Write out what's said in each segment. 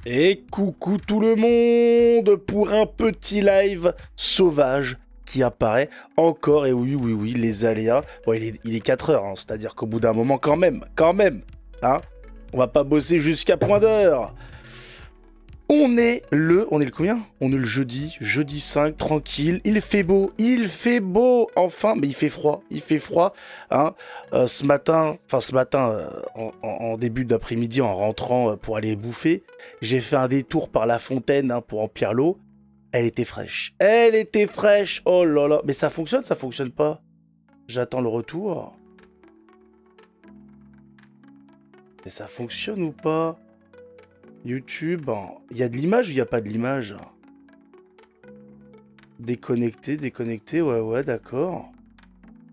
Et coucou tout le monde pour un petit live sauvage qui apparaît encore. Et oui, les aléas. Bon, il est 4 heures, hein, c'est-à-dire qu'au bout d'un moment, hein, on va pas bosser jusqu'à point d'heure. On est le combien? On est le jeudi 5, tranquille. Il fait beau, enfin, mais il fait froid, hein. Ce matin, en début d'après-midi, en rentrant pour aller bouffer, j'ai fait un détour par la fontaine hein, pour remplir l'eau. Elle était fraîche, oh là là. Mais ça fonctionne pas? J'attends le retour. Mais ça fonctionne ou pas? YouTube, il y a de l'image ou il n'y a pas de l'image? Déconnecté, ouais, d'accord.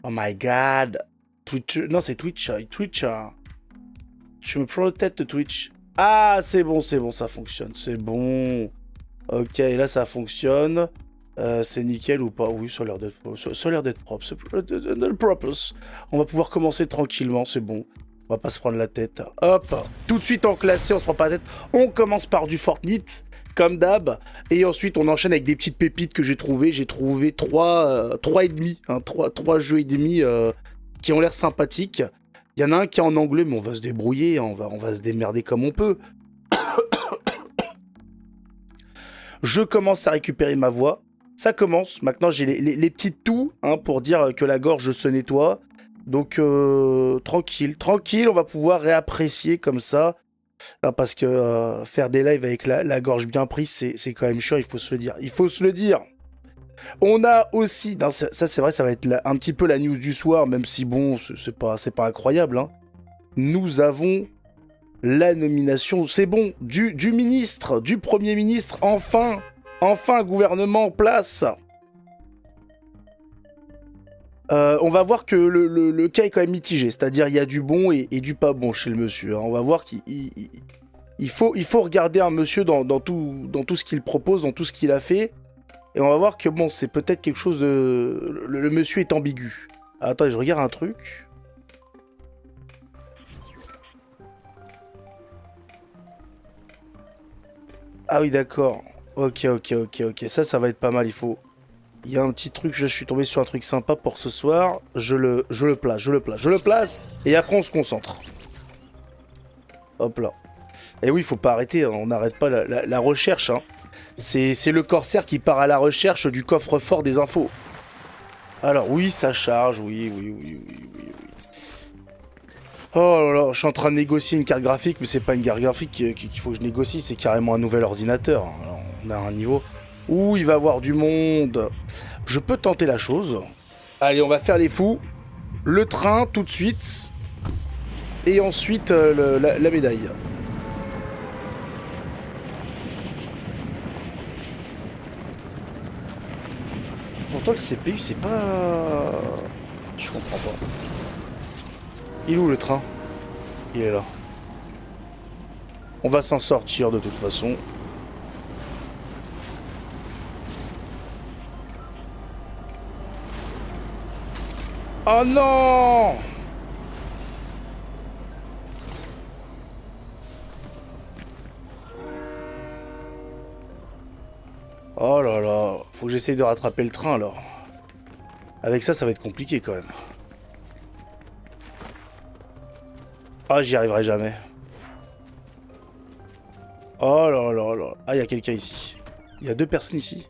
Oh my god. Twitch, non c'est Twitch, Twitch. Je me prends la tête de Twitch. Ah, c'est bon, ça fonctionne, c'est bon. Ok, et là ça fonctionne. C'est nickel ou pas? Oui, ça a l'air d'être propre. Propre. On va pouvoir commencer tranquillement, c'est bon. On va pas se prendre la tête. Hop, tout de suite en classé, on se prend pas la tête. On commence par du Fortnite, comme d'hab. Et ensuite, on enchaîne avec des petites pépites que j'ai trouvées. J'ai trouvé trois et demi, hein, trois jeux et demi qui ont l'air sympathiques. Il y en a un qui est en anglais, mais on va se débrouiller, hein, on va se démerder comme on peut. Je commence à récupérer ma voix. Ça commence. Maintenant, j'ai les petites toux hein, pour dire que la gorge se nettoie. Donc, tranquille, on va pouvoir réapprécier comme ça. Hein, parce que faire des lives avec la gorge bien prise, c'est quand même chiant, il faut se le dire. On a aussi, non, ça c'est vrai, ça va être un petit peu la news du soir, même si bon, c'est pas incroyable. Hein. Nous avons la nomination, c'est bon, du ministre, du Premier ministre, enfin, gouvernement en place. On va voir que le cas est quand même mitigé, c'est-à-dire il y a du bon et du pas bon chez le monsieur. Hein. On va voir qu'il faut regarder un monsieur dans tout ce qu'il propose, dans tout ce qu'il a fait, et on va voir que bon, c'est peut-être quelque chose de... Le monsieur est ambigu. Attends, je regarde un truc. Ah oui, d'accord. Ok. Ça va être pas mal, Il y a un petit truc, je suis tombé sur un truc sympa pour ce soir. Je le place. Et après, on se concentre. Hop là. Et oui, il faut pas arrêter, hein, on n'arrête pas la recherche. Hein. C'est le corsaire qui part à la recherche du coffre-fort des infos. Alors, oui, ça charge, oui. Oh là là, je suis en train de négocier une carte graphique, mais c'est pas une carte graphique qu'il faut que je négocie, c'est carrément un nouvel ordinateur. Alors, on a un niveau où il va y avoir du monde. Je peux tenter la chose. Allez, on va faire les fous. Le train, tout de suite. Et ensuite, la médaille. Pourtant, le CPU, c'est pas... Je comprends pas. Il est où le train? Il est là. On va s'en sortir de toute façon. Oh non! Oh là là, faut que j'essaye de rattraper le train alors. Avec ça, ça va être compliqué quand même. Ah, j'y arriverai jamais. Oh là là là. Ah, il y a quelqu'un ici. Il y a 2 personnes ici.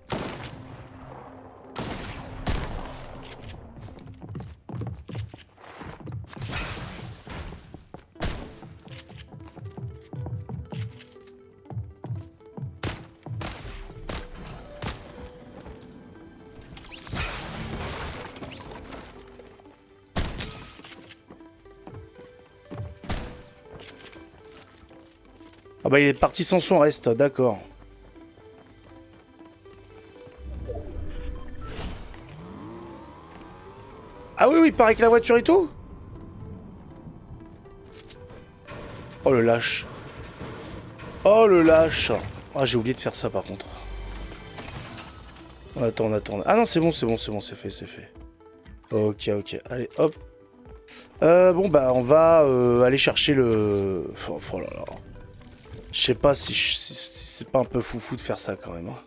Ah bah il est parti sans son reste, d'accord. Ah oui, pareil que la voiture et tout. Oh le lâche. Oh le lâche. Ah j'ai oublié de faire ça par contre. Attends. Ah non c'est bon, c'est fait. Ok. Allez, hop. Bon bah on va aller chercher le... Oh là là. Je sais pas si c'est pas un peu foufou de faire ça quand même. Hein.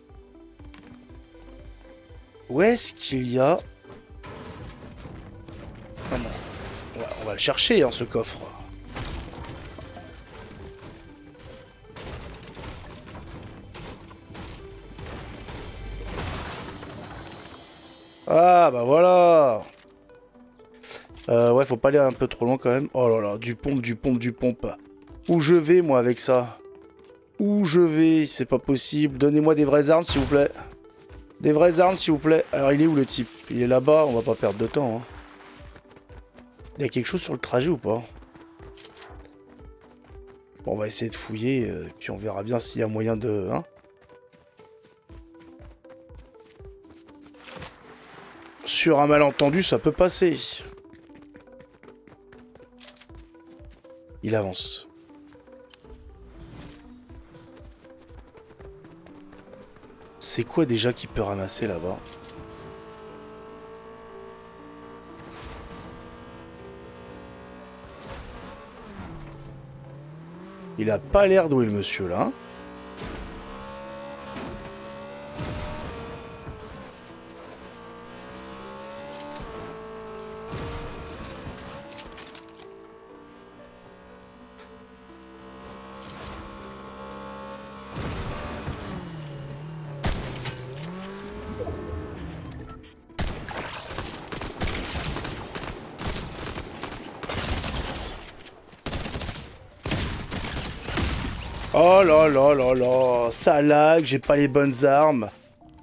Où est-ce qu'il y a... Ah non. On va le chercher, hein, ce coffre. Ah, bah voilà. Ouais, faut pas aller un peu trop loin quand même. Oh là là, du pompe. Où je vais, moi, avec ça? Où je vais? C'est pas possible. Donnez-moi des vraies armes, s'il vous plaît. Des vraies armes, s'il vous plaît. Alors, il est où, le type? Il est là-bas, on va pas perdre de temps. Hein. Il y a quelque chose sur le trajet ou pas? Bon, on va essayer de fouiller, et puis on verra bien s'il y a moyen de... Hein. Sur un malentendu, ça peut passer. Il avance. C'est quoi déjà qu'il peut ramasser là-bas? Il a pas l'air doué le monsieur là. Oh là là là là, ça lag, j'ai pas les bonnes armes.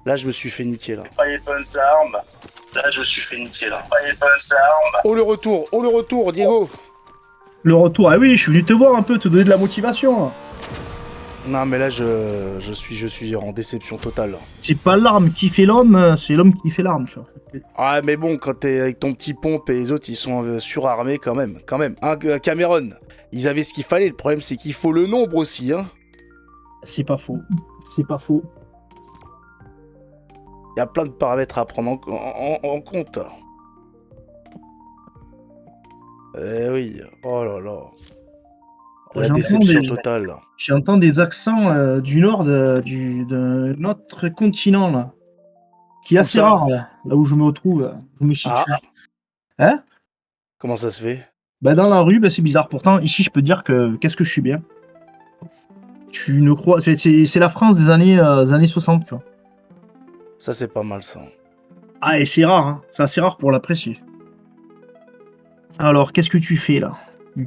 Là, je me suis fait niquer là. Pas les bonnes armes. Là, je me suis fait niquer là. Pas les bonnes armes. Oh le retour, Diego. Le retour, ah oui, je suis venu te voir un peu, te donner de la motivation. Non mais là, je suis en déception totale. C'est pas l'arme qui fait l'homme, c'est l'homme qui fait l'arme, tu vois. Ah mais bon, quand t'es avec ton petit pompe et les autres, ils sont surarmés quand même. Hein, Cameron, ils avaient ce qu'il fallait, le problème c'est qu'il faut le nombre aussi, hein. C'est pas faux, c'est pas faux. Il y a plein de paramètres à prendre en compte. Eh oui, oh là là. La déception totale. J'entends des accents du nord de notre continent, là. Qui est assez rare, là où je me retrouve. Je me situe. Ah. Hein? Comment ça se fait? Bah dans la rue, bah, c'est bizarre. Pourtant, ici, je peux te dire que qu'est-ce que je suis bien. Tu ne crois... C'est la France des années 60, tu vois. Ça, c'est pas mal, ça. Ah, et c'est rare, hein. C'est assez rare pour l'apprécier. Alors, qu'est-ce que tu fais, là?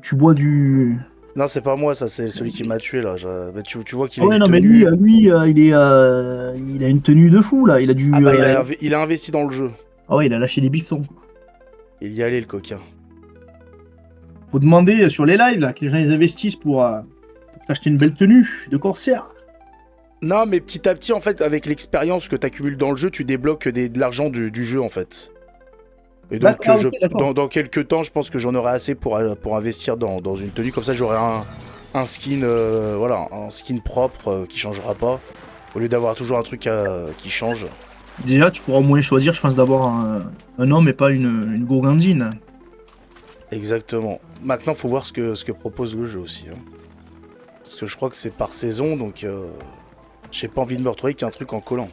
Tu bois du... Non, c'est pas moi, ça, c'est celui qui m'a tué, là. Tu vois qu'il a ouais, une non, tenue... mais lui il a une tenue de fou, là. Il a dû... Ah bah, il a investi dans le jeu. Ah ouais, il a lâché des bifetons. Il y allait, le coquin. Faut demander sur les lives, là, que les gens ils investissent pour t'acheter une belle tenue de corsaire. Non, mais petit à petit, en fait, avec l'expérience que t'accumules dans le jeu, tu débloques de l'argent du jeu, en fait. Et donc, dans quelques temps, je pense que j'en aurai assez pour investir dans une tenue. Comme ça, j'aurai un skin, voilà, un skin propre qui changera pas. Au lieu d'avoir toujours un truc qui change. Déjà, tu pourras au moins choisir, je pense, d'avoir un homme et pas une gourgandine. Exactement. Maintenant, faut voir ce que propose le jeu aussi. Hein. Parce que je crois que c'est par saison, donc j'ai pas envie de me retrouver avec un truc en collant.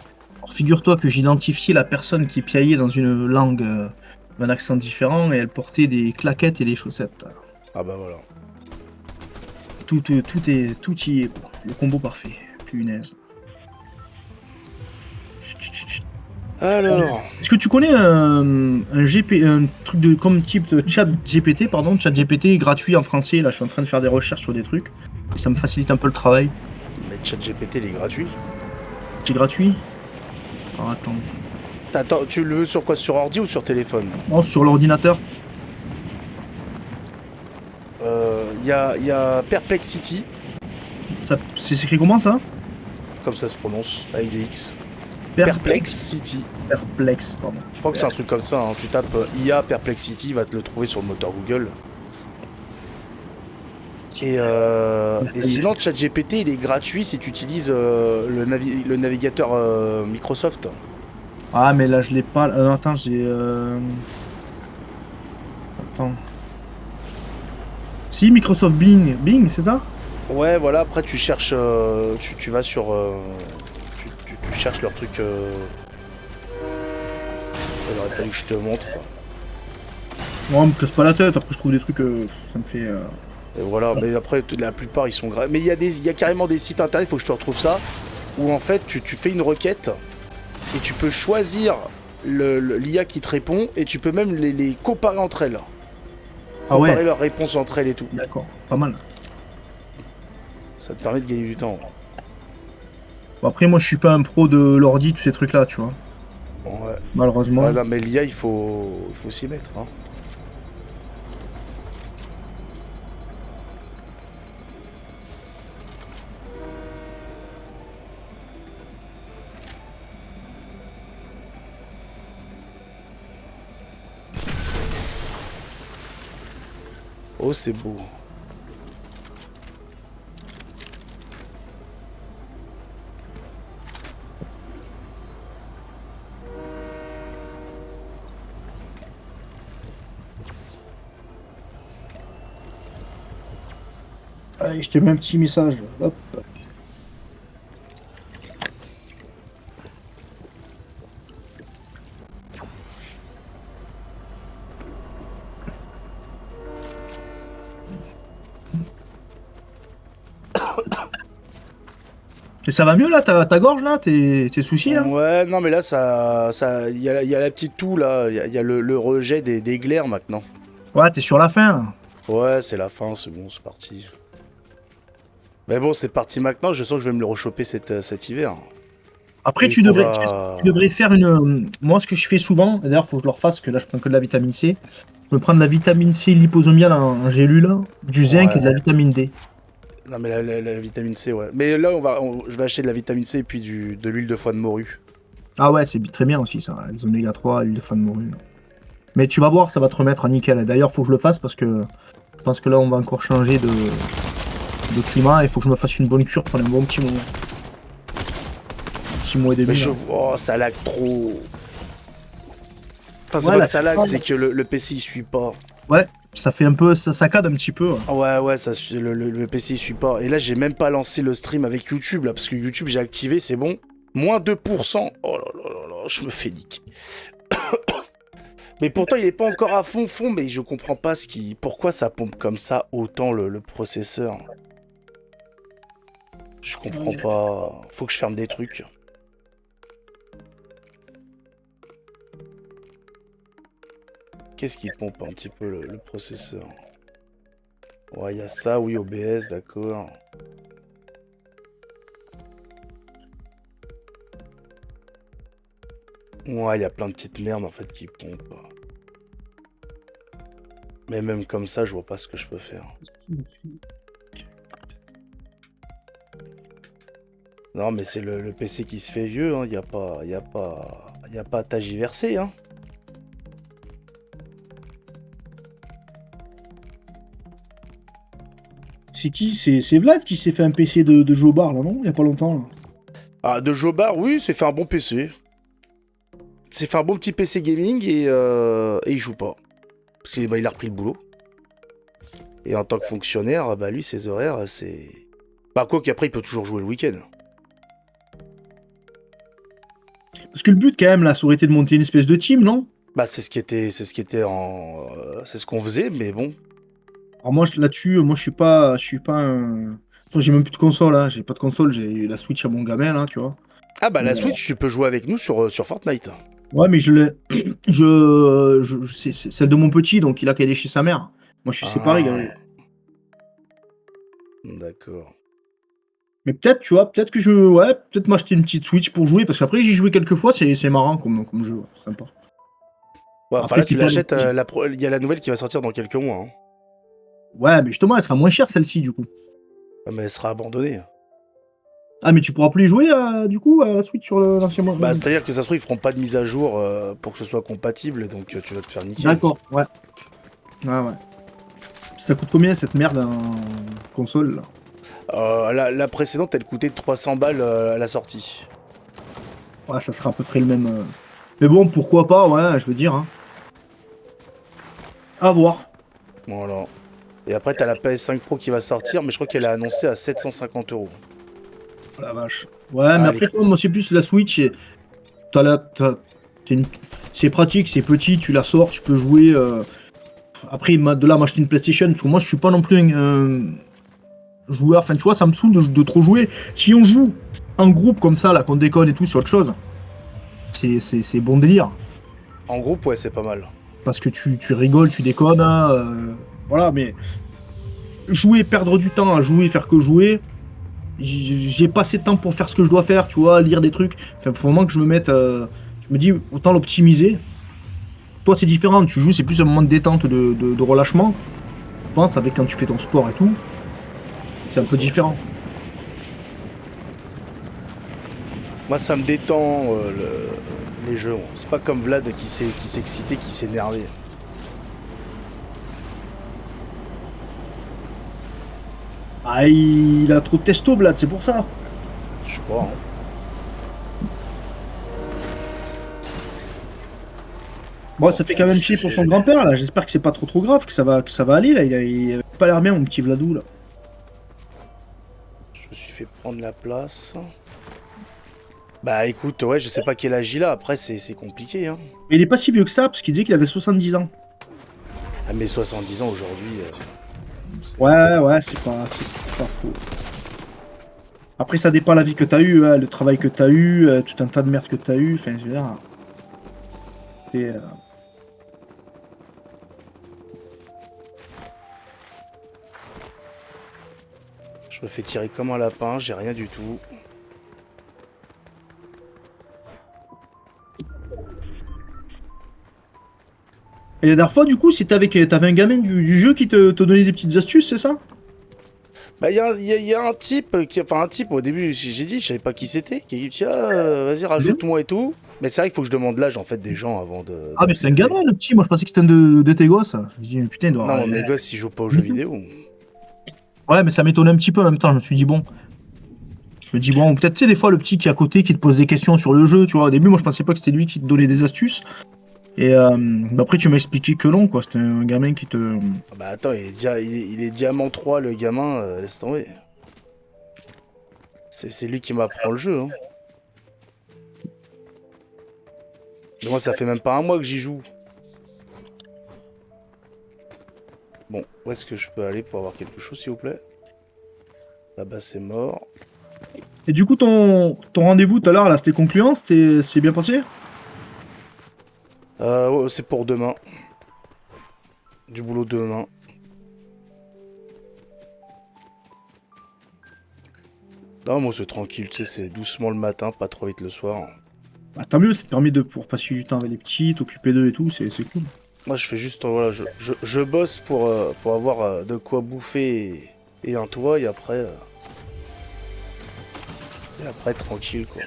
Figure-toi que j'identifiais la personne qui piaillait dans une langue d'un accent différent et elle portait des claquettes et des chaussettes. Ah bah voilà. Tout y est, quoi. Le combo parfait. Punaise. Alors. Est-ce que tu connais un truc de comme type de chat GPT, pardon, chat GPT gratuit en français? Là, je suis en train de faire des recherches sur des trucs et ça me facilite un peu le travail. Mais chat GPT, il est gratuit. C'est gratuit? Alors attends. Attends, tu le veux sur quoi? Sur ordi ou sur téléphone? Non, sur l'ordinateur. Il y a Perplexity. C'est écrit comment ça? Comme ça se prononce, avec des X. Perplexity. Perplex, pardon. Je crois que c'est un truc comme ça, hein. Tu tapes IA Perplexity, va te le trouver sur le moteur Google. Et sinon, ChatGPT, il est gratuit si tu utilises le navigateur Microsoft. Ah, mais là, je l'ai pas. Attends, j'ai... Attends. Si, Microsoft Bing. Bing, c'est ça? Ouais, voilà, après tu cherches, tu vas sur, tu cherches leur truc, il aurait fallu que je te montre. Non, me casse pas la tête, après je trouve des trucs, ça me fait... Et voilà, mais après la plupart ils sont gras. Mais il y a carrément des sites internet, faut que je te retrouve ça, où en fait tu fais une requête et tu peux choisir l'IA qui te répond et tu peux même les comparer entre elles. Ah Comparer ouais, leurs réponses entre elles et tout. d'accord, pas mal. Ça te permet de gagner du temps. Bon, après, moi, je suis pas un pro de l'ordi, tous ces trucs-là, tu vois. Bon, ouais. Ouais, Malheureusement. non, mais l'IA il faut s'y mettre. Hein. Oh, c'est beau. Allez, je te mets un petit message. Hop. Et ça va mieux là, ta gorge là, tes soucis là? Ouais, non, mais là, il y a la petite toux là, il y a le rejet des glaires maintenant. Ouais, t'es sur la fin là. Ouais, c'est la fin, c'est bon, c'est parti. Mais bon, c'est parti maintenant, je sens que je vais me le rechoper cet hiver. Après, Et tu qu'on devrais, va... tu devrais faire une. Moi, ce que je fais souvent, et d'ailleurs, faut que je le refasse, parce que là, je prends que de la vitamine C. Je me prends de la vitamine C liposomiale en gélule, du zinc et Ouais. de la vitamine D. Non, mais la vitamine C, ouais. Mais là, je vais acheter de la vitamine C et puis de l'huile de foie de morue. Ah ouais, c'est très bien aussi ça, les oméga 3, l'huile de foie de morue. Mais tu vas voir, ça va te remettre à nickel. D'ailleurs, faut que je le fasse parce que je pense que là, on va encore changer de climat. Il faut que je me fasse une bonne cure pendant un bon petit moment. Un petit mois et Mais demi. Là. Oh, ça lag trop. Enfin, c'est Ouais, pas la que ça lag, fibre, c'est que le PC il suit pas. ouais, ça fait un peu, ça saccade un petit peu. Ouais. Ouais, ouais, le PC il suit pas. Et là, j'ai même pas lancé le stream avec YouTube, là, parce que YouTube, j'ai activé, c'est bon. Moins 2%. Oh là là là là, je me fais niquer. Mais pourtant, il est pas encore à fond, mais je comprends pas pourquoi ça pompe comme ça autant le processeur. Je comprends pas. Faut que je ferme des trucs. Qu'est-ce qui pompe un petit peu le processeur? Ouais, il y a ça, oui, OBS, d'accord. Ouais, il y a plein de petites merdes en fait qui pompent. Mais même comme ça, je vois pas ce que je peux faire. Non, mais c'est le PC qui se fait vieux, hein. Y a pas à tagiverser, hein. C'est qui? C'est Vlad qui s'est fait un PC de Jobar là, non? Il y a pas longtemps là. Ah, de Jobard, oui, c'est fait un bon PC. C'est fait un bon petit PC gaming et il joue pas. Parce qu'il il a repris le boulot. Et en tant que fonctionnaire, bah lui, ses horaires, c'est... Bah quoi qu'après, il peut toujours jouer le week-end. Parce que le but quand même là, ça aurait été de monter une espèce de team, non? Bah c'est ce qui était c'est ce qu'on faisait, mais bon. Alors moi là-dessus, moi je suis pas un. Attends, j'ai même plus de console là, j'ai pas de console, j'ai la Switch à mon gamin là, tu vois. Ah bah Mais, la Switch, tu peux jouer avec nous sur Fortnite. ouais, mais je l'ai. C'est celle de mon petit, donc il a qu'à aller chez sa mère. Moi je suis séparé, Ah, gamin. d'accord. Mais peut-être, tu vois, peut-être que je. Ouais, peut-être m'acheter une petite Switch pour jouer, parce qu'après j'y joué quelques fois, c'est marrant comme jeu, ouais, sympa. Ouais, enfin Après, là, c'est tu pas. l'achètes, il y a la nouvelle qui va sortir dans quelques mois. Hein. Ouais, mais justement, elle sera moins chère celle-ci du coup. Ah, mais elle sera abandonnée. Ah, mais tu pourras plus y jouer du coup à la Switch sur l'ancien Bah, mode. c'est-à-dire que ça se trouve, ils feront pas de mise à jour pour que ce soit compatible, donc tu vas te faire niquer. D'accord, ouais. Ouais, ouais. Ça coûte combien cette merde en console là? La précédente, elle coûtait 300 balles à la sortie. Ouais, ça sera à peu près le même. Mais bon, pourquoi pas, ouais, je veux dire. Hein. À voir. Voilà. Et après, t'as la PS5 Pro qui va sortir, mais je crois qu'elle est annoncée à 750 €. Oh la vache. Ouais, mais Ah, après, moi, c'est plus la Switch. T'as la, t'as- c'est une- c'est pratique, c'est petit, tu la sors, tu peux jouer. Après, de là, m'acheter une PlayStation, parce que moi, je suis pas non plus un joueur. Enfin, tu vois, ça me saoule de trop jouer. Si on joue en groupe comme ça, là, qu'on déconne et tout, c'est autre chose. C'est bon délire. en groupe, ouais, c'est pas mal. Parce que tu rigoles, tu déconnes, hein, voilà, mais jouer, perdre du temps à jouer, faire que jouer, j'ai pas assez de temps pour faire ce que je dois faire, tu vois, lire des trucs. Enfin, faut vraiment que je me mette. Je me dis, autant l'optimiser. Toi, c'est différent, tu joues, c'est plus un moment de détente, de relâchement. Je pense, avec quand tu fais ton sport et tout, c'est un peu C'est ça. différent. Moi, ça me détend les jeux. C'est pas comme Vlad qui s'est excité, qui s'est énervé. Ah, il a trop de testo, Vlad, c'est pour ça. Je crois. Hein. Bon, Bon, ça fait je quand me même suis chier pour son fait, grand-père, là. J'espère que c'est pas trop grave, que ça va aller, là. Il a pas l'air bien, mon petit Vladou, là. je me suis fait prendre la place. Bah écoute, ouais, je sais pas quel âge il a. Après, c'est compliqué. Hein. Mais il est pas si vieux que ça, parce qu'il disait qu'il avait 70 ans. À mes 70 ans aujourd'hui. Ouais, c'est pas faux. Après, ça dépend de la vie que t'as eu, hein, le travail que t'as eu, tout un tas de merde que t'as eu. Enfin, je veux dire, c'est, Je me fais tirer comme un lapin, j'ai rien du tout. Et la dernière fois, du coup, si t'avais un gamin du jeu qui te donnait des petites astuces, c'est ça? Bah, y a un type qui. Enfin, un type, au début, j'ai dit, je savais pas qui c'était, qui dit, tiens, vas-y, Bien. rajoute-moi et tout. Mais c'est vrai qu'il faut que je demande l'âge, en fait, des gens avant Ah, mais c'est un d'accepter. gamin, le petit. Moi, je pensais que c'était un de tes gosses. Je me dis, mais putain, il doit. Non, mes gosses, ils jouent pas aux jeux vidéo. Ouais, mais ça m'étonnait un petit peu en même temps. Je me suis dit, bon. Je me dis, bon, peut-être, tu sais, des fois, le petit qui est à côté, qui te pose des questions sur le jeu, tu vois. Au début, moi, je pensais pas que c'était lui qui te donnait des astuces. Et bah, après, tu m'as expliqué que non, quoi. C'était un gamin qui te. Ah bah attends, il est diamant 3, le gamin, laisse tomber. C'est lui qui m'apprend le jeu. Hein. Mais moi, ça fait même pas un mois que j'y joue. Bon, où est-ce que je peux aller pour avoir quelque chose, s'il vous plaît? Là-bas, c'est mort. Et du coup, ton rendez-vous tout à l'heure, là, c'était concluant? C'est bien passé? Ouais, c'est pour demain. Du boulot demain. Non, moi, c'est tranquille, tu sais, c'est doucement le matin, pas trop vite le soir. Bah, tant mieux, ça te permet de pouvoir passer du temps avec les petits, t'occuper d'eux et tout, c'est cool. Moi, je fais juste, voilà, je bosse pour avoir de quoi bouffer et un toit, et après, tranquille, quoi.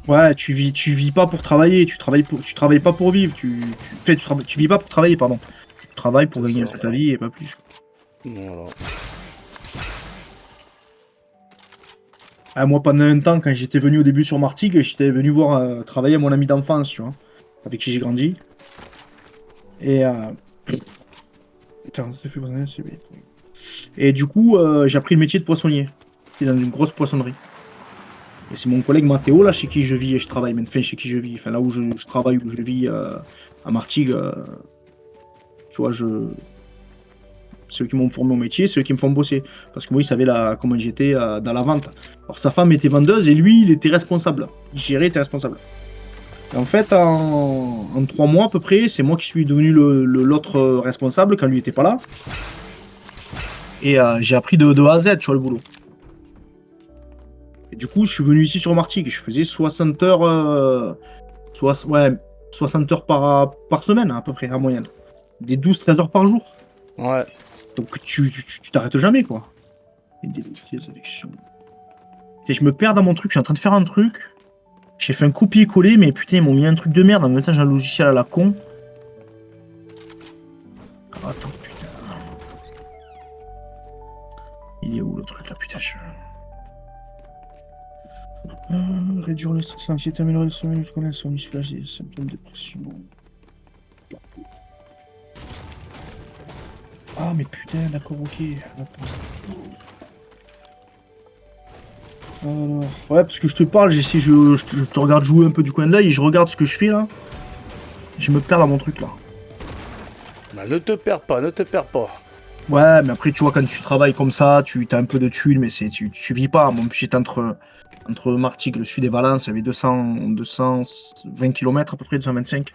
Ouais, tu vis pas pour travailler, tu travailles pas pour vivre, tu vis pas pour travailler, pardon. Tu travailles pour C'est gagner ça. un peu ta vie et pas plus. Voilà. Ah, moi, pendant un temps, quand j'étais venu au début sur Martigues, j'étais venu voir travailler mon ami d'enfance, tu vois, avec qui j'ai grandi. Et Putain, ça fait pas- c'est bête. Et du coup, j'ai appris le métier de poissonnier. C'est dans une grosse poissonnerie. Et c'est mon collègue Mathéo, là, chez qui je vis et je travaille, mais enfin, chez qui je vis, enfin, là où je travaille, où je vis à Martigues, tu vois, ceux qui m'ont formé au métier, ceux qui me font bosser. Parce que moi, il savait comment j'étais dans la vente. Alors, sa femme était vendeuse et lui, il était responsable. Il gérait, il était responsable. Et en fait, en 3 mois à peu près, c'est moi qui suis devenu l'autre responsable quand lui était pas là. Et j'ai appris de A à Z sur le boulot. Et du coup, je suis venu ici sur Martigues. Je faisais 60 heures, ouais, 60 heures par semaine, à peu près, en moyenne. Des 12-13 heures par jour. Ouais. Donc tu t'arrêtes jamais, quoi. Et des addictions. Et je me perds dans mon truc, je suis en train de faire un truc. J'ai fait un copier-coller, mais putain, ils m'ont mis un truc de merde. En même temps, j'ai un logiciel à la con. Oh, attends, putain. Il est où le truc là, putain, réduire le stress, l'anxiété, améliorer le sommeil, le connaissance, son musculage et les symptômes de dépression. Ah mais putain, d'accord, ok. Attends. Alors, ouais, parce que je te parle, je te regarde jouer un peu du coin de l'œil et je regarde ce que je fais là. Je me perds dans mon truc là. Bah, ne te perds pas, ne te perds pas. Ouais, mais après, tu vois, quand tu travailles comme ça, tu as un peu de thunes, mais tu vis pas. Mon j'étais entre Martigues, le sud et Valence, il y avait 220 km à peu près, 225.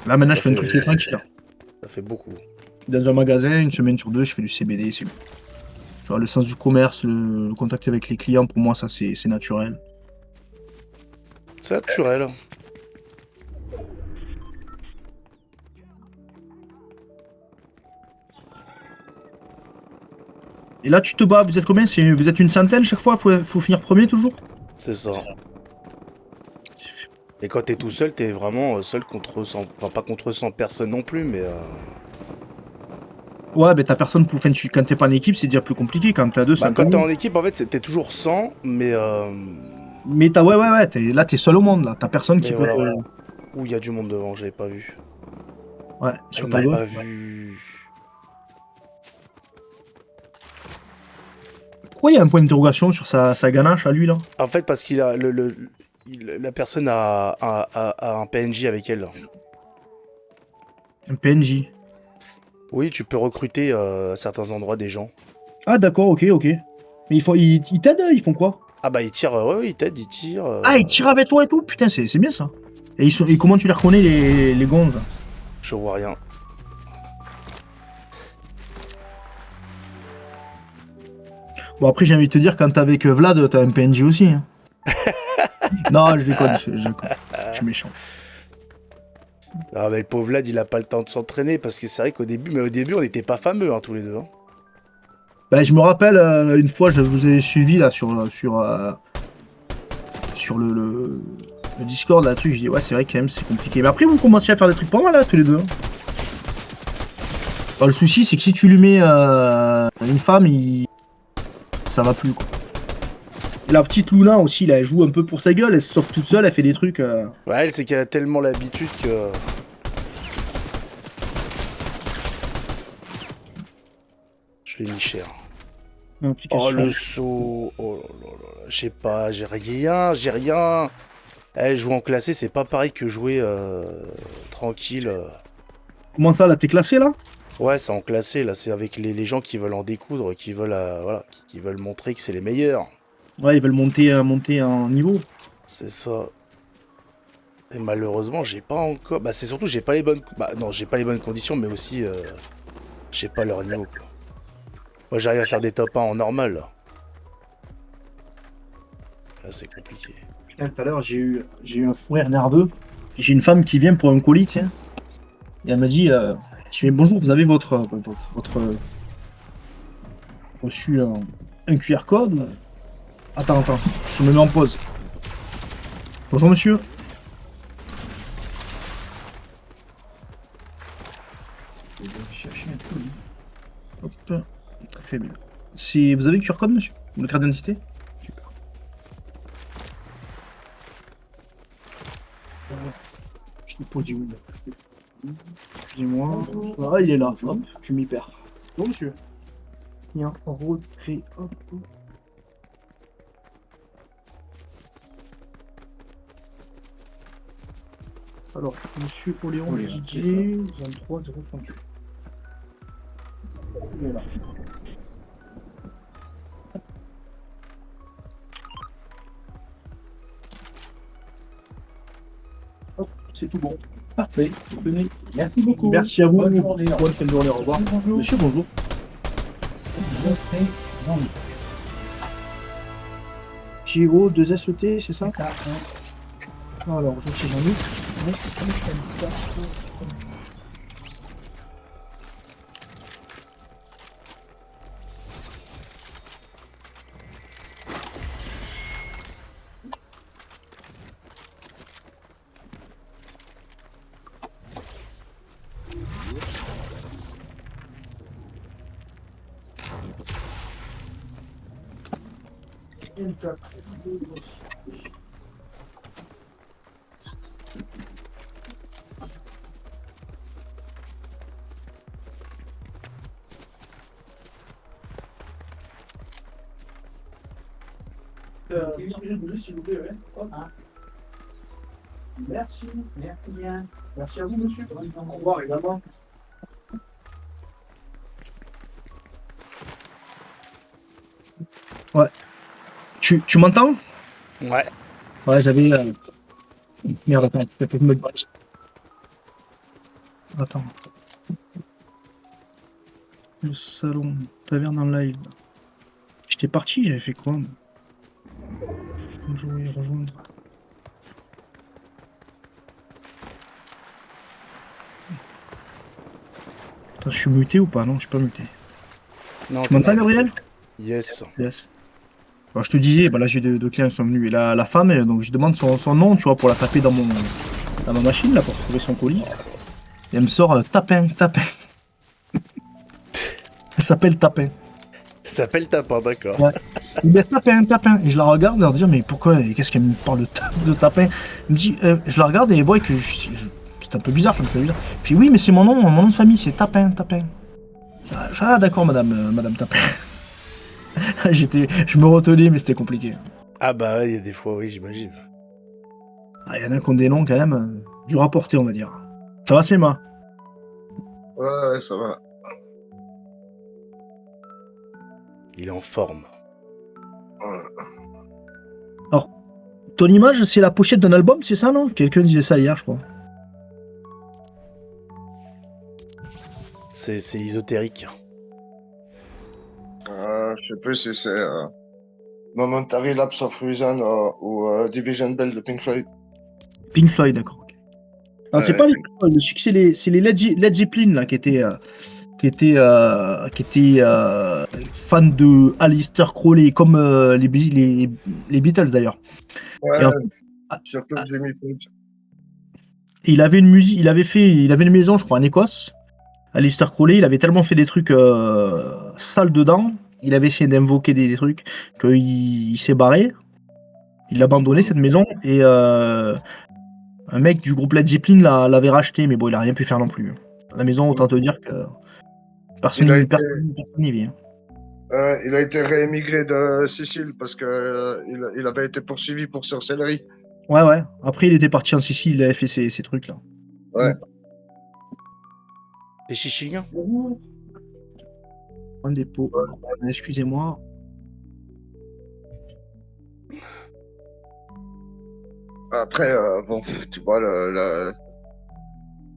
Là, maintenant, Ça je fais un truc qui est fait, tranquille, là. ça fait beaucoup. Dans un magasin, une semaine sur deux, je fais du CBD, c'est bon. Tu vois, le sens du commerce, le contact avec les clients, pour moi, ça, c'est naturel. C'est naturel. Et là, tu te bats, vous êtes combien? Vous êtes une centaine chaque fois? Faut finir premier toujours? C'est ça. Et quand t'es tout seul, t'es vraiment seul contre 100... Enfin, pas contre 100 personnes non plus, mais... Ouais, mais t'as personne pour. Enfin, quand t'es pas en équipe, c'est déjà plus compliqué. Quand t'es à deux, c'est Bah, encore quand t'es mieux. en équipe, en fait, t'es toujours 100, mais... Mais t'as, ouais, là, t'es seul au monde, là. T'as personne qui Mais peut. voilà. Ouh, il y a du monde devant, j'avais pas vu. Ouais, Ah, sur il ta m'a gauche. pas Ouais. vu. Pourquoi il y a un point d'interrogation sur sa ganache à lui, là? En fait, parce qu'il a... la personne a un PNJ avec elle. Un PNJ. Oui, tu peux recruter à certains endroits des gens. Ah, d'accord, ok. Mais ils t'aident, ils font quoi? Ah bah, il tire... ouais, ouais, il t'aide, il tire... Ah, ils tirent avec toi et tout? Putain, c'est bien ça. Et comment tu les reconnais, les gonzes? Je vois rien. Bon, après, j'ai envie de te dire, quand t'es avec Vlad, t'as un PNJ aussi, hein. Non, je déconne, je déconne. Je suis méchant. Ah mais le pauvre Vlad, il a pas le temps de s'entraîner, parce que c'est vrai qu'au début... Mais au début, on n'était pas fameux, hein, tous les deux. Hein. Bah, je me rappelle, une fois, je vous ai suivi, là, sur le Discord là-dessus, je dis ouais c'est vrai quand même c'est compliqué. Mais après vous commencez à faire des trucs pas mal là tous les deux, hein. Enfin, le souci c'est que si tu lui mets une femme, ça va plus quoi. Et la petite Luna aussi là, elle joue un peu pour sa gueule, elle se sort toute seule, elle fait des trucs. Ouais, elle, c'est qu'elle a tellement l'habitude que... Je l'ai mis cher. Oh, Implication. le saut. Oh là là là. Je sais pas, j'ai rien, j'ai rien. Eh, jouer en classé, c'est pas pareil que jouer tranquille. Comment ça là, t'es classé là? Ouais, c'est en classé, là, c'est avec les gens qui veulent en découdre, qui veulent, voilà, qui veulent montrer que c'est les meilleurs. Ouais, ils veulent monter en niveau. C'est ça. Et malheureusement, j'ai pas encore. Bah, c'est surtout, j'ai pas les bonnes. Bah, non, j'ai pas les bonnes conditions, mais aussi, j'ai pas leur niveau, quoi. Moi, j'arrive à faire des top 1 en normal, là. Là, c'est compliqué. Putain, tout à l'heure j'ai eu un fou rire nerveux. J'ai une femme qui vient pour un colis, tiens. Et elle m'a dit, je fais bonjour, vous avez votre reçu un QR code? Attends, je me mets en pause. Bonjour monsieur. Je vais chercher un peu. Hop, très bien. Vous avez le QR code monsieur? Ou le carte d'identité? Super. Je te pose où là? Excusez-moi. Ah, il est là. Hop, je m'y perds. Bon monsieur. Il y a un retrait. Hop. Alors, monsieur Oléon DJ, 23 038. Voilà. Hop, c'est tout bon. Parfait. Venez. Merci beaucoup. Merci à vous. Bonne journée. Bonne fin de journée. Au revoir. Bonjour. Monsieur, bonjour. JO 2SET, c'est ça? C'est ça. Alors, je suis Jean-Luc. s'il vous plaît, ouais. Merci, merci bien. Merci à vous, monsieur. Au revoir également. Ouais. Tu m'entends? Ouais. Ouais, j'avais. Merde, attends, il faut que je me. Attends. Le salon, taverne en live. J'étais parti, j'avais fait quoi, moi? Bonjour et rejoindre. Attends, je suis muté ou pas? Non, je suis pas muté. Non, Tu t'es m'entends, pas muté. Gabriel? Yes. Yes. Bon, je te disais, bah là j'ai deux clients qui sont venus. Et la femme, donc je demande son nom, tu vois, pour la taper dans ma machine, là, pour trouver son colis. Et elle me sort Tapin, Tapin. Elle s'appelle Tapin. Ça s'appelle Tapin, d'accord. Ouais. Il dit Tapin, Tapin. Et je la regarde, elle me dit, mais pourquoi, qu'est-ce qu'elle me parle de Tapin? Elle me dit, je la regarde et elle voit que c'est un peu bizarre, ça me fait bizarre. Puis oui, mais c'est mon nom de famille, c'est Tapin, Tapin. Ah, d'accord, madame Tapin. Je me retenais, mais c'était compliqué. Ah bah ouais, il y a des fois, oui, j'imagine. Ah, il y en a qui ont des noms quand même dur à porter, on va dire. Ça va, Sema? Ouais, ça va. Il est en forme. Ouais. Alors, ton image, c'est la pochette d'un album, c'est ça, non? Quelqu'un disait ça hier, je crois. C'est ésotérique. Je sais plus si c'est Momentary Lapse of Reason ou Division Bell de Pink Floyd. Pink Floyd, d'accord. Ok. Alors, c'est Ouais. pas les Pink Floyd, je sais que c'est les Led Zeppelin là, qui étaient fans de Aleister Crowley, comme les Beatles d'ailleurs. Ouais, Et en fait, surtout Jimmy Page. il avait il avait une maison, je crois, en Écosse. Aleister Crowley, il avait tellement fait des trucs sales dedans, il avait essayé d'invoquer des trucs, qu'il s'est barré. Il a abandonné cette maison et un mec du groupe Led Zeppelin l'avait racheté, mais bon, il a rien pu faire non plus. La maison, autant te dire que Il a été, personne n'y vit. il a été réémigré de Sicile parce que il avait été poursuivi pour sorcellerie. Ouais, ouais. Après, il était parti en Sicile, il avait fait ces trucs-là. Ouais. Les Chichiliens. Un dépôt. Excusez-moi. Après, bon, tu vois,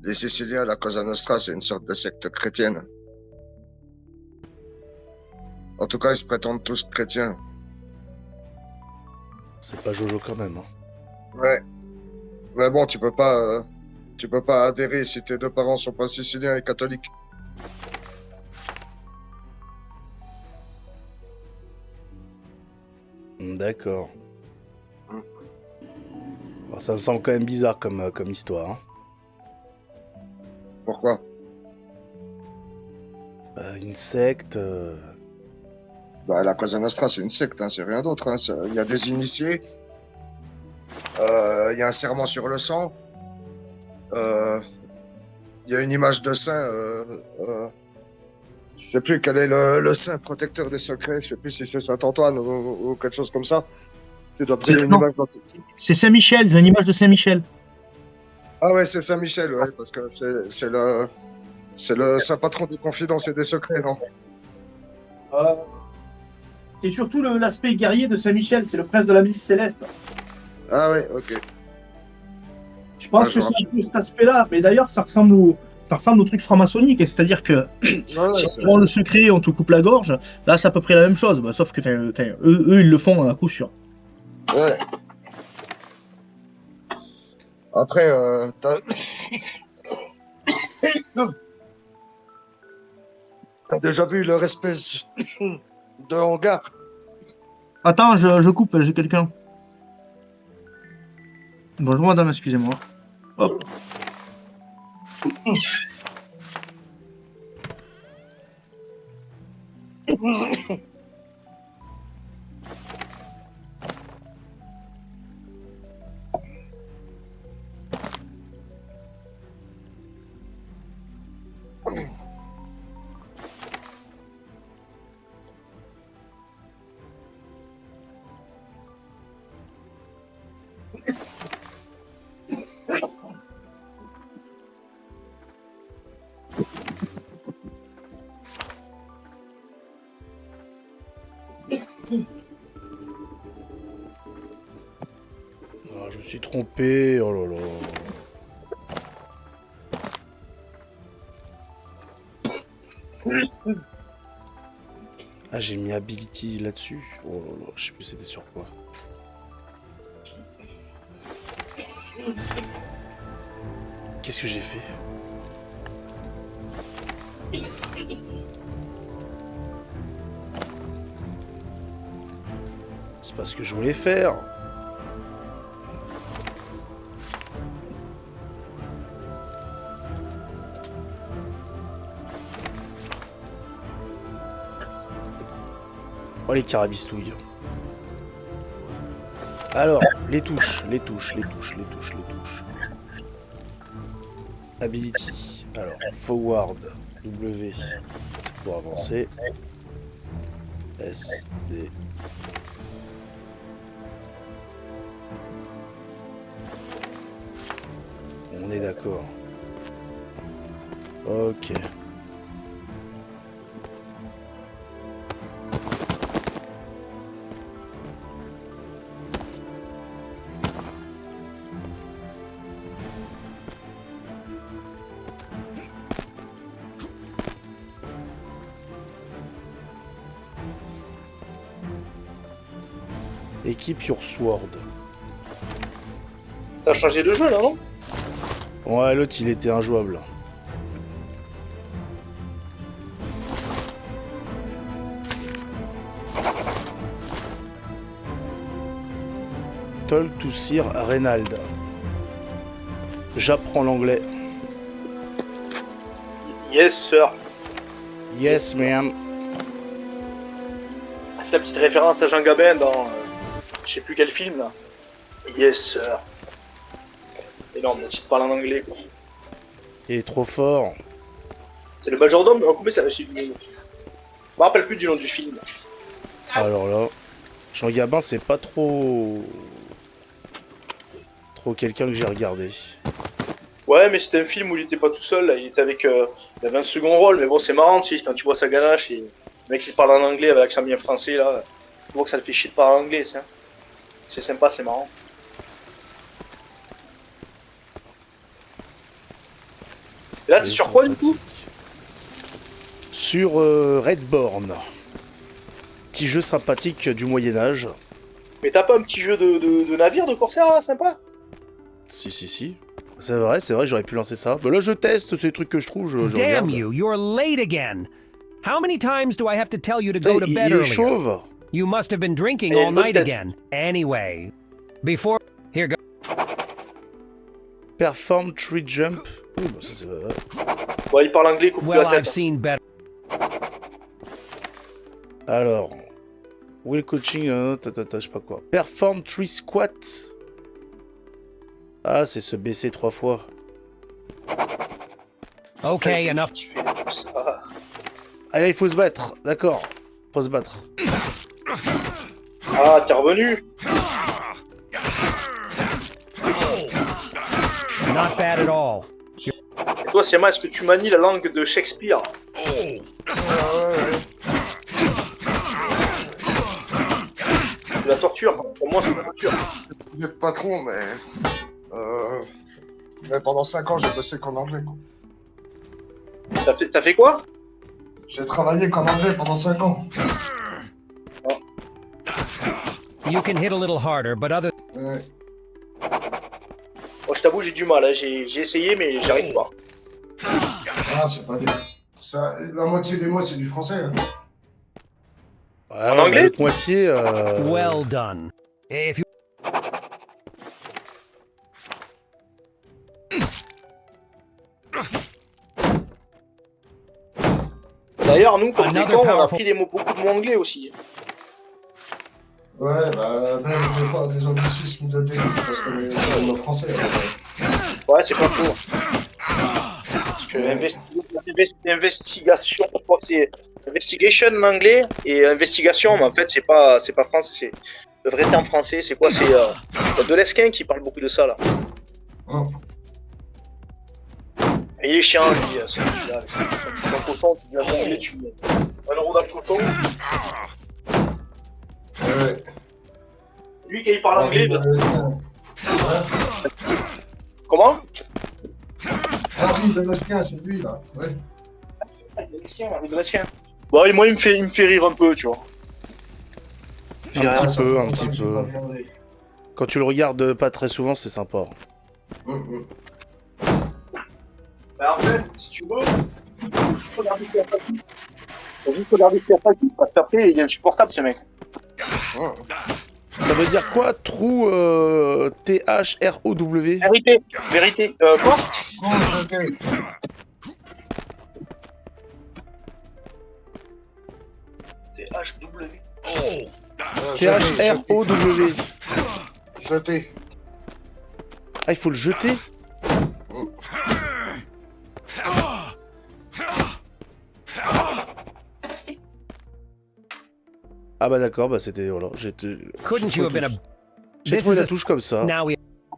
les Siciliens, la Cosa Nostra, c'est une sorte de secte chrétienne. En tout cas, ils se prétendent tous chrétiens. C'est pas Jojo quand même. Hein. Ouais. Mais bon, tu peux pas adhérer si tes deux parents sont pas siciliens et catholiques. D'accord. Bon, ça me semble quand même bizarre comme histoire. Hein. Pourquoi? Une secte. Bah, la Cosa Nostra, c'est une secte, hein, c'est rien d'autre. Hein. Il y a des initiés, il y a un serment sur le sang, il y a une image de saint. Je sais plus quel est le saint protecteur des secrets. Je sais plus si c'est Saint Antoine ou quelque chose comme ça. Tu dois prier une Non, image. c'est Saint-Michel, c'est une image de Saint-Michel. Ah ouais, c'est Saint Michel, ouais, parce que c'est le saint patron des confidences et des secrets, non? C'est surtout l'aspect guerrier de Saint-Michel, c'est le prince de la milice céleste. Ah ouais, ok. Je pense Ouais, que je c'est un peu cet aspect-là, mais d'ailleurs, ça ressemble au truc franc-maçonnique, c'est-à-dire que Ouais, si tu prends le secret, on te coupe la gorge, là, c'est à peu près la même chose, bah, sauf que eux, ils le font à coup sûr. ouais. Après, t'as déjà vu leur espèce de hangar? Attends, je coupe, j'ai quelqu'un. Bonjour madame, excusez-moi. Hop. suis trompé, oh là là. Ah, j'ai mis ability là-dessus. Oh là là, je sais plus c'était sur quoi. Qu'est-ce que j'ai fait? C'est pas ce que je voulais faire. Oh, les carabistouilles. Alors, les touches. Ability. Alors, forward. W. C'est pour avancer. S. D. On est d'accord. Ok. Équipe your sword. T'as changé de jeu là, non? Ouais, l'autre il était injouable. Talk to Sir Reynald. J'apprends l'anglais. Yes, sir. Yes, man. C'est la petite référence à Jean Gabin dans je sais plus quel film là. Yes, sir. Et non, mais tu te parles en anglais quoi. Il est trop fort. C'est le majordome, comment ça? Je me rappelle plus du nom du film. Alors là, Jean Gabin, c'est pas trop quelqu'un que j'ai regardé. Ouais, mais c'était un film où il était pas tout seul, là. Il était avec. Il avait un second rôle, mais bon, c'est marrant, tu sais, quand tu vois sa ganache et le mec il parle en anglais avec l'accent bien français, là. Tu vois que ça le fait chier de parler en anglais, ça. C'est sympa, c'est marrant. Et là, t'es sur quoi du coup? Sur Redborn. Petit jeu sympathique du Moyen-Âge. Mais t'as pas un petit jeu de navire, de corsaire là, sympa? Si. C'est vrai, j'aurais pu lancer ça. Bah là, je teste ces trucs que je trouve, je Damn regarde. you, you're late again. How many times do I have to tell you to go to Il bed est earlier? chauve. You must have been drinking Et all night peut-être- again. Anyway, before... Here go. Perform tree jump. Oui, bah ça c'est vrai. Ouais, il parle anglais, coupe Well, la I've tête. seen better. Alors, will coaching, je sais pas quoi. Perform tree squat. Ah, c'est se baisser 3 fois. Okay, enough. Tu fais tout ça. Allez, il faut se battre. D'accord. Faut se battre. Ah, t'es revenu? Not bad at all. Et toi, Siama, est-ce que tu manies la langue de Shakespeare? C'est la torture, pour moi c'est la torture. Vous êtes patron, mais pendant 5 ans, j'ai bossé qu'en anglais, quoi. T'as fait quoi? J'ai travaillé qu'en anglais pendant 5 ans. You can hit a little harder, but other... Ouais. Moi je t'avoue, j'ai du mal, hein. J'ai essayé mais j'arrive pas. Ah, c'est pas des... Ça, la moitié des mots, c'est du français. Hein. Ouais, En anglais l'autre moitié. Well done. If you... D'ailleurs, nous, comme des Another cons, on a powerful- appris beaucoup de mots anglais aussi. Ouais, bah, même je pas des anglicismes de début, parce que les mots français. Ouais, c'est pas faux. Parce que investigation, je crois que c'est investigation en anglais et investigation, mais en fait, c'est pas français. C'est le vrai terme français, c'est quoi? C'est Delesquin qui parle beaucoup de ça là. Hum. Et il est chiant, lui. C'est un cochon, tu dis en anglais, tu mets 1 euro dans le cochon. Ouais. Lui, quand il parle anglais, bah, Comment? Ah oui, le Mosquin, c'est lui, là. Ouais. Bon, et moi, il me fait rire un peu, tu vois. Un petit peu, un Faut petit pas que j'ai peu. pas regardé. Quand tu le regardes pas très souvent, c'est sympa. Bah, en fait, si tu veux, faut juste regarder ce qu'il y a pas dit. Faut juste regarder ce qu'il y a pas dit, parce qu'après, il est insupportable, ce mec. Ouais. Ça veut dire quoi, trou T-H-R-O-W? Vérité, vérité. Quoi? Oh, jeté. THW. T-H-R-O-W. Jeté. Ah, il faut le jeter? Ah bah d'accord, bah c'était... Voilà, Couldn't you have been a... j'ai This trouvé is la a... touche comme ça. Now,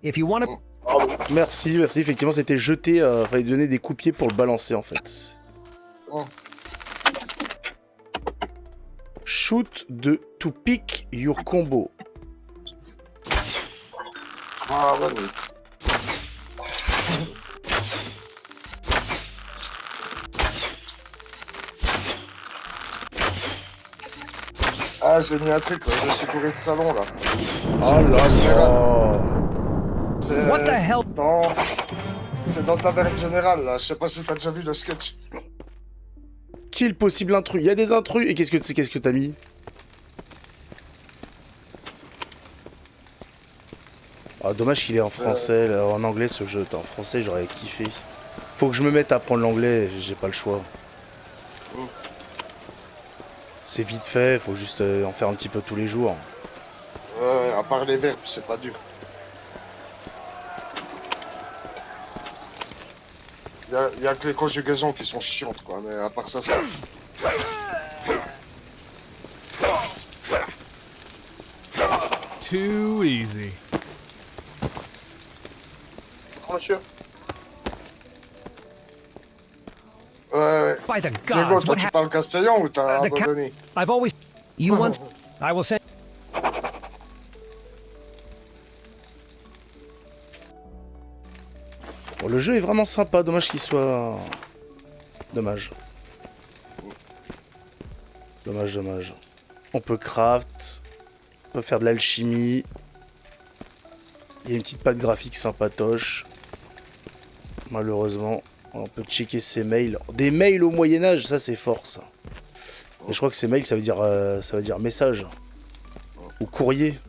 if you want to... Merci, merci. Effectivement, c'était jeté. Fallait donner des coups de pied pour le balancer, en fait. Oh. Shoot to pick your combo. Ah, ouais, oui. Ah, j'ai mis un truc, là. Je suis bourré de salon, là. Ah là là. C'est... What the hell? Non. C'est dans Taverne Générale, là. Je sais pas si t'as déjà vu le sketch. Kill possible intrus. Il y a des intrus. Et qu'est-ce que t'as mis? Ah, dommage qu'il est en français, là, en anglais ce jeu. En français, j'aurais kiffé. Faut que je me mette à apprendre l'anglais, j'ai pas le choix. C'est vite fait, faut juste en faire un petit peu tous les jours. Ouais, à part les verbes, c'est pas dur. Y a que les conjugaisons qui sont chiantes, quoi. Mais à part ça, ça... Too easy. Bonjour, monsieur. Ouais, By the Diego, gods, toi, what tu happened? parles castellan ou t'as The ca- abandonné? I've always... You once... I will send... Bon, le jeu est vraiment sympa, dommage qu'il soit... Dommage. Dommage, dommage. On peut craft, on peut faire de l'alchimie. Il y a une petite patte graphique sympatoche. Malheureusement, on peut checker ses mails. Des mails au Moyen-Âge, ça c'est fort ça. Et je crois que ces mails, ça veut dire message. Ou courrier.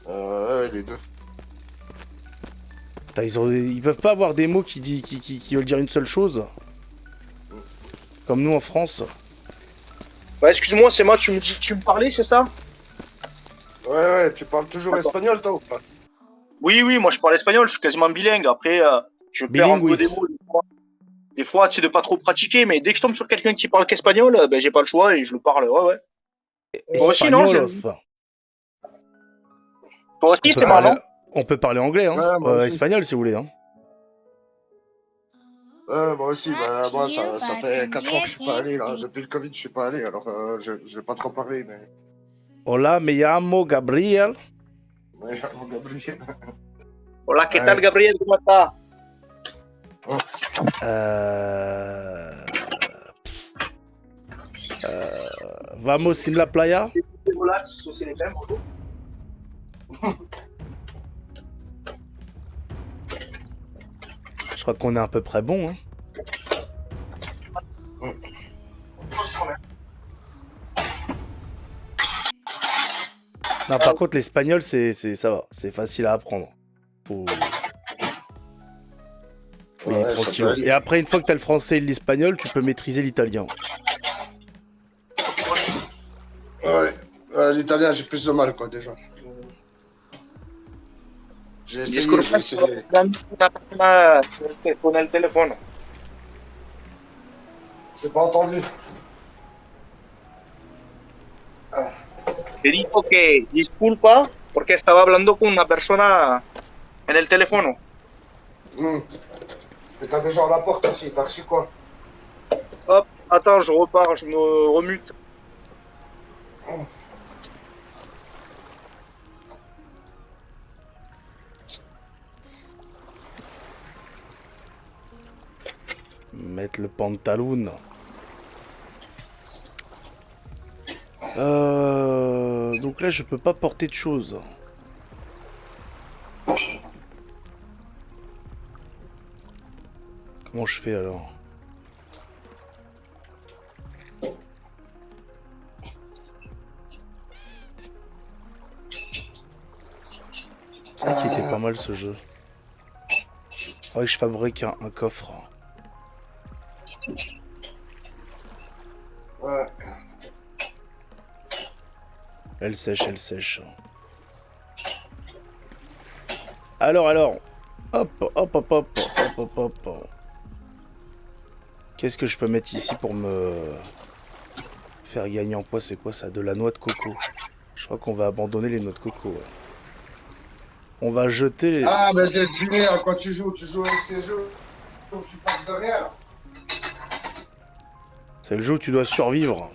Ouais, les deux. Putain, ils peuvent pas avoir des mots qui veulent dire une seule chose. Comme nous en France. Bah, excuse-moi, c'est moi, tu me parlais, c'est ça? Ouais, tu parles toujours Attends. espagnol, toi, ou pas? Oui, oui, moi je parle espagnol, je suis quasiment bilingue. Après, je perds un Bilingue, peu oui. des mots. Des fois, tu sais, de pas trop pratiquer, mais dès que je tombe sur quelqu'un qui parle qu'espagnol, ben j'ai pas le choix et je le parle. Ouais, ouais. Toi aussi, non? Espagnolos. Toi aussi, c'est mal, non? On peut parler anglais, hein. Ouais, moi aussi. Espagnol si vous voulez, hein. Ouais, moi aussi, bah, moi, ça fait 4 ans que je suis pas allé, là. Depuis le Covid, je suis pas allé, alors je vais pas trop parler, mais... Hola, me llamo Gabriel. Ouais, mon Gabriel. Hola, ¿qué Ouais. tal, Gabriel? ¿Cómo está? Vamos en la playa. Relax, c'est les mêmes, bonjour. Je crois qu'on est à peu près bon, hein. Non, par contre, l'espagnol, ça va. C'est facile à apprendre. Faut y Ouais, être ça tranquille. peut aller. Et après, une fois que t'as le français et l'espagnol, tu peux maîtriser l'italien. Ouais, l'italien, j'ai plus de mal, quoi, déjà. J'ai essayé, Disculpa, j'ai essayé. una persona con el teléfono. J'ai pas entendu. Te dijo que disculpa porque estaba hablando con una persona en el teléfono. Et t'as des gens à la porte aussi, t'as reçu quoi? Hop, attends, je repars, je me remute. mettre le pantalon. Donc là, je peux pas porter de choses. Comment je fais alors? C'est vrai qu'il était pas mal ce jeu. Faudrait que je fabrique un coffre. Ouais. Elle sèche, elle sèche. Alors. Hop, hop, hop, hop, hop, hop, hop, hop. Qu'est-ce que je peux mettre ici pour me faire gagner en quoi? C'est quoi ça? De la noix de coco. Je crois qu'on va abandonner les noix de coco. Ouais. On va jeter les... Ah, mais j'ai deviné, hein, quand tu joues avec ces jeux où tu passes de rien. C'est le jeu où tu dois survivre.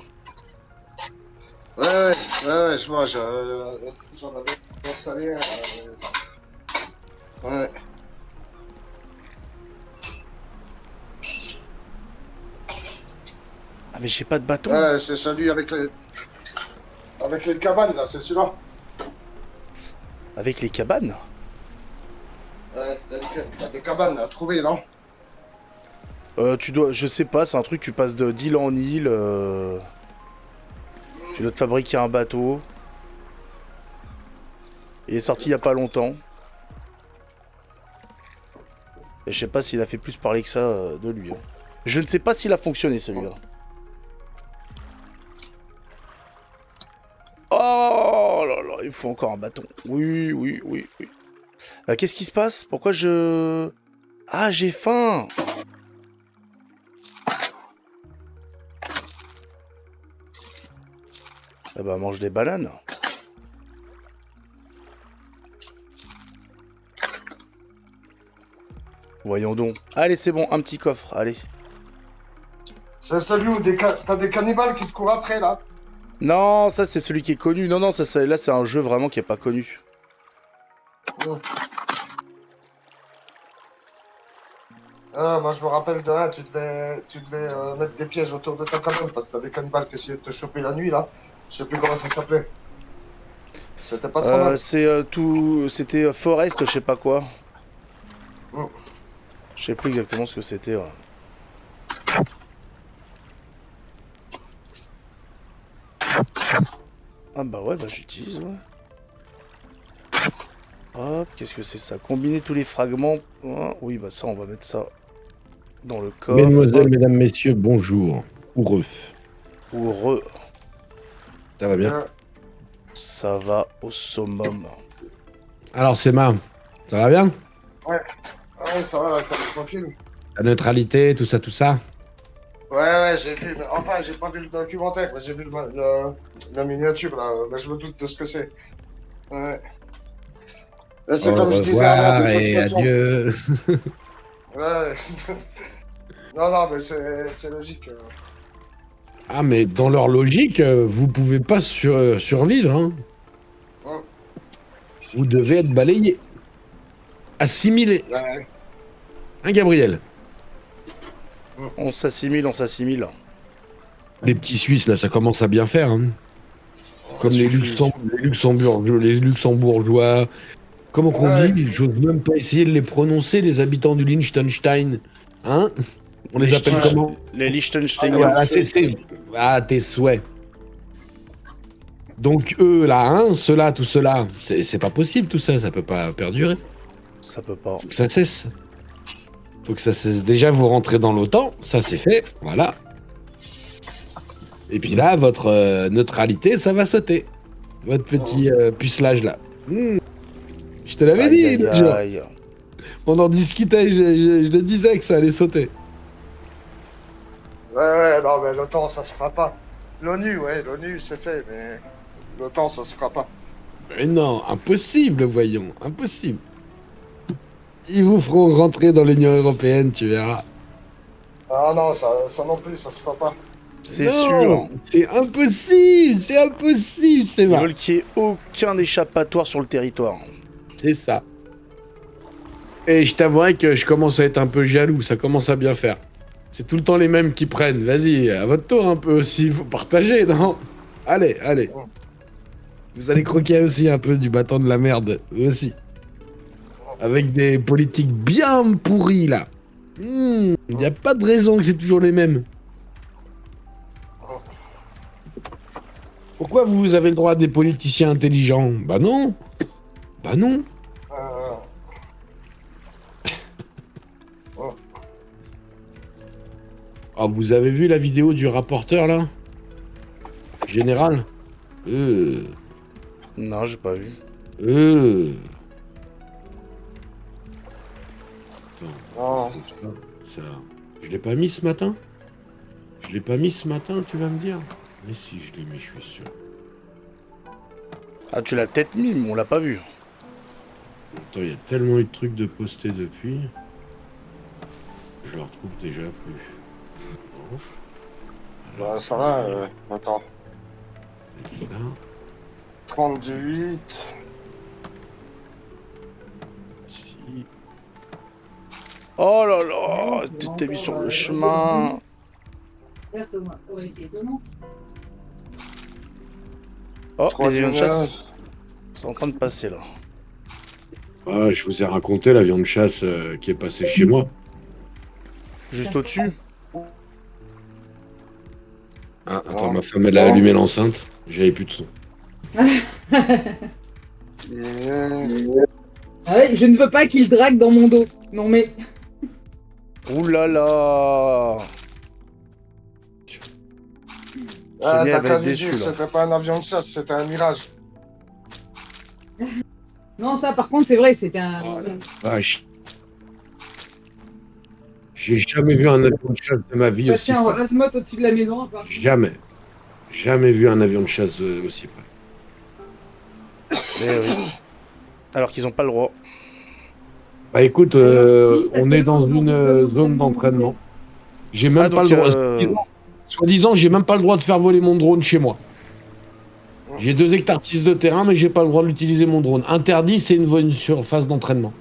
Ouais, je vois, j'en avais installé un. Ouais. Ah mais j'ai pas de bâton. Ouais, c'est celui avec les cabanes, là, c'est celui-là. Avec les cabanes? Ouais, t'as des cabanes à trouver, non? Tu dois... Je sais pas, c'est un truc, tu passes d'île en île. Tu dois te fabriquer un bateau. Il est sorti il y a pas longtemps. Et je sais pas s'il a fait plus parler que ça de lui. Hein. Je ne sais pas s'il a fonctionné celui-là. Oh là là, il faut encore un bâton. Oui. Qu'est-ce qui se passe? Pourquoi je... Ah, j'ai faim! Ah bah, mange des bananes. Voyons donc. Allez, c'est bon, un petit coffre, allez. C'est celui où t'as des cannibales qui te courent après, là. Non, ça c'est celui qui est connu. Non, ça, là c'est un jeu vraiment qui est pas connu. Moi je me rappelle de là, tu devais mettre des pièges autour de ta cabane parce que t'as des cannibales qui essayaient de te choper la nuit, là. Je sais plus comment ça s'appelait. C'était pas trop mal. C'était Forest, je sais pas quoi. Mm. Je sais plus exactement ce que c'était. Ouais. Ah bah ouais, bah j'utilise, ouais. Hop, qu'est-ce que c'est ça? Combiner tous les fragments. Ah, oui, bah ça, on va mettre ça dans le coffre. Mesdemoiselles, mesdames, messieurs, bonjour. Heureux. Heureux. Ça va bien? Ça va au summum. Alors, Sema, ça va bien? Ouais, ça va, là, t'as tranquille. La neutralité, tout ça? Ouais, j'ai vu, mais enfin, j'ai pas vu le documentaire, mais j'ai vu la miniature, là, mais je me doute de ce que c'est. Ouais. Là, c'est Au comme je disais à revoir la et adieu. Ouais. Non, mais c'est logique. Ah, mais dans leur logique, vous pouvez pas survivre, hein. Ouais. Vous devez être balayé. Assimilé. Ouais. Hein, Gabriel? On s'assimile. Les petits Suisses, là, ça commence à bien faire, hein. Comme les Luxembourgeois. Comment qu'on dit? J'ose même pas essayer de les prononcer, les habitants du Liechtenstein. Hein? On les appelle comment? Les Liechtensteiniens. Voilà, Ah, tes souhaits. Donc eux, là, hein, ceux-là, tout cela, c'est pas possible tout ça, ça peut pas perdurer. Ça peut pas. Faut que ça cesse. Déjà, vous rentrez dans l'OTAN, ça c'est fait, voilà. Et puis là, votre neutralité, ça va sauter. Votre petit pucelage là. Je te l'avais dit, déjà. On en discutait, je le disais que ça allait sauter. Ouais, non, mais l'OTAN, ça se fera pas. L'ONU, c'est fait, mais l'OTAN, ça se fera pas. Mais non, impossible, voyons, impossible. Ils vous feront rentrer dans l'Union Européenne, tu verras. Ah non, ça non plus, ça se fera pas. C'est sûr. C'est impossible, c'est Ils vrai. veulent qu'il n'y ait aucun échappatoire sur le territoire. C'est ça. Et je t'avouerai que je commence à être un peu jaloux, ça commence à bien faire. C'est tout le temps les mêmes qui prennent. Vas-y, à votre tour un peu aussi, faut partager, non? Allez, allez. Vous allez croquer aussi un peu du bâton de la merde, vous aussi. Avec des politiques bien pourries, là. Il n'y a pas de raison que c'est toujours les mêmes. Pourquoi vous avez le droit à des politiciens intelligents? Bah non. Bah non. Ah, vous avez vu la vidéo du rapporteur, là? Général? Non, j'ai pas vu. Oh. Ça... Je l'ai pas mis ce matin? Je l'ai pas mis ce matin, tu vas me dire? Mais si, je l'ai mis, je suis sûr. Ah, tu l'as peut-être mis, mais on l'a pas vu. Attends, il y a tellement eu de trucs de postés depuis. Je le retrouve déjà plus. Bon. Bah, ça va, attends. Là. 38. Si. Oh là là, t'es mis sur le chemin. Oh, les avions de chasse sont en train de passer là. Ah, je vous ai raconté l'avion de chasse qui est passé chez moi. Juste au-dessus. Ah, attends, ma femme, elle a allumé l'enceinte. J'avais plus de son. Ah ouais, je ne veux pas qu'il drague dans mon dos. Non mais... Ouh là là. Ah, Sonia t'as va qu'à être lui déçue dire, là. c'était pas un avion de chasse, c'était un mirage. Non, ça par contre, c'est vrai, c'était un... Oh la vache. J'ai jamais vu un avion de chasse de ma vie aussi Passer un près. Rasmot au-dessus de la maison, à part. Jamais. Jamais vu un avion de chasse aussi près. Eh oui. Alors qu'ils ont pas le droit. Bah écoute, Alors, on est dans une zone d'entraînement. J'ai même Ah pas donc le droit. Soi-disant, j'ai même pas le droit de faire voler mon drone chez moi. J'ai 2 hectares 6 de terrain, mais j'ai pas le droit d'utiliser mon drone. Interdit, c'est une surface d'entraînement.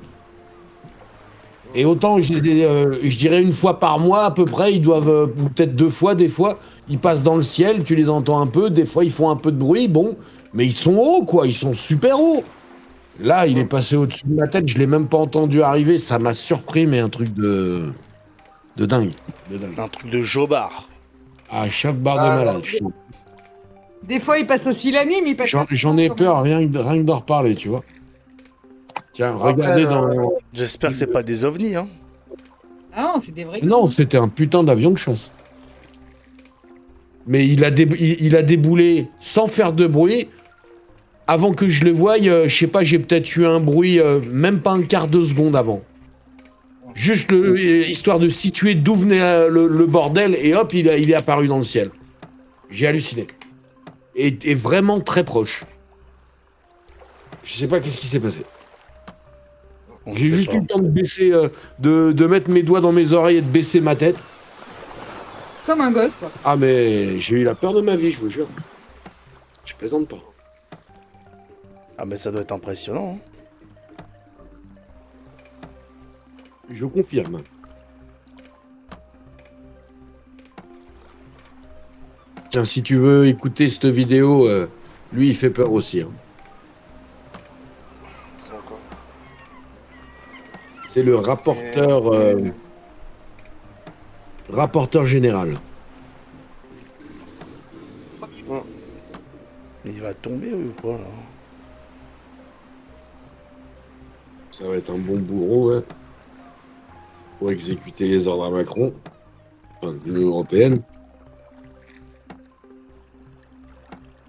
Et autant, je dirais une fois par mois à peu près, ils doivent, ou peut-être 2 fois, des fois, ils passent dans le ciel, tu les entends un peu, des fois ils font un peu de bruit, bon, mais ils sont hauts, quoi, ils sont super hauts. Là, il est passé au-dessus de ma tête, je l'ai même pas entendu arriver, ça m'a surpris, mais un truc de dingue. De dingue. Un truc de jobard. Ah, choc barre de malade. Des fois, il passe aussi la nuit, mais il passe pas J'en ai peur, rien que d'en reparler, tu vois. Tiens, regardez Après, dans... J'espère que c'est pas des ovnis, hein. Ah non, c'est des vrais... Non, c'était un putain d'avion de chasse. Mais il a déboulé sans faire de bruit. Avant que je le voie, je sais pas, j'ai peut-être eu un bruit, même pas un quart de seconde avant. Juste histoire de situer d'où venait le bordel, et hop, il est apparu dans le ciel. J'ai halluciné. Et vraiment très proche. Je sais pas qu'est-ce qui s'est passé. On ne J'ai sait juste pas. eu le temps de baisser, de mettre mes doigts dans mes oreilles et de baisser ma tête. Comme un gosse, quoi. Ah mais j'ai eu la peur de ma vie, je vous jure. Je plaisante pas. Ah mais ça doit être impressionnant, hein. Je confirme. Tiens, si tu veux écouter cette vidéo, lui il fait peur aussi. Hein. d'accord. C'est le rapporteur général. Mais il va tomber ou pas là? Ça va être un bon bourreau, hein, pour exécuter les ordres à Macron, enfin, de l'Union européenne.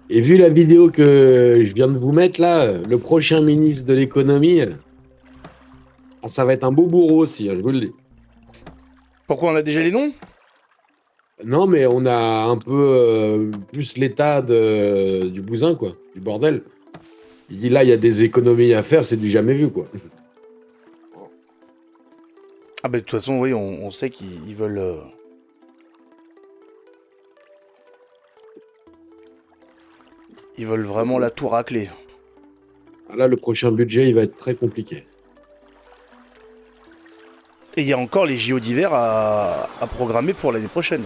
Et vu la vidéo que je viens de vous mettre là, le prochain ministre de l'économie, ça va être un beau bourreau aussi, hein, je vous le dis. Pourquoi on a déjà les noms? Non, mais on a un peu plus l'état du bousin, quoi, du bordel. Il dit là, il y a des économies à faire, c'est du jamais vu, quoi. Ah bah de toute façon, oui, on sait qu'ils veulent... Ils veulent vraiment la tout racler. Là, le prochain budget, il va être très compliqué. Et il y a encore les JO d'hiver à programmer pour l'année prochaine.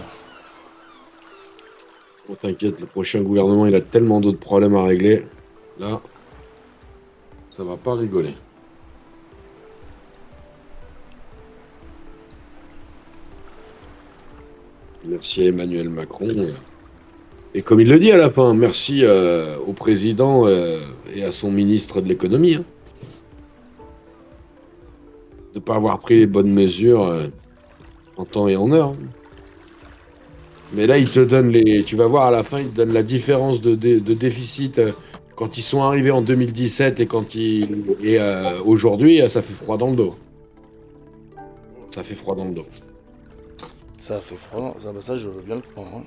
Bon, t'inquiète, le prochain gouvernement, il a tellement d'autres problèmes à régler. Là, ça va pas rigoler. Merci à Emmanuel Macron. Et comme il le dit à la fin, merci au président et à son ministre de l'économie de ne pas avoir pris les bonnes mesures en temps et en heure. Mais là, il te donne les. Tu vas voir à la fin, il te donne la différence de déficit quand ils sont arrivés en 2017 et aujourd'hui, ça fait froid dans le dos. Ça fait froid dans le dos. Ça fait froid, ça je veux bien le prendre. Hein.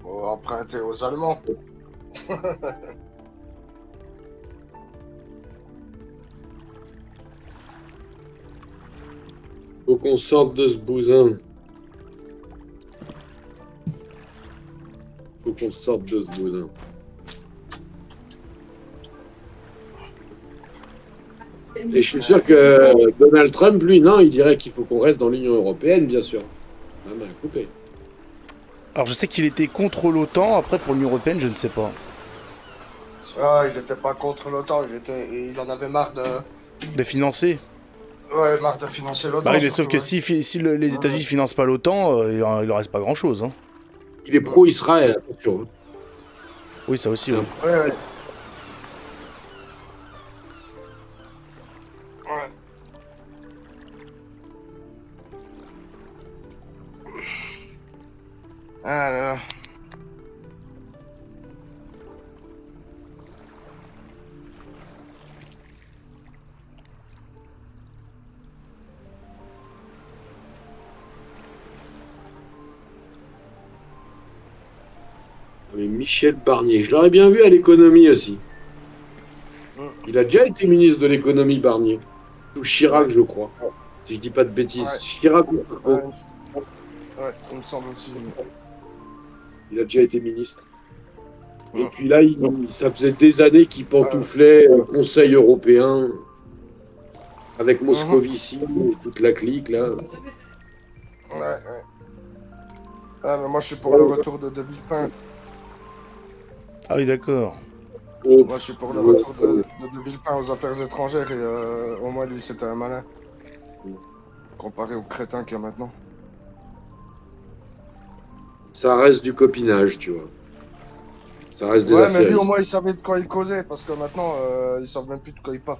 On va emprunter aux Allemands. Faut qu'on sorte de ce bousin. Faut qu'on sorte de ce bousin. Et je suis sûr que Donald Trump, lui, non, il dirait qu'il faut qu'on reste dans l'Union européenne, bien sûr. La main coupée. Alors je sais qu'il était contre l'OTAN, après pour l'Union européenne, je ne sais pas. Ah, il n'était pas contre l'OTAN, il en avait marre de... De financer. Ouais, marre de financer l'OTAN. Bah oui, mais sauf surtout, que ouais. si les États-Unis ne financent pas l'OTAN, il en reste pas grand-chose. Hein. Il est pro-Israël, attention. Oui, ça aussi, oui. Ouais, ouais. Ouais. Ah là là. Mais Michel Barnier, je l'aurais bien vu à l'économie aussi. Il a déjà été ministre de l'économie, Barnier. Sous Chirac, je crois. Si je dis pas de bêtises. Ouais. Chirac, Ouais, il me semble aussi. il a déjà été ministre. Et puis là, ça faisait des années qu'il pantouflait au Conseil européen avec Moscovici et toute la clique, là. Ouais, ouais. Ah, mais moi, je suis pour le retour de Villepin. Ah oui, d'accord. Moi, je suis pour le retour de Villepin aux affaires étrangères et au moins, lui, c'était un malin. Comparé au crétin qu'il y a maintenant. Ça reste du copinage, tu vois. Ça reste des Ouais, affaires. mais lui, au moins, il savait de quoi il causait, parce que maintenant, ils savent même plus de quoi il parle.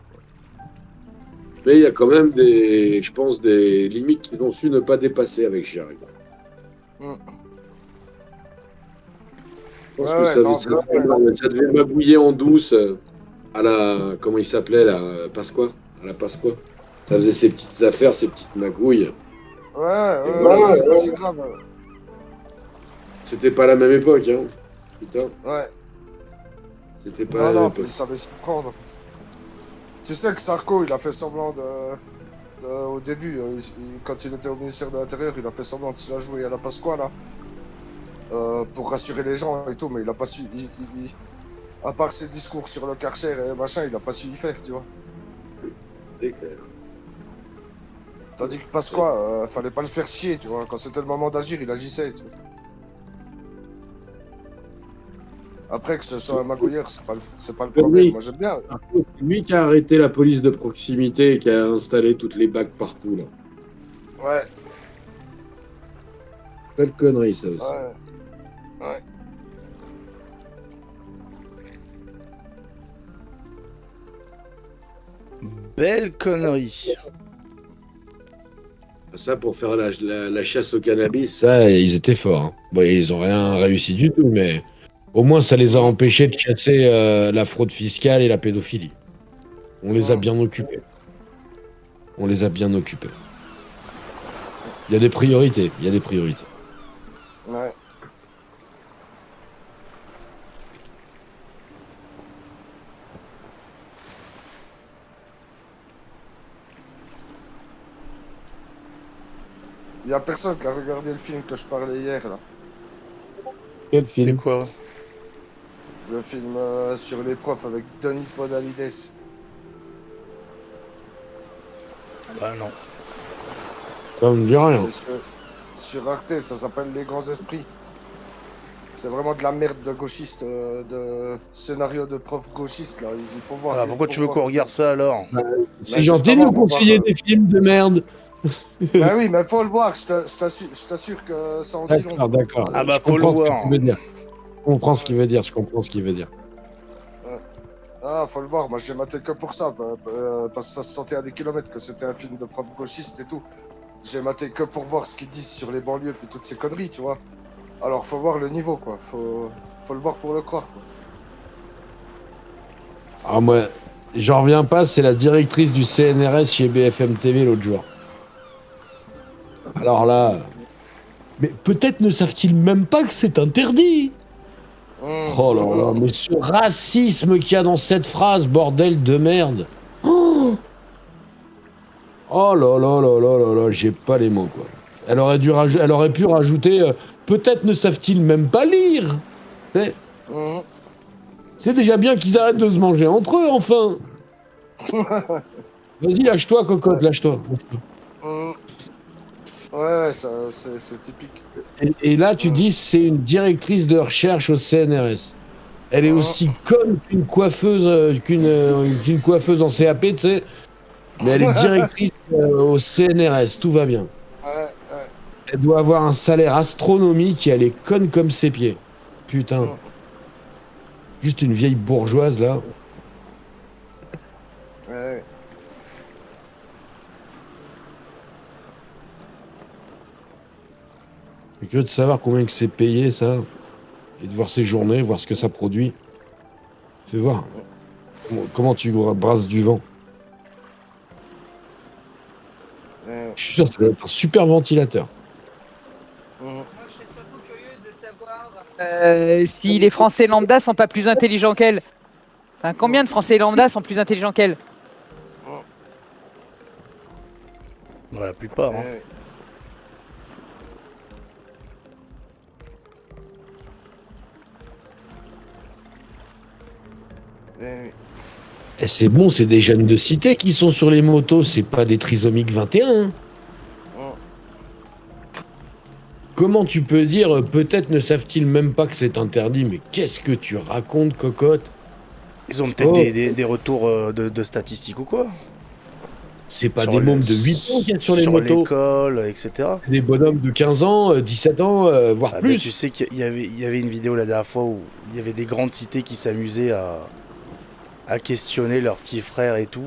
Mais il y a quand même je pense, des limites qu'ils ont su ne pas dépasser avec Chirac. Je pense que ça devait magouiller en douce à la... Comment il s'appelait, là Pasqua. À la Pasqua. Ça faisait ses petites affaires, ses petites magouilles. Ouais, c'est pas si grave. C'était pas la même époque, hein. Putain. Ouais. C'était pas la même Non, époque. puis il savait s'y prendre. Tu sais que Sarko, il a fait semblant au début, quand il était au ministère de l'Intérieur, il a fait semblant de se la jouer à la Pasqua, là. Pour rassurer les gens et tout, mais il a pas su. À part ses discours sur le Karcher et machin, il a pas su y faire, tu vois. C'est clair. Tandis que Pasqua, fallait pas le faire chier, tu vois. Quand c'était le moment d'agir, il agissait, tu vois. Après, que ce soit un magouilleur, c'est pas le problème. Moi, j'aime bien. C'est lui qui a arrêté la police de proximité et qui a installé toutes les bacs partout, là. Ouais. Quelle connerie, ça aussi. Ouais. Belle connerie. Ça, pour faire la chasse au cannabis, ça, ils étaient forts. Hein. Bon, ils ont rien réussi du tout, mais au moins, ça les a empêchés de chasser la fraude fiscale et la pédophilie. On les a bien occupés. On les a bien occupés. Il y a des priorités. Il y a des priorités. Ouais. Il y a personne qui a regardé le film que je parlais hier, là. Quel C'était film? quoi? Le film sur les profs avec Denis Podalides. Bah non. Ça me dit rien. C'est sur Arte, ça s'appelle Les Grands Esprits. C'est vraiment de la merde de gauchiste, de scénario de prof gauchiste, là. Il faut voir. Ah, pourquoi tu veux qu'on regarde ça alors? C'est gentil de nous conseiller des films de merde. Bah oui, mais faut le voir, je t'assure que ça en dit long. D'accord. Ah bah Je faut le comprends ce que voir. tu veux dire. Je comprends ce qu'il veut dire, je comprends ce qu'il veut dire. Ah, faut le voir, moi je l'ai maté que pour ça, parce que ça se sentait à des kilomètres que c'était un film de prof gauchiste et tout. J'ai maté que pour voir ce qu'ils disent sur les banlieues et toutes ces conneries, tu vois. Alors faut voir le niveau, quoi. Faut le voir pour le croire, quoi. Ah moi, j'en reviens pas, c'est la directrice du CNRS chez BFM TV l'autre jour. Alors là... Mais peut-être ne savent-ils même pas que c'est interdit. Oh là là, mais ce racisme qu'il y a dans cette phrase, bordel de merde. Oh là là là là là là, j'ai pas les mots, quoi. Elle aurait pu rajouter peut-être ne savent-ils même pas lire. C'est déjà bien qu'ils arrêtent de se manger entre eux, enfin. Vas-y, lâche-toi, cocotte, lâche-toi. Ouais, ça, c'est typique. Et là, tu dis c'est une directrice de recherche au CNRS. Elle est aussi conne qu'une coiffeuse, qu'une coiffeuse en CAP, tu sais. Mais elle est directrice au CNRS, tout va bien. Elle doit avoir un salaire astronomique et elle est conne comme ses pieds. Putain. Juste une vieille bourgeoise, là. Ouais. Je suis curieux de savoir combien que c'est payé, ça. Et de voir ses journées, voir ce que ça produit. Fais voir. Comment tu brasses du vent. Je suis sûr que ça doit être un super ventilateur. Moi, je serais surtout curieuse de savoir si les Français lambda sont pas plus intelligents qu'elle. Enfin, combien de Français lambda sont plus intelligents qu'elle? La plupart. Hein. Et c'est bon, c'est des jeunes de cité qui sont sur les motos, c'est pas des trisomiques 21. Comment tu peux dire peut-être ne savent-ils même pas que c'est interdit? Mais qu'est-ce que tu racontes, cocotte? Ils ont peut-être des retours de statistiques ou quoi? C'est pas des mômes de 8 ans qu'il y a sur les motos. Sur l'école, etc. Des bonhommes de 15 ans, 17 ans, voire plus. Ben, tu sais qu'il y avait une vidéo la dernière fois où il y avait des grandes cités qui s'amusaient à questionner leurs petits frères et tout,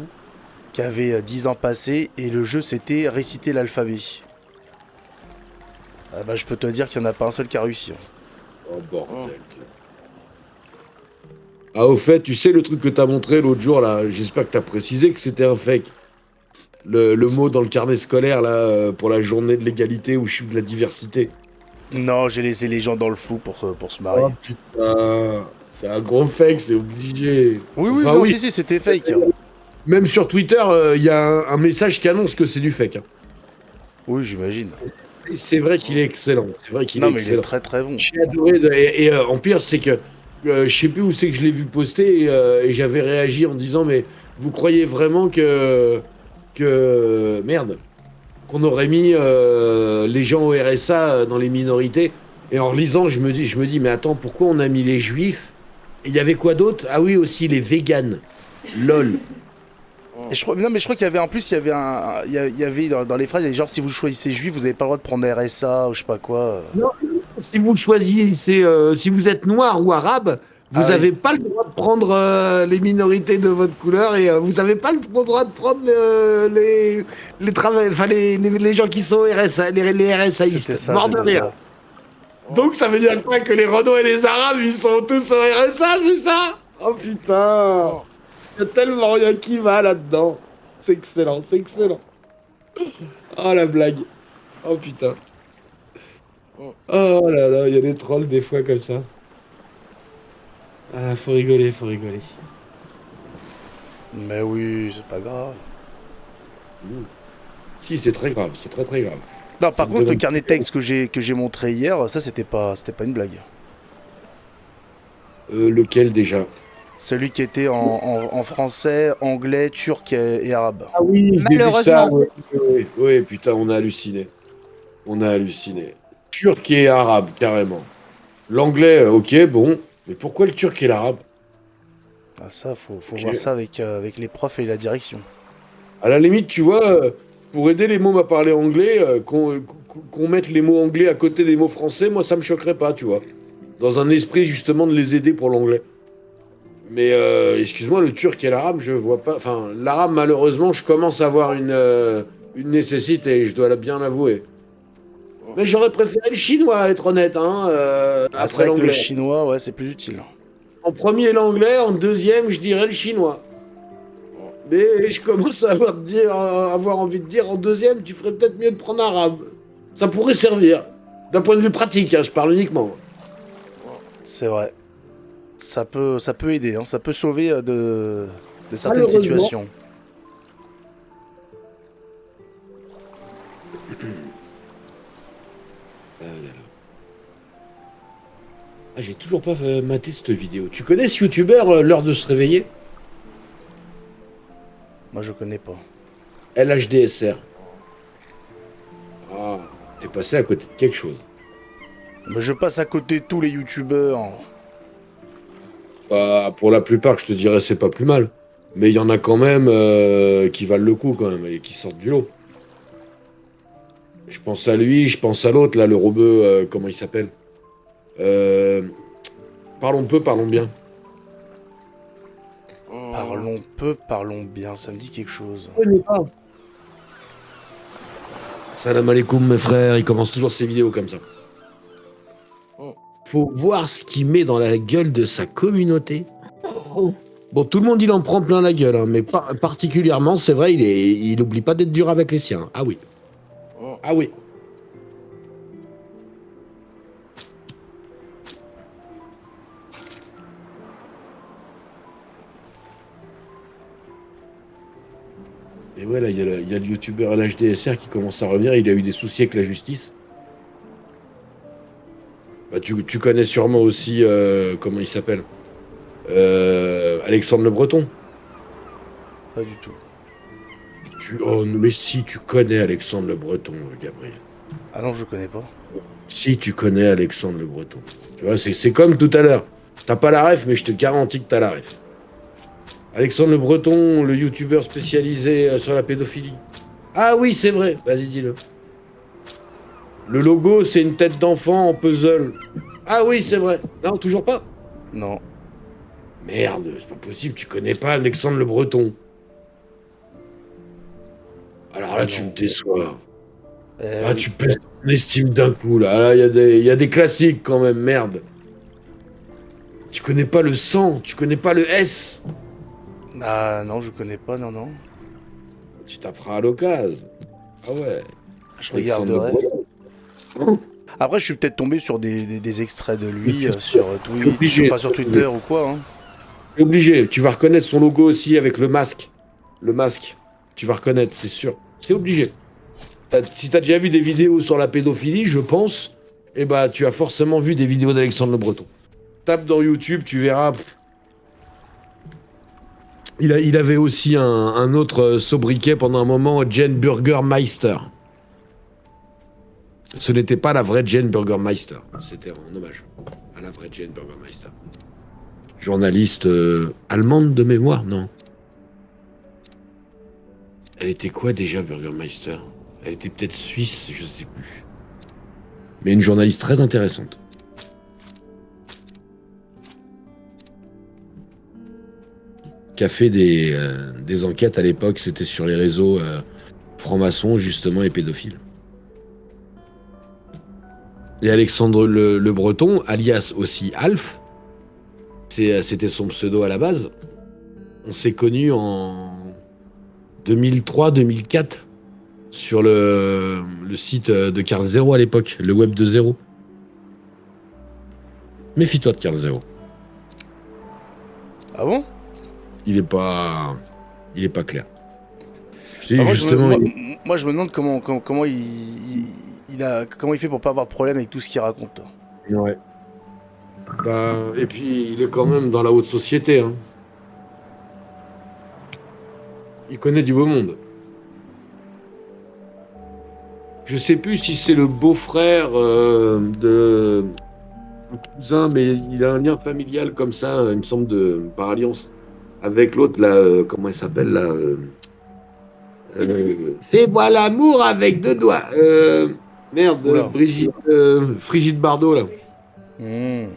qui avaient 10 ans passés, et le jeu c'était réciter l'alphabet. Ah bah, je peux te dire qu'il n'y en a pas un seul qui a réussi. Oh bordel. Ah au fait, tu sais le truc que t'as montré l'autre jour là, j'espère que t'as précisé que c'était un fake. Le mot dans le carnet scolaire là pour la journée de l'égalité ou de la diversité. Non, j'ai laissé les gens dans le flou pour se marier. Oh putain, c'est un gros fake, c'est obligé. Oui, enfin, non, si, c'était fake. Même sur Twitter, il y a un message qui annonce que c'est du fake. Oui, j'imagine. C'est vrai qu'il est excellent. C'est vrai qu'il est excellent. Il est très très bon. J'ai adoré. Et en pire, c'est que je sais plus où c'est que je l'ai vu poster et j'avais réagi en disant mais vous croyez vraiment que merde qu'on aurait mis les gens au RSA dans les minorités? Et en lisant, je me dis mais attends, pourquoi on a mis les juifs? Et il y avait quoi d'autre? Ah oui, aussi les véganes. Lol. Et je crois qu'il y avait en plus, il y avait dans les phrases, il y avait genre si vous choisissez juif, vous n'avez pas le droit de prendre RSA ou je sais pas quoi. Non, si vous choisissez, si vous êtes noir ou arabe, vous n'avez pas le droit de prendre les minorités de votre couleur et vous n'avez pas le droit de prendre les gens qui sont RSA, les RSAistes. Mort de rire. Donc ça veut dire quoi? Que les Renault et les Arabes, ils sont tous au RSA, c'est ça? Oh putain! Il y a tellement rien qui va là-dedans. C'est excellent, c'est excellent. Oh la blague. Oh putain. Oh là là, il y a des trolls des fois comme ça. Ah, faut rigoler, faut rigoler. Mais oui, c'est pas grave. Si, c'est très grave, c'est très très grave. Non, par contre, le carnet de texte que j'ai montré hier, ça c'était pas une blague. Lequel déjà? Celui qui était en français, anglais, turc et arabe. Ah oui, j'ai vu ça. Malheureusement. Oui, putain, on a halluciné. On a halluciné. Turc et arabe, carrément. L'anglais, ok, bon. Mais pourquoi le turc et l'arabe? Ah, ça, faut Ok. voir ça avec les profs et la direction. À la limite, tu vois, pour aider les mômes à parler anglais, qu'on mette les mots anglais à côté des mots français, moi, ça me choquerait pas, tu vois. Dans un esprit, justement, de les aider pour l'anglais. Mais, excuse-moi, le turc et l'arabe, je vois pas... Enfin, l'arabe, malheureusement, je commence à avoir une nécessité, je dois bien l'avouer. Mais j'aurais préféré le chinois, à être honnête, hein, Ah, c'est après vrai que le l'anglais. chinois, ouais, c'est plus utile. En premier, l'anglais, en deuxième, je dirais le chinois. Mais je commence à avoir envie de dire, en deuxième, tu ferais peut-être mieux de prendre arabe. Ça pourrait servir. D'un point de vue pratique, hein, je parle uniquement. C'est vrai. Ça peut aider, hein. Ça peut sauver de certaines Malheureusement. situations. Ah, j'ai toujours pas maté cette vidéo. Tu connais ce youtubeur, l'heure de se réveiller? Moi, je connais pas. LHDSR. Ah, t'es passé à côté de quelque chose. Mais je passe à côté de tous les youtubeurs. Bah, pour la plupart, je te dirais, c'est pas plus mal. Mais il y en a quand même qui valent le coup, quand même, et qui sortent du lot. Je pense à lui, je pense à l'autre, là, le robot, comment il s'appelle? Parlons peu, parlons bien. Parlons peu, parlons bien. Ça me dit quelque chose. Salam alaikum, mes frères, il commence toujours ses vidéos comme ça. Faut voir ce qu'il met dans la gueule de sa communauté. Bon, tout le monde, il en prend plein la gueule, hein, mais particulièrement, c'est vrai, il oublie pas d'être dur avec les siens. Ah oui. Ah oui. Et ouais, là, il y a le youtubeur LHDSR qui commence à revenir. Il a eu des soucis avec la justice. Bah, tu connais sûrement aussi, comment il s'appelle? Alexandre Le Breton. Pas du tout. Oh, mais si, tu connais Alexandre Le Breton, Gabriel. Ah non, je connais pas. Si, tu connais Alexandre Le Breton. Tu vois, c'est comme tout à l'heure. T'as pas la ref, mais je te garantis que t'as la ref. Alexandre Le Breton, le youtubeur spécialisé sur la pédophilie. Ah oui, c'est vrai. Vas-y, dis-le. Le logo, c'est une tête d'enfant en puzzle. Ah oui, c'est vrai. Non, toujours pas. Non. Merde, c'est pas possible, tu connais pas Alexandre Le Breton. Alors là, tu me déçois. Ah, Oui. tu pèses ton estime d'un coup, là. Là, il y a des classiques quand même, merde. Tu connais pas le 100, tu connais pas le S. Ah non, je connais pas, non, non. Tu t'apprends à l'occasion. Ah ouais. Je Alexandre Le regarderai. Breton. Après, je suis peut-être tombé sur des extraits de lui Mais tu sais, sur c'est Twitch, obligé. enfin sur Twitter ou quoi. Hein. T'es obligé. Tu vas reconnaître son logo aussi avec le masque. Le masque. Tu vas reconnaître, c'est sûr. C'est obligé. Si t'as déjà vu des vidéos sur la pédophilie, je pense, eh ben, tu as forcément vu des vidéos d'Alexandre Le Breton. Tape dans YouTube, tu verras. Il avait aussi un autre sobriquet pendant un moment, Jane Burgermeister. Ce n'était pas la vraie Jane Burgermeister. C'était en hommage à la vraie Jane Burgermeister. Journaliste allemande de mémoire, non? Elle était quoi déjà, Burgermeister? Elle était peut-être suisse, je sais plus. Mais une journaliste très intéressante. Qui a fait des enquêtes à l'époque, c'était sur les réseaux francs-maçons, justement, et pédophiles. Et Alexandre le Breton, alias aussi Alf, c'était son pseudo à la base. On s'est connus en 2003-2004 sur le site de Carl Zero à l'époque, le web de Zero. Méfie-toi de Carl Zero. Ah bon? Il est pas clair. Je te dis, Moi, justement, je me demande comment il fait pour pas avoir de problème avec tout ce qu'il raconte. ouais. Et puis, il est quand même dans la haute société. Hein. Il connaît du beau monde. Je sais plus si c'est le beau-frère de mon cousin, mais il a un lien familial comme ça, il me semble, par alliance, avec l'autre, là, comment elle s'appelle, là Fais-moi l'amour avec 2 doigts. Merde, Oula. Brigitte, Frigide Bardot, là. Mhm.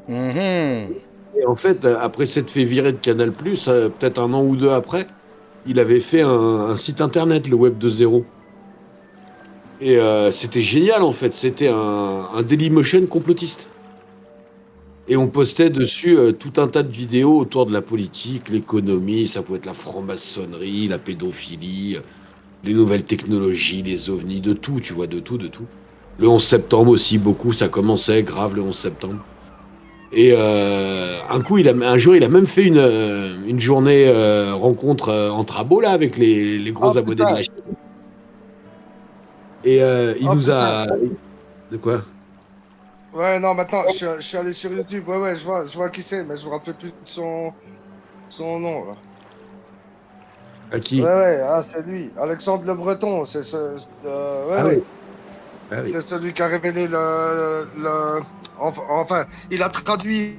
Mhm. Et en fait, après s'être fait virer de Canal+, peut-être 1 an ou 2 après, il avait fait un site internet, le Web 2.0. Et c'était génial, en fait. C'était un Dailymotion complotiste. Et on postait dessus tout un tas de vidéos autour de la politique, l'économie, ça pouvait être la franc-maçonnerie, la pédophilie, les nouvelles technologies, les ovnis, de tout, tu vois, de tout, de tout. Le 11 septembre aussi, beaucoup, ça commençait grave le 11 septembre. Et un jour, il a même fait une journée rencontre entre abos, là, avec les gros Oh, abonnés de putain. la chaîne. Et il Oh, nous putain. a... De quoi? Ouais, non, maintenant, je suis allé sur YouTube. Ouais, je vois qui c'est, mais je me rappelle plus de son nom, là. À qui? Ouais, ah, c'est lui. Alexandre Le Breton, ouais, Ah ouais. oui. Ah oui. C'est celui qui a révélé enfin, il a traduit,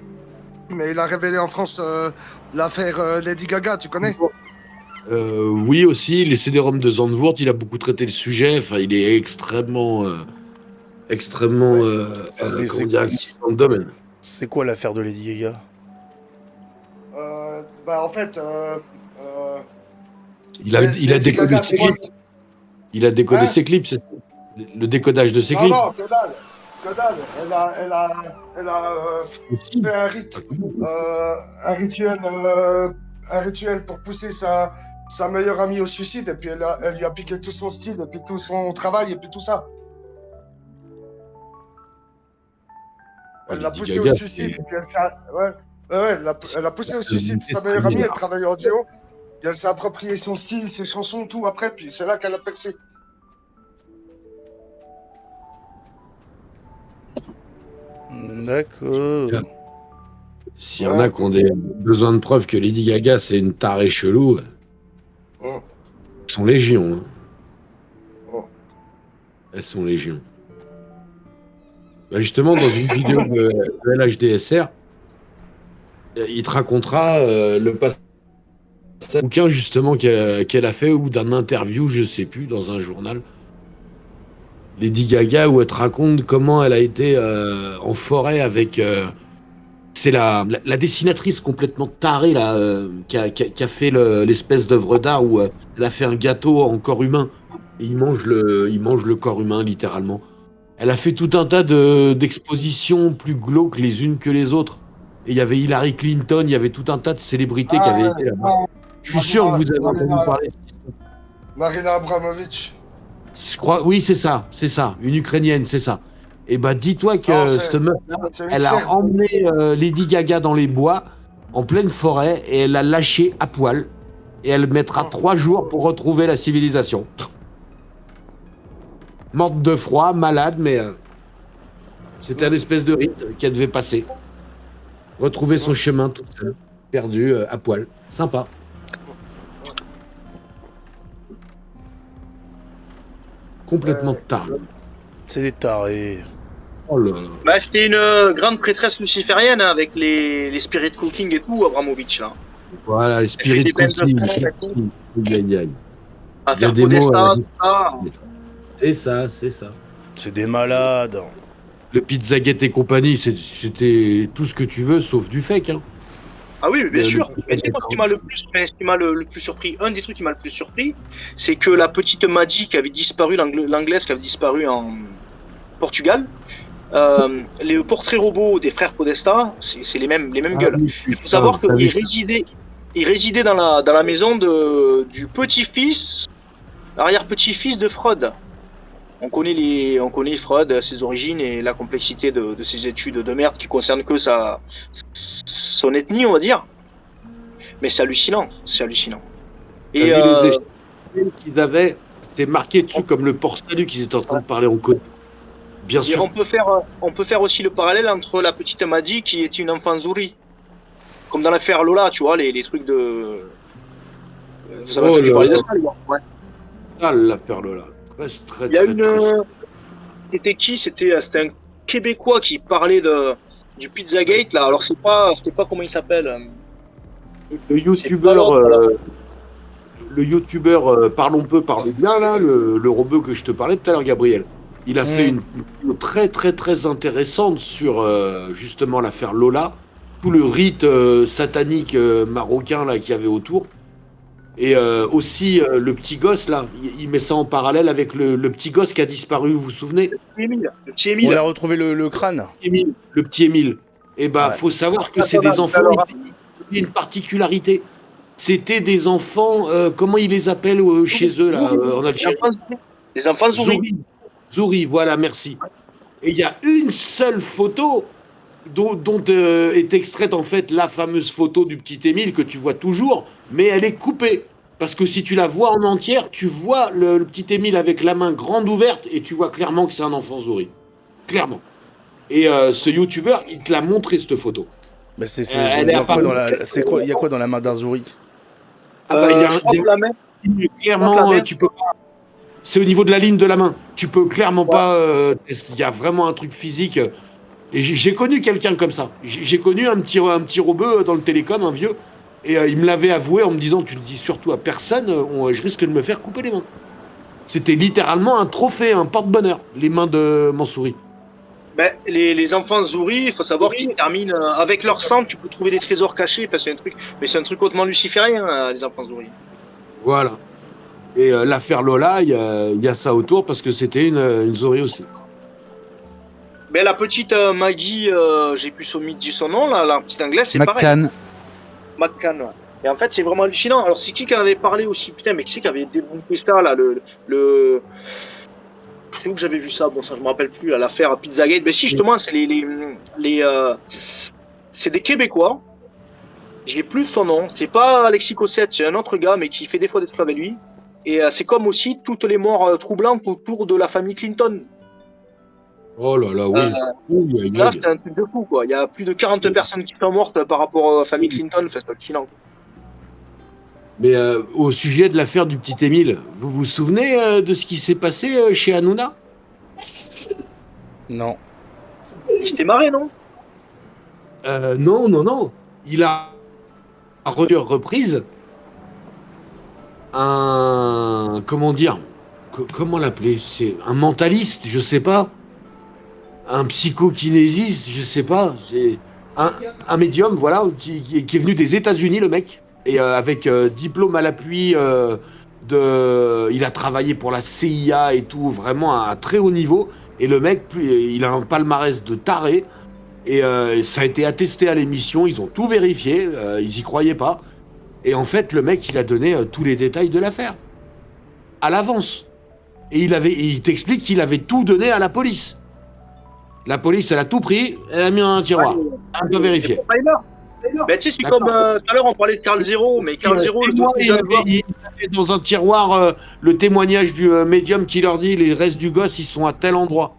mais il a révélé en France l'affaire Lady Gaga, tu connais? Oui aussi, les CD-ROM de Zandvoort, il a beaucoup traité le sujet. Enfin, il est extrêmement, Ouais. comment dire, actif dans le domaine. C'est quoi l'affaire de Lady Gaga? En fait, Il a Lady décodé Gaga, ses tu vois. clips. Il a décodé Hein? ses clips, c'est le décodage de ses Non, clips. non, que dalle. Que dalle. Elle a Aussi. fait un rituel pour pousser sa meilleure amie au suicide, et puis elle lui a piqué tout son style, et puis tout son travail, et puis tout ça. Ah, Elle l'a Lady poussé au Gaga, suicide, et puis elle a poussé au suicide sa meilleure amie, elle travaillait en duo, et elle s'est approprié son style, ses chansons, tout après, puis c'est là qu'elle a percé. D'accord. S'il y en a qui ont besoin de preuves que Lady Gaga, c'est une tarée chelou, Oh, elles sont légion. Hein. oh. Elles sont légion. Justement, dans une vidéo de LHDSR, il te racontera le passage d'un bouquin justement qu'elle a fait ou d'un interview, je sais plus, dans un journal. Lady Gaga, où elle te raconte comment elle a été en forêt avec... c'est la dessinatrice complètement tarée là, qui a fait l'espèce d'œuvre d'art où elle a fait un gâteau en corps humain. Et il mange le corps humain, littéralement. Elle a fait tout un tas d'expositions plus glauques les unes que les autres. Et il y avait Hillary Clinton, il y avait tout un tas de célébrités qui Ah, avaient ouais. été là-bas. Je suis sûr que vous avez entendu parler. Marina Abramovic. Je crois, oui, c'est ça, une Ukrainienne, c'est ça. Et bah, dis-toi Non, que cette meuf-là, c'est une elle a Serbe. emmené Lady Gaga dans les bois, en pleine forêt, et elle l'a lâchée à poil. Et elle mettra 3 jours pour retrouver la civilisation. Morte de froid, malade, mais c'était un espèce de rite qu'elle devait passer. Retrouver son chemin toute seule, perdue, à poil. Sympa. Complètement tard. C'est des tarés. Oh là là. Bah, c'était une grande prêtresse luciférienne hein, avec les spirit cooking et tout, Abramovich là. Voilà, les spirit des bains de cooking. sang et tout. Aïe, aïe, aïe. À Il y a faire des mots, Podesta, tout ça. C'est ça, c'est ça. C'est des malades. Le Pizzagate et compagnie, c'était tout ce que tu veux, sauf du fake. Hein. Ah oui, mais bien Le- sûr. le- Mais tu sais, moi, ce qui m'a le plus surpris, un des trucs qui m'a le plus surpris, c'est que la petite Maddy qui avait disparu, l'anglaise qui avait disparu en Portugal, les portraits robots des frères Podesta, c'est les mêmes Ah gueules. oui, Il faut putain, savoir t'as vu qu'il résidait dans la maison du petit-fils, arrière-petit-fils de Freud. On connaît Freud, ses origines et la complexité de ses études de merde qui concernent que son ethnie, on va dire. Mais c'est hallucinant, c'est hallucinant. Et T'as vu les échelles qu'ils avaient, c'était marqué dessus comme le port salut qu'ils étaient en train de parler en code. Bien Et sûr. on peut faire aussi le parallèle entre la petite Madi qui est une enfant Zouri. Comme dans l'affaire Lola, tu vois, les trucs de. Vous avez Oh entendu là parler de là. ça, les gars? Ouais. Ah, la perle là. Très, très, Il y a très, une. très. C'était qui? C'était un Québécois qui parlait du Pizzagate, là. Alors, c'était pas comment il s'appelle. Le C'est pas youtubeur, l'autre, là. Parlons peu, parlons bien, là, le robot que je te parlais tout à l'heure, Gabriel. Il a fait Hmm. une vidéo très, très, très intéressante sur justement l'affaire Lola, tout le rite satanique marocain là qu'il y avait autour. Et aussi le petit gosse là, il met ça en parallèle avec le petit gosse qui a disparu, vous vous souvenez? Émile. Le petit On Émile. a retrouvé le crâne. Émile, le petit Émile. Et ben, Ouais. faut savoir que c'est des enfants, il y a une particularité. C'était des enfants, comment ils les appellent chez eux là, en Algérie? Les enfants Zouri. Zouri. Zouri, voilà, merci. Et il y a une seule photo dont est extraite en fait la fameuse photo du petit Émile que tu vois toujours, mais elle est coupée. Parce que si tu la vois en entière, tu vois le petit Émile avec la main grande ouverte et tu vois clairement que c'est un enfant Zouri. Clairement. Et ce youtubeur, il te l'a montré cette photo. Mais Elle est apparue. c'est quoi, il y a quoi dans la main d'un Zouri? Ah bah, il y a Je crois que la main. clairement, main- tu peux pas. C'est au niveau de la ligne de la main. Tu peux clairement Ouais. pas. Il y a vraiment un truc physique. Et j'ai connu quelqu'un comme ça. J'ai connu un petit robot dans le télécom, un vieux. Et il me l'avait avoué en me disant, tu le dis surtout à personne, je risque de me faire couper les mains. C'était littéralement un trophée, un porte-bonheur, les mains de Mansouri. Ben, les enfants Zouri, il faut savoir qu'ils terminent avec leur sang, tu peux trouver des trésors cachés. Enfin, c'est un truc hautement luciférien, les enfants Zouri. Voilà. Et l'affaire Lola, il y a ça autour parce que c'était une Zori aussi. Ben, la petite Maggie, j'ai plus dit son nom, là, la petite anglaise, c'est pareil. McCann. McCann, ouais. Et en fait, c'est vraiment hallucinant. Alors, c'est qui en avait parlé aussi? Putain, mais qui c'est qui avait débunké ça, là, c'est où que j'avais vu ça? Bon, ça, je me rappelle plus, là, l'affaire Pizzagate. Mais si, justement, c'est c'est des Québécois. J'ai plus son nom. C'est pas Alexis Cossette, c'est un autre gars, mais qui fait des fois des trucs avec lui. Et c'est comme aussi toutes les morts troublantes autour de la famille Clinton. Oh là là, oui. Ouh, aïe, Là, aïe. c'est un truc de fou, quoi. Il y a plus de 40 personnes qui sont mortes par rapport à la famille Clinton. Enfin, c'est hallucinant. Mais au sujet de l'affaire du petit Émile, vous vous souvenez de ce qui s'est passé chez Hanouna? Non. Il s'était marré, non? Non, non, non. Il a à plusieurs reprises un... Comment dire? Comment l'appeler? C'est un mentaliste, je sais pas. Un psychokinésiste, je sais pas. C'est un médium, voilà, qui est venu des États-Unis, le mec. Et avec diplôme à l'appui il a travaillé pour la CIA et tout, vraiment à très haut niveau. Et le mec, il a un palmarès de taré. Et ça a été attesté à l'émission, ils ont tout vérifié, ils y croyaient pas. Et en fait, le mec, il a donné tous les détails de l'affaire. À l'avance. Et il t'explique qu'il avait tout donné à la police. La police, elle a tout pris, elle a mis dans un tiroir. Un peu vérifié. Mais tu sais, c'est D'accord. comme tout à l'heure, on parlait de Carl Zero, mais Carl Zero, le Témoin, dossier il avait dans un tiroir le témoignage du médium qui leur dit les restes du gosse, ils sont à tel endroit.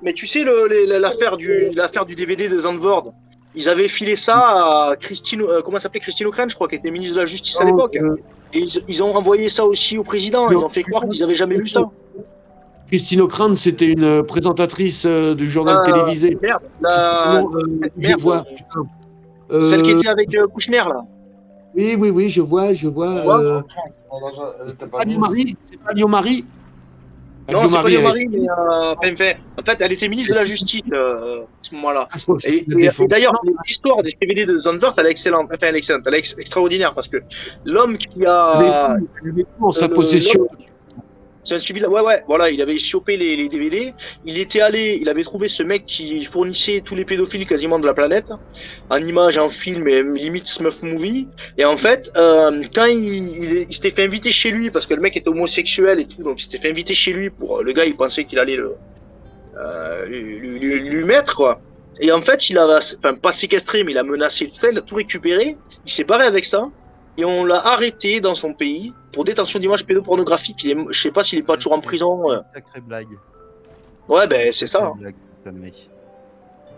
Mais tu sais, l'affaire du DVD de Zandvoort, ils avaient filé ça à Christine, comment s'appelait Christine O'Crane, je crois, qui était ministre de la Justice à l'époque. Et ils ont envoyé ça aussi au président, ils ont fait croire qu'ils avaient jamais vu ça. Christine O'Crane, c'était une présentatrice du journal télévisé. Merde, Je merde, vois, putain. celle qui était avec Kouchner, là. Oui, je vois. Elle était pas Pas Lyon-Marie? C'est pas Lyon-Marie? Non, c'est pas Lyon-Marie, Lyon-Marie, mais en fait, elle était ministre de la Justice à ce moment-là. Ah, je crois que Et c'était défendu. d'ailleurs, l'histoire des DVD de Zandvoort, elle est excellente. Enfin, elle est excellente, elle est extraordinaire parce que l'homme qui a. Il avait tout en sa le- possession. C'est un civil, ouais, voilà, il avait chopé les DVD. Il avait trouvé ce mec qui fournissait tous les pédophiles quasiment de la planète, en images, en film, et limite Snuff Movie. Et en fait, quand il s'était fait inviter chez lui, parce que le mec était homosexuel et tout, donc il s'était fait inviter chez lui pour le gars, il pensait qu'il allait lui mettre, quoi. Et en fait, il a, enfin, pas séquestré, mais il a menacé tout ça, il a tout récupéré, il s'est barré avec ça, et on l'a arrêté dans son pays pour détention d'images pédopornographiques. Je sais pas s'il est pas toujours en prison. Sacrée blague. Ouais, ben c'est ça. Hein.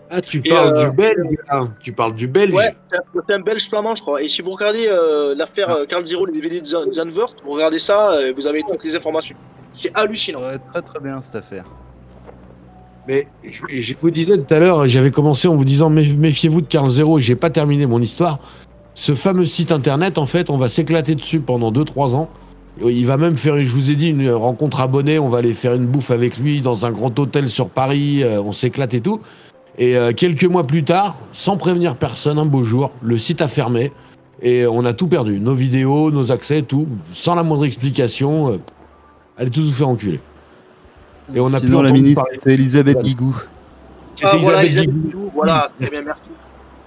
Ah, tu Et, parles du belge, là. Tu parles du belge. Ouais, c'est un belge flamand, je crois. Et si vous regardez l'affaire Carl Zero, les DVD de Zandvoort, vous regardez ça, vous avez toutes les informations. C'est hallucinant. Ouais, très très bien cette affaire. Mais je vous disais tout à l'heure, j'avais commencé en vous disant méfiez-vous de Carl Zero, j'ai pas terminé mon histoire. Ce fameux site internet, en fait, on va s'éclater dessus pendant 2-3 ans. Il va même faire, je vous ai dit, une rencontre abonnée, on va aller faire une bouffe avec lui dans un grand hôtel sur Paris, on s'éclate et tout. Et quelques mois plus tard, sans prévenir personne, un beau jour, le site a fermé et on a tout perdu. Nos vidéos, nos accès, tout, sans la moindre explication. Allez tous vous faire enculer. Et on a Sinon, la ministre, c'était Elisabeth Guigou. C'était Voilà, Elisabeth Guigou. Voilà, très bien, merci.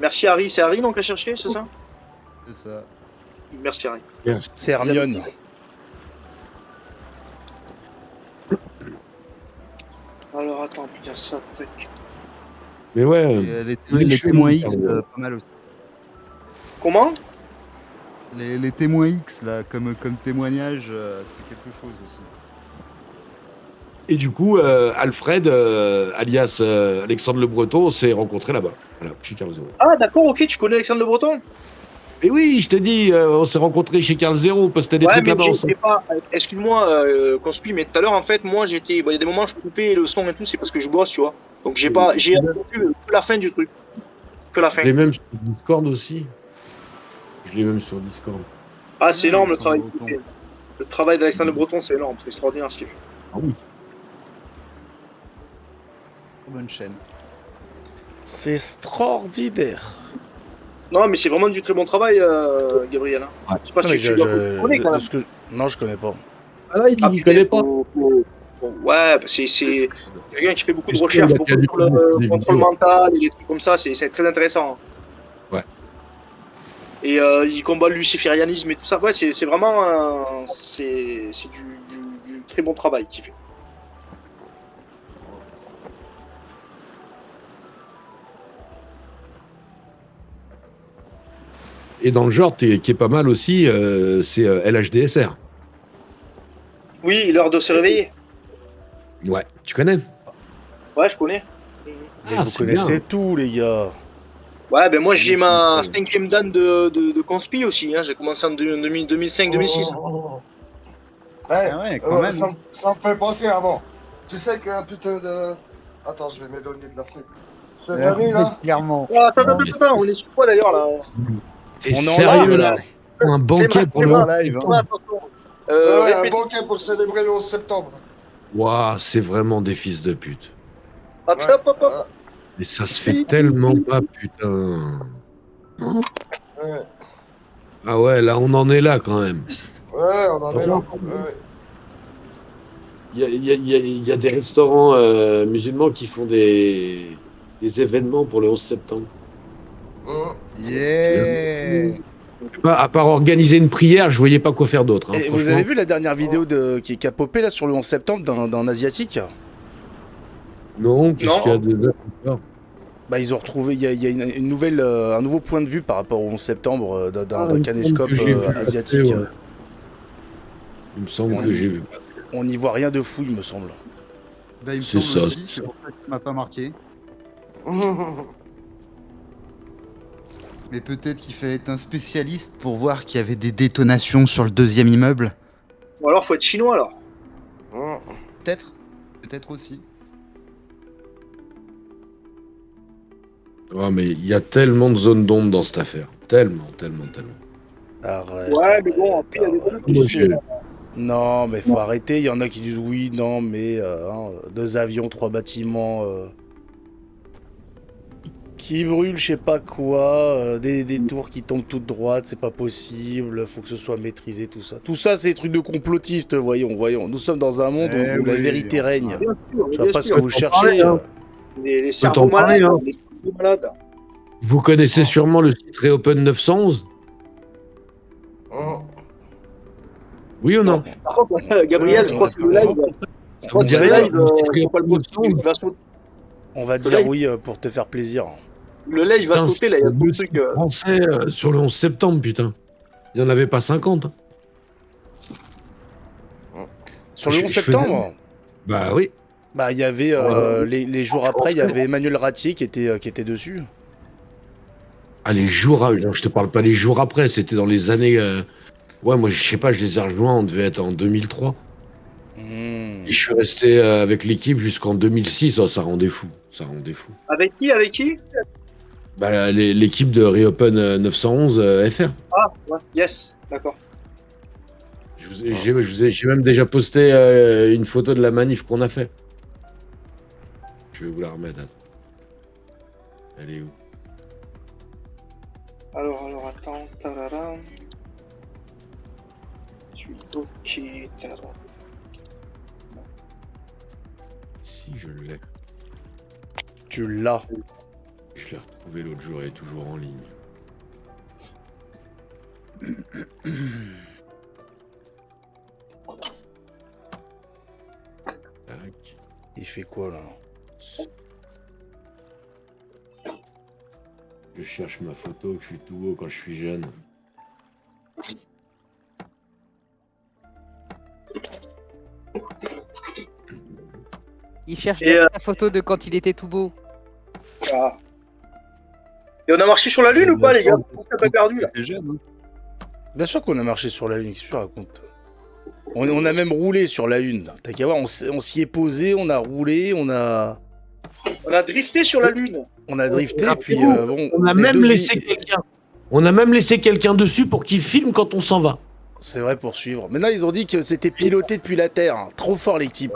Merci Harry, c'est Harry donc à chercher, c'est ça? C'est ça. Merci Harry. C'est Hermione. Alors attends, putain, ça, tac. Mais ouais. Et les témoins X, pas mal aussi. Comment? Les témoins X, là, comme témoignage, c'est quelque chose aussi. Et du coup, Alfred, alias Alexandre Le Breton, s'est rencontré là-bas. Voilà, chez Carl Zero. Ah d'accord, ok, tu connais Alexandre Le Breton? Et oui, je te dis, on s'est rencontrés chez Carl Zero, on postait des Ouais, trucs mais là-bas ensemble. j'étais pas. Excuse-moi, Conspi, mais tout à l'heure, en fait, moi, j'étais. Il y a des moments, je coupais le son et tout, c'est parce que je bosse, tu vois. Donc, j'ai pas. J'ai entendu que la fin du truc. Que la fin. Je l'ai même sur Discord aussi. Je l'ai même sur Discord. Ah, c'est énorme le travail Breton. qu'il fait. Le travail d'Alexandre Le Breton, c'est énorme, c'est extraordinaire ce qu'il fait. Ah oui. Très bonne chaîne. C'est extraordinaire. Non, mais c'est vraiment du très bon travail, Gabriel. Hein. Ouais. Je sais pas Non, si mais tu connais quand même. Non, je connais pas. Ah là, il dit qu'il connaît pas. Ouais, bah, c'est quelqu'un qui fait beaucoup de Je sais, recherches, il a beaucoup qu'à sur le des contrôle vidéos. mental et des trucs comme ça, c'est très intéressant. Ouais. Et il combat le luciférianisme et tout ça. Ouais, c'est vraiment c'est du très bon travail qu'il fait. Et dans le genre, qui est pas mal aussi, c'est LHDSR. Oui, l'heure de se réveiller. Ouais, tu connais? Ouais, je connais. Mais Ah, vous c'est connaissez bien. tout, les gars. Ouais, ben moi j'ai ma 5e dan de conspi aussi. Hein. J'ai commencé en 2005-2006. Ouais, Ah ouais, quand même. ça me fait penser avant. Tu sais qu'un putain de. Attends, je vais m'éloigner de la fenêtre. Cette année là. Clairement. Oh, attends, on est sur quoi d'ailleurs là? T'es On est en sérieux live, là? Un banquet pour le... live. Ouais, attention. Ouais, un Répétez. banquet pour célébrer le 11 septembre. Waouh, c'est vraiment des fils de pute. Attends, Ouais, hop. Mais ça se fait tellement pas, putain. ouais, Ah ouais, là, on en est là quand même. ouais, on en est là. Ouais. Il y a des restaurants musulmans qui font des événements pour le 11 septembre. Yeah. À part organiser une prière, je voyais pas quoi faire d'autre. Hein, Et vous franchement. avez vu la dernière vidéo qui a popé là sur le 11 septembre d'un asiatique? Non, qu'est-ce qu'il y a de... Bah ils ont retrouvé, il y a une nouvelle, un nouveau point de vue par rapport au 11 septembre d'un caméscope que j'ai vu asiatique. passer, ouais. Il me semble On que y- j'ai vu. On n'y voit rien de fou, il me semble. Bah, il me C'est semble ça. aussi, c'est pour ça qu'il m'a pas marqué. Mais peut-être qu'il fallait être un spécialiste pour voir qu'il y avait des détonations sur le deuxième immeuble. Ou alors faut être chinois alors. Peut-être. Peut-être aussi. Oh, mais il y a tellement de zones d'ombre dans cette affaire. Tellement. Arrête. Ouais, mais bon, après il y a des arrête. bonnes questions. Non, mais faut arrêter. Il y en a qui disent oui, non, mais 2 avions, 3 bâtiments qui brûlent, je sais pas quoi, des tours qui tombent toutes droites, c'est pas possible. Faut que ce soit maîtrisé, tout ça. Tout ça, c'est des trucs de complotistes. Voyons. Nous sommes dans un monde où la vérité règne. Bien sûr, Je vois bien pas ce sûr. que vous cherchez. Les t'en cerveaux parler, malades. hein. Les cerveaux malades. Vous connaissez sûrement le site Reopen 911? Oui ou non? Par contre, Gabriel, je crois que le live. Je crois vous que dit le rien, live, le site faut pas le Reopen poster, il va sauter. On va Ce dire live- oui pour te faire plaisir. Le live va Putain, sauter là, il y a c'est trop de le trucs. site français sur le 11 septembre, putain. Il y en avait pas 50. hein. Sur le Je 11 faisais- septembre, Bah oui. Bah, il y avait les jours après, il y avait Emmanuel Ratier qui était dessus. Ah, les jours. Non, je te parle pas les jours après, c'était dans les années. Ouais, moi, je sais pas, je les ai rejoints, on devait être en 2003. Hmm. Et je suis resté avec l'équipe jusqu'en 2006. Oh, ça rendait fou. Ça rendait fou. Avec qui? Avec qui? Bah, l'équipe de Reopen 911 FR. Ah, ouais, yes, d'accord. J'ai même déjà posté une photo de la manif qu'on a fait. Je vais vous la remettre. Attends. Elle est où? Alors, attends, tarara. Ok, tarara. Si, je l'ai. Tu l'as. Je l'ai retrouvé l'autre jour, elle est toujours en ligne. Tac. Il fait quoi là? Je cherche ma photo, que je suis tout haut quand je suis jeune. Il cherche Et, bien sa photo de quand il était tout beau. Ah. Et on a marché sur la Lune ou pas, les gars? On s'est pas perdu, là. T'es jeune, hein. Bien sûr qu'on a marché sur la Lune, qu'est-ce que tu racontes? On a même roulé sur la Lune. T'as qu'à voir, on s'y est posé, on a roulé, on a drifté sur la Lune. on a drifté, et puis bon. On a les même deux laissé quelqu'un. On a même laissé quelqu'un dessus pour qu'il filme quand on s'en va. C'est vrai, pour suivre. Maintenant, ils ont dit que c'était piloté depuis la Terre. Hein. Trop fort, les types.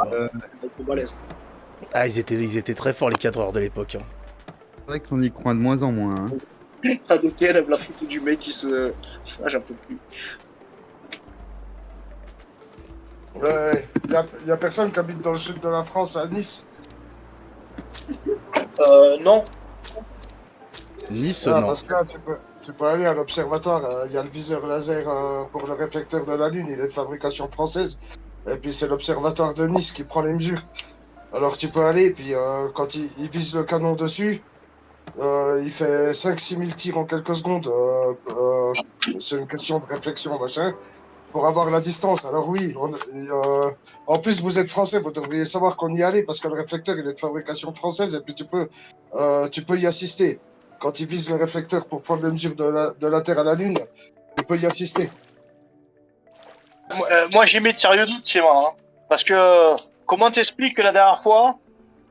Ah, ils étaient très forts, les 4 heures de l'époque. Hein. C'est vrai qu'on y croit de moins en moins. Hein. Ah, donc elle aime la photo du mec qui se... Ah, j'en peux plus. Y a personne qui habite dans le sud de la France, à Nice. Non. Nice, Ah, non. parce que là, tu peux aller à l'observatoire. Il y a le viseur laser pour le réflecteur de la Lune. Il est de fabrication française. Et puis c'est l'observatoire de Nice qui prend les mesures. Alors tu peux aller, puis quand il vise le canon dessus, il fait 5-6 000 tirs en quelques secondes. C'est une question de réflexion, machin. Pour avoir la distance. Alors oui, en plus vous êtes français, vous devriez savoir qu'on y allait parce que le réflecteur il est de fabrication française et puis tu peux y assister. Quand il vise le réflecteur pour prendre les mesures de la Terre à la Lune, tu peux y assister. Moi, j'ai mis de sérieux doutes chez moi. Hein. Parce que, comment t'expliques que la dernière fois,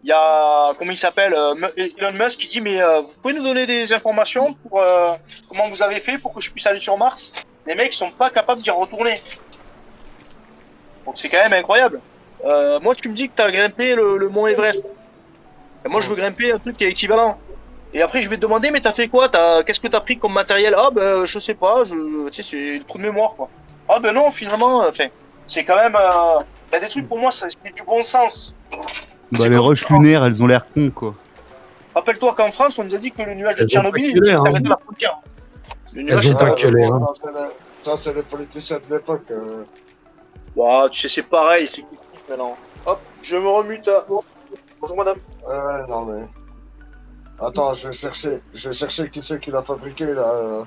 il y a, comment il s'appelle, Elon Musk qui dit, mais vous pouvez nous donner des informations pour comment vous avez fait pour que je puisse aller sur Mars? Les mecs sont pas capables d'y retourner. Donc c'est quand même incroyable. Moi, tu me dis que t'as grimpé le mont Everest. Et moi, je veux grimper un truc qui est équivalent. Et après, je vais te demander, mais t'as fait quoi? Qu'est-ce que t'as pris comme matériel? Ah, ben, je sais pas, tu sais, c'est le trou de mémoire, quoi. Ah, ben non, finalement, enfin, c'est quand même. Il y a des trucs pour moi, c'est du bon sens. Bah, les roches lunaires, elles ont l'air cons, quoi. Rappelle-toi qu'en France, on nous a dit que le nuage de Elles ont Tchernobyl, pas il que l'air, arrêtait hein. la frontière. Le Elles nuage, ont pas que l'air. Hein. Ça, c'est les politiciens de l'époque. Ouah, tu sais, c'est pareil, c'est maintenant. Hop, je me remute à. Bonjour, madame. Non, mais. Attends, je vais chercher qui c'est qui l'a fabriqué, là.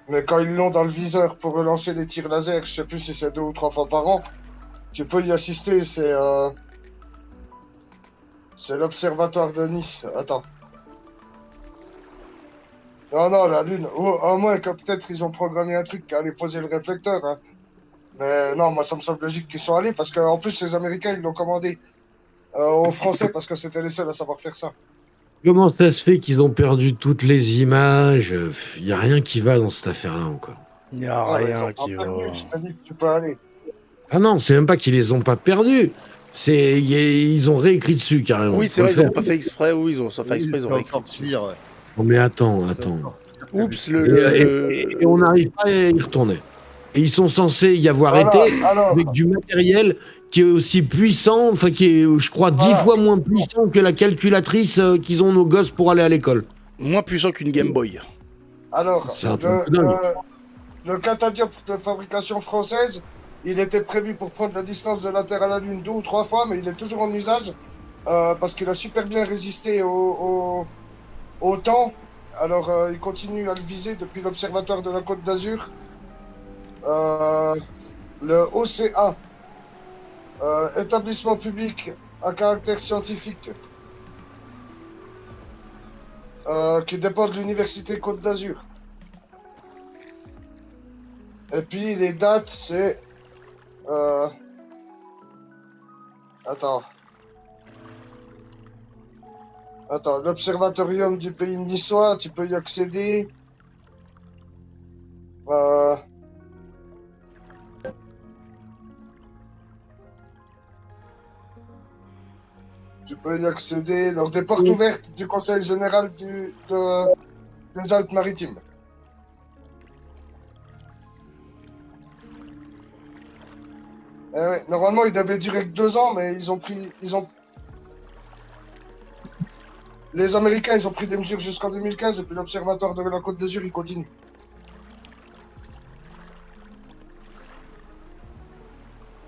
Mais quand ils l'ont dans le viseur pour relancer les tirs laser, je sais plus si c'est 2 ou 3 fois par an, tu peux y assister, c'est l'observatoire de Nice. Attends. Non, la Lune. À moins que peut-être ils ont programmé un truc qui allait poser le réflecteur. Hein. Mais non, moi ça me semble logique qu'ils sont allés parce qu'en plus les Américains ils l'ont commandé aux Français parce que c'était les seuls à savoir faire ça. Comment ça se fait qu'ils ont perdu toutes les images? Il n'y a rien qui va dans cette affaire-là encore. Il n'y a Ah, mais ils rien ont qui pas va. perdu, je t'ai dit que tu peux aller. Ah non, c'est même pas qu'ils les ont pas perdus. Ils ont réécrit dessus carrément. Oui, c'est Faut vrai, le ils faire. ont pas fait exprès. Oui, ils ont fait exprès, ils ont réécrit encore dessus. pire, ouais. Oh, mais attends. Oups, Et on n'arrive pas à y retourner. Et ils sont censés y avoir Voilà, été alors. avec du matériel qui est aussi puissant, enfin qui est, je crois, 10 Voilà. fois moins puissant que la calculatrice qu'ils ont nos gosses pour aller à l'école. Moins puissant qu'une Game Boy. Alors, C'est un truc de dingue. le catadioptre de fabrication française, il était prévu pour prendre la distance de la Terre à la Lune 2 ou 3 fois, mais il est toujours en usage parce qu'il a super bien résisté au temps. Alors, il continue à le viser depuis l'Observatoire de la Côte d'Azur. Le OCA. Établissement public à caractère scientifique qui dépend de l'Université Côte d'Azur. Et puis les dates, c'est... Attends. L'Observatorium du Pays Niçois, tu peux y accéder. Tu peux y accéder lors des portes ouvertes du Conseil général des Alpes-Maritimes. Ouais, normalement, il devait durer que 2 ans, mais les Américains, ils ont pris des mesures jusqu'en 2015, et puis l'Observatoire de la Côte d'Azur, il continue.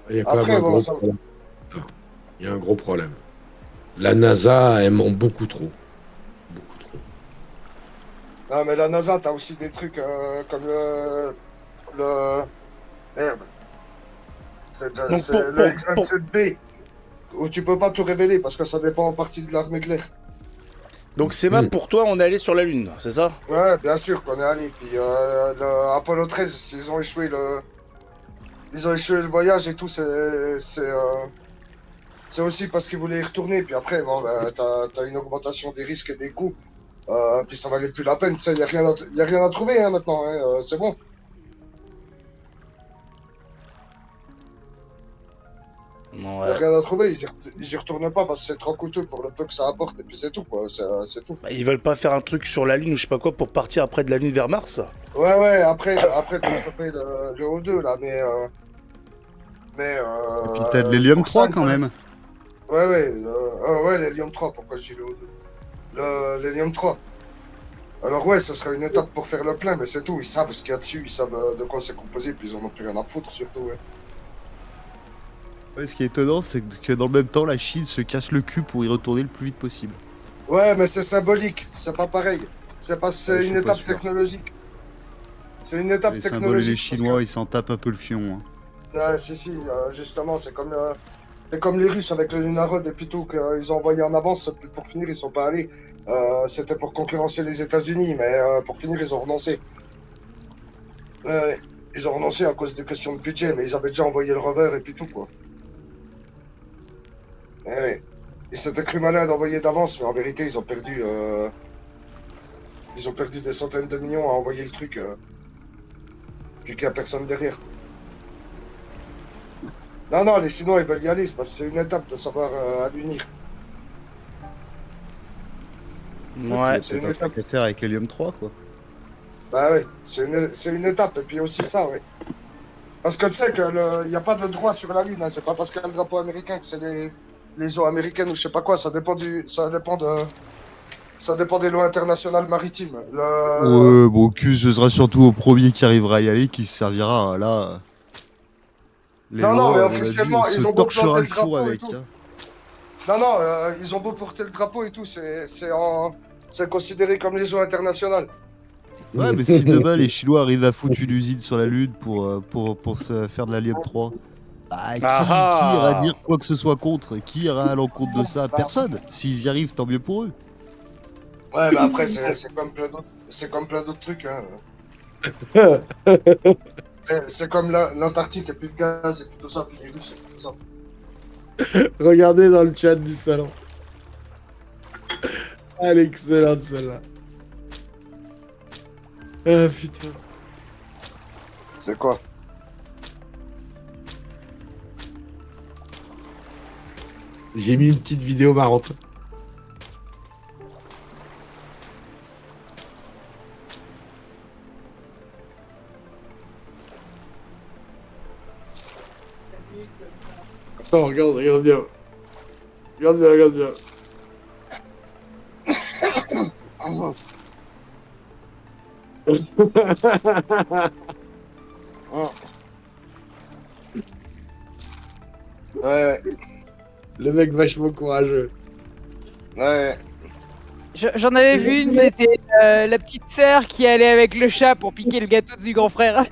Il y a quand Après, même un bon, gros ça... problème. Il y a un gros problème. La NASA, elle ment beaucoup trop. Beaucoup trop. Non, mais la NASA, t'as aussi des trucs comme Merde. C'est Donc, le X-27B, où tu peux pas tout révéler, parce que ça dépend en partie de l'armée de l'air. Donc c'est map pour toi, on est allé sur la Lune, c'est ça? Ouais, bien sûr qu'on est allé. Puis le Apollo 13, ils ont échoué le voyage et tout. C'est aussi parce qu'ils voulaient y retourner. Puis après, bon, bah, t'as une augmentation des risques et des coûts. Puis ça valait plus la peine. Tu sais, y a rien à trouver hein, maintenant. Hein, c'est bon. Ouais. Y a rien à trouver. Ils y retournent pas parce que c'est trop coûteux pour le peu que ça apporte. Et puis c'est tout, quoi. C'est tout. Bah, ils veulent pas faire un truc sur la Lune ou je sais pas quoi pour partir après de la Lune vers Mars? Ouais, après pour stopper le O2, là, mais... Et puis t'as de l'hélium 3 quand même. Ouais, l'hélium 3, pourquoi je dis le O2 l'hélium 3. Alors ouais, ce serait une étape pour faire le plein, mais c'est tout, ils savent ce qu'il y a dessus, ils savent de quoi c'est composé, puis ils en ont plus rien à foutre surtout, ouais. Ouais, ce qui est étonnant, c'est que dans le même temps, la Chine se casse le cul pour y retourner le plus vite possible. Ouais, mais c'est symbolique, c'est pas pareil. C'est Ouais, une étape technologique. C'est une étape Les symboles et technologique. les Chinois, ils s'en tapent un peu le fion. Hein. Ouais, si, justement, c'est comme les Russes avec le Lunarod et puis tout, qu'ils ont envoyé en avance, puis pour finir, ils sont pas allés. C'était pour concurrencer les États-Unis, mais pour finir, ils ont renoncé. Ils ont renoncé à cause des questions de budget, mais ils avaient déjà envoyé le rover et puis tout, quoi. Ouais. Ils s'étaient cru malins d'envoyer d'avance, mais en vérité, ils ont perdu des centaines de millions à envoyer le truc, puis qu'il n'y a personne derrière. Non, les Chinois, ils veulent y aller, c'est parce que c'est une étape de savoir à l'unir. Ouais. C'est une étape. Avec l'hélium 3, quoi. Bah ouais, c'est une étape, et puis aussi ça, ouais. Parce que tu sais qu'il n'y a pas de droit sur la Lune, hein. C'est pas parce qu'il y a un drapeau américain que c'est les eaux américaines ou je sais pas quoi, ça dépend des lois internationales maritimes. Ouais, bon, que ce sera surtout au premier qui arrivera à y aller qui se servira, là... Non, mais officiellement, ils ont beau planter le drapeau avec, et tout. hein. Non, ils ont beau porter le drapeau et tout, c'est considéré comme les eaux internationales. Ouais, mais si demain les Chinois arrivent à foutre une usine sur la Lune pour se faire de l'hélium 3, bah, qui ira dire quoi que ce soit contre? Qui ira à l'encontre de ça? Personne. S'ils y arrivent, tant mieux pour eux. Ouais, mais après, c'est comme plein d'autres trucs. Hein. C'est comme l'Antarctique, et puis le gaz, et puis tout ça, puis les Russes, et puis tout ça. Regardez dans le chat du salon. Elle est excellente celle-là. Ah putain. C'est quoi? J'ai mis une petite vidéo marrante. Attends, regarde bien. Regarde bien. Ouais. Le mec vachement courageux. Ouais. J'en avais vu une, c'était la petite sœur qui allait avec le chat pour piquer le gâteau du grand frère.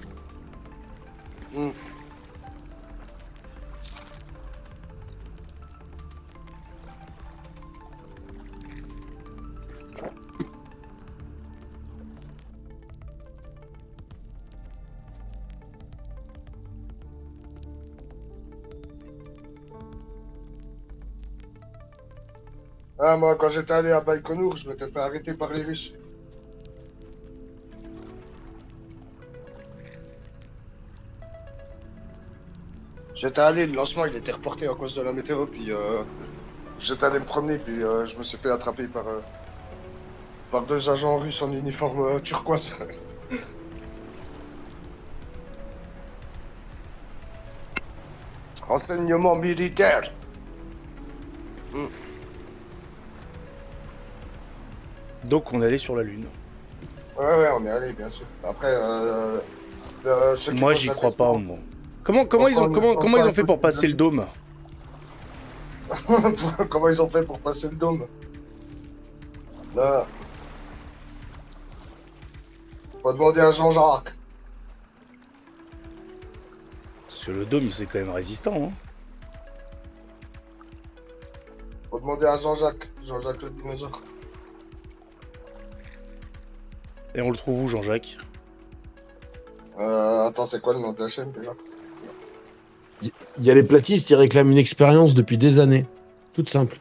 Ah, moi, quand j'étais allé à Baïkonour, je m'étais fait arrêter par les Russes. J'étais allé, le lancement il était reporté à cause de la météo, puis j'étais allé me promener, puis je me suis fait attraper par 2 agents russes en uniforme turquoise. Renseignement militaire. Donc on est allé sur la Lune. Ouais, on est allé, bien sûr. Après, ceux qui Moi posent j'y la crois question- pas, moi. Comment ils ont fait pour passer le dôme? Comment ils ont fait pour passer le dôme? Là. Faut demander à Jean-Jacques. Parce que le dôme c'est quand même résistant, hein. Faut demander à Jean-Jacques. Jean-Jacques le dinosaure. Et on le trouve où, Jean-Jacques? Attends, c'est quoi le nom de la chaîne déjà? Il y a les platistes, ils réclament une expérience depuis des années. Toute simple.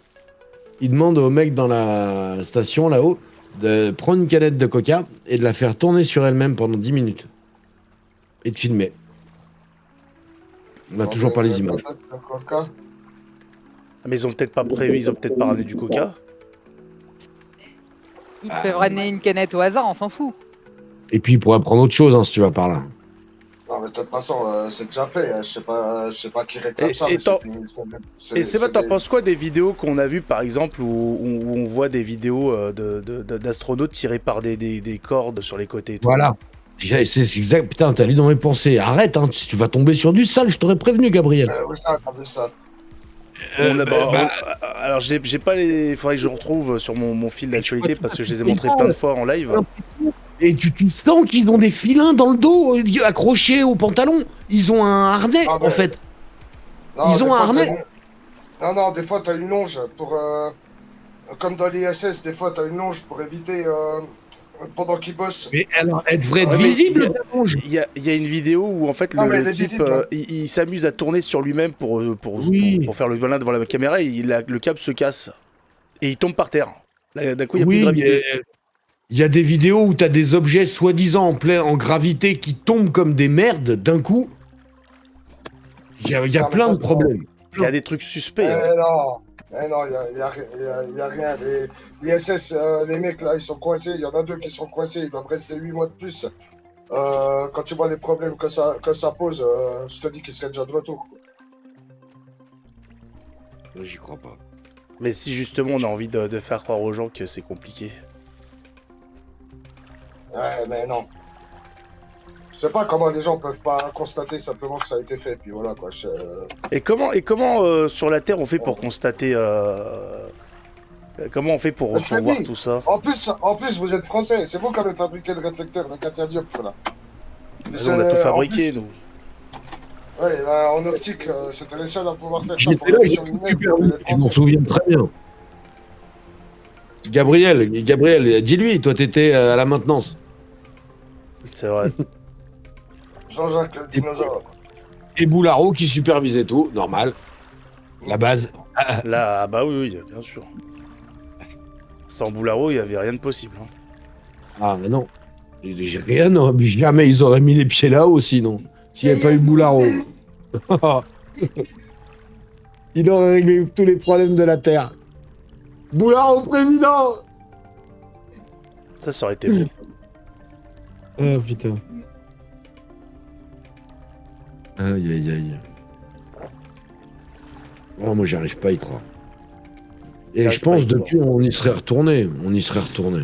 Ils demandent au mec dans la station là-haut de prendre une canette de coca et de la faire tourner sur elle-même pendant 10 minutes. Et de filmer. On n'a toujours pas les images. Ah, mais ils ont peut-être pas prévu, ils ont peut-être pas ramené du coca. Ils peuvent ramener une canette au hasard, on s'en fout. Et puis, il pourrait prendre autre chose, hein, si tu vas par là. Non, mais de toute façon, c'est déjà fait. Je sais pas qui réclame ça. Et Seba, t'en penses quoi des vidéos qu'on a vues, par exemple, où on voit des vidéos d'astronautes tirés par des cordes sur les côtés et tout. Voilà. C'est exact. Putain, t'as lu dans mes pensées. Arrête, hein, si tu vas tomber sur du sale, je t'aurais prévenu, Gabriel. Oui, ça, t'as vu ça. Alors, j'ai pas les. Faudrait que je retrouve sur mon fil d'actualité parce que je les ai montrés plein de fois en live. Et tu sens qu'ils ont des filins dans le dos accrochés au pantalon. Ils ont un harnais, Ah, mais- en fait. Non, Ils des ont un fois, harnais. Non, des fois, t'as une longe pour. Comme dans l'ISS, des fois, t'as une longe pour éviter. Pendant qu'ils bossent. Mais alors, elle devrait être Ouais, mais visible. Il y a une vidéo où en fait Non, mais elle le est type visible, hein. il s'amuse à tourner sur lui-même pour faire le malin devant la caméra et le câble se casse et il tombe par terre. Là, d'un coup il y a plus de gravité. Il y a des vidéos où t'as des objets soi-disant en gravité qui tombent comme des merdes d'un coup. Il y a Non, mais plein ça, de c'est problèmes. Il y a des trucs suspects. hein. Non, il y a rien. L'ISS, les mecs là, ils sont coincés. Il y en a 2 qui sont coincés. Ils doivent rester 8 mois de plus. Quand tu vois les problèmes que ça pose, je te dis qu'ils seraient déjà de retour. Moi, j'y crois pas. Mais si justement on a envie de faire croire aux gens que c'est compliqué. Ouais, mais non. Je sais pas comment les gens peuvent pas constater simplement que ça a été fait. Puis voilà quoi. Et comment sur la Terre on fait pour constater comment on fait pour Je te voir dis. tout ça? En plus, vous êtes français. C'est vous qui avez fabriqué le réflecteur, le Katia Diop, là. On a tout fabriqué nous. Ouais, là, en optique, c'était les seuls à pouvoir faire ça pour J'étais là, l'émission j'étais lunaire. super c'était vite, les je m'en Français. souviens très bien. Gabriel, dis-lui, toi t'étais à la maintenance. C'est vrai. Jean-Jacques le dinosaure. Et Boularo qui supervisait tout, normal. La base. Là, ah bah oui, bien sûr. Sans Boularo, il y avait rien de possible. hein. Ah mais non. J'ai rien, non. Mais jamais ils auraient mis les pieds là-haut sinon. S'il n'y avait pas eu Boularo. Il aurait réglé tous les problèmes de la Terre. Boularo président. Ça aurait été beau. Ah putain. Aïe aïe aïe. Oh, moi j'arrive pas à y croire. Et J'arrive je pas à y pense depuis on y serait retourné. On y serait retourné.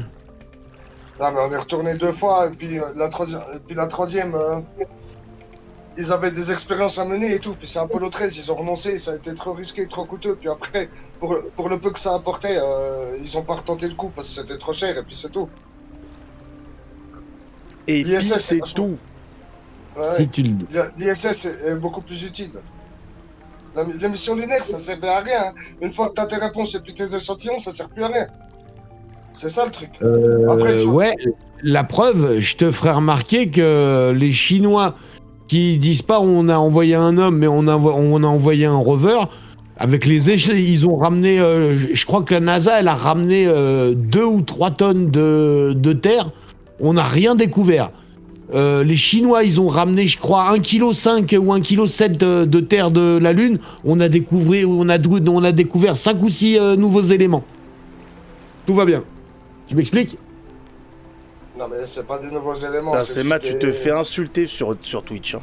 Non, mais on est retourné 2 fois, et puis la troisième, ils avaient des expériences à mener et tout. Puis c'est Apollo 13, ils ont renoncé, ça a été trop risqué, trop coûteux. Puis après, pour le peu que ça apportait, ils ont pas retenté le coup parce que c'était trop cher, et puis c'est tout. Et puis l'ISS, c'est vachement- tout. Ouais, Si tu le dis. L'ISS est beaucoup plus utile. La mission lunaire, ça servait à rien. hein. Une fois que tu as tes réponses et puis tes échantillons, ça sert plus à rien. C'est ça le truc. Après, sur- Ouais, la preuve, je te ferai remarquer que les Chinois qui disent pas on a envoyé un homme, mais on a envoyé un rover, Avec les échelles, ils ont ramené, je crois que la NASA, elle a ramené 2 ou 3 tonnes de terre. On n'a rien découvert. Les Chinois, ils ont ramené, je crois, 1,5 kg ou 1,7 kg de terre de la Lune. On a découvert 5 ou 6 nouveaux éléments. Tout va bien. Tu m'expliques? Non, mais c'est pas des nouveaux éléments. Putain, c'est Matt, tu te fais insulter sur Twitch. Hein.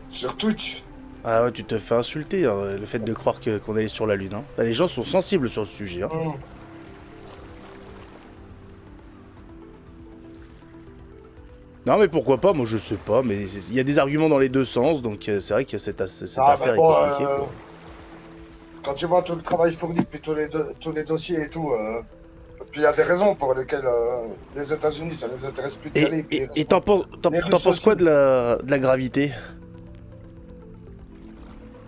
Sur Twitch? Ah ouais, tu te fais insulter, hein, le fait de croire qu'on est sur la Lune. Hein. Là, les gens sont sensibles sur le sujet. Hein. Non, mais pourquoi pas, moi je sais pas, mais il y a des arguments dans les deux sens, donc c'est vrai que cette affaire est compliquée. Quoi. Quand tu vois tout le travail fourni, puis tous les dossiers et tout, puis il y a des raisons pour lesquelles les États-Unis, ça les intéresse plus d'y aller. Et t'en penses quoi de la gravité?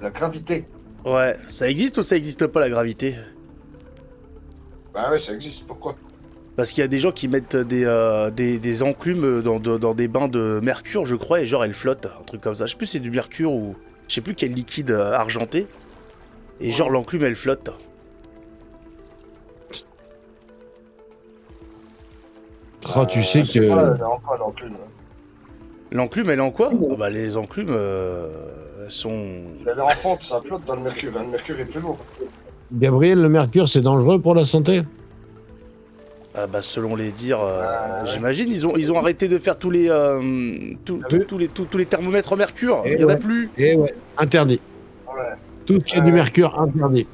La gravité? Ouais, ça existe ou ça existe pas la gravité? Bah ouais, ça existe, pourquoi? Parce qu'il y a des gens qui mettent des enclumes dans des bains de mercure, je crois, et genre elles flottent, un truc comme ça. Je sais plus si c'est du mercure ou... Je sais plus quel liquide argenté. Et genre l'enclume elle flotte. Oh, tu sais que... Elle est en quoi l'enclume? L'enclume elle est en quoi? Ah bah les enclumes, elles sont... Elle est en fonte, ça flotte dans le mercure, hein. Le mercure est plus lourd. Gabriel, le mercure, c'est dangereux pour la santé? Ah bah selon les dires, j'imagine, ils ont arrêté de faire tous les thermomètres en mercure. Il y en a plus. Et ouais, interdit. Ouais. Tout ce qui est du mercure, interdit.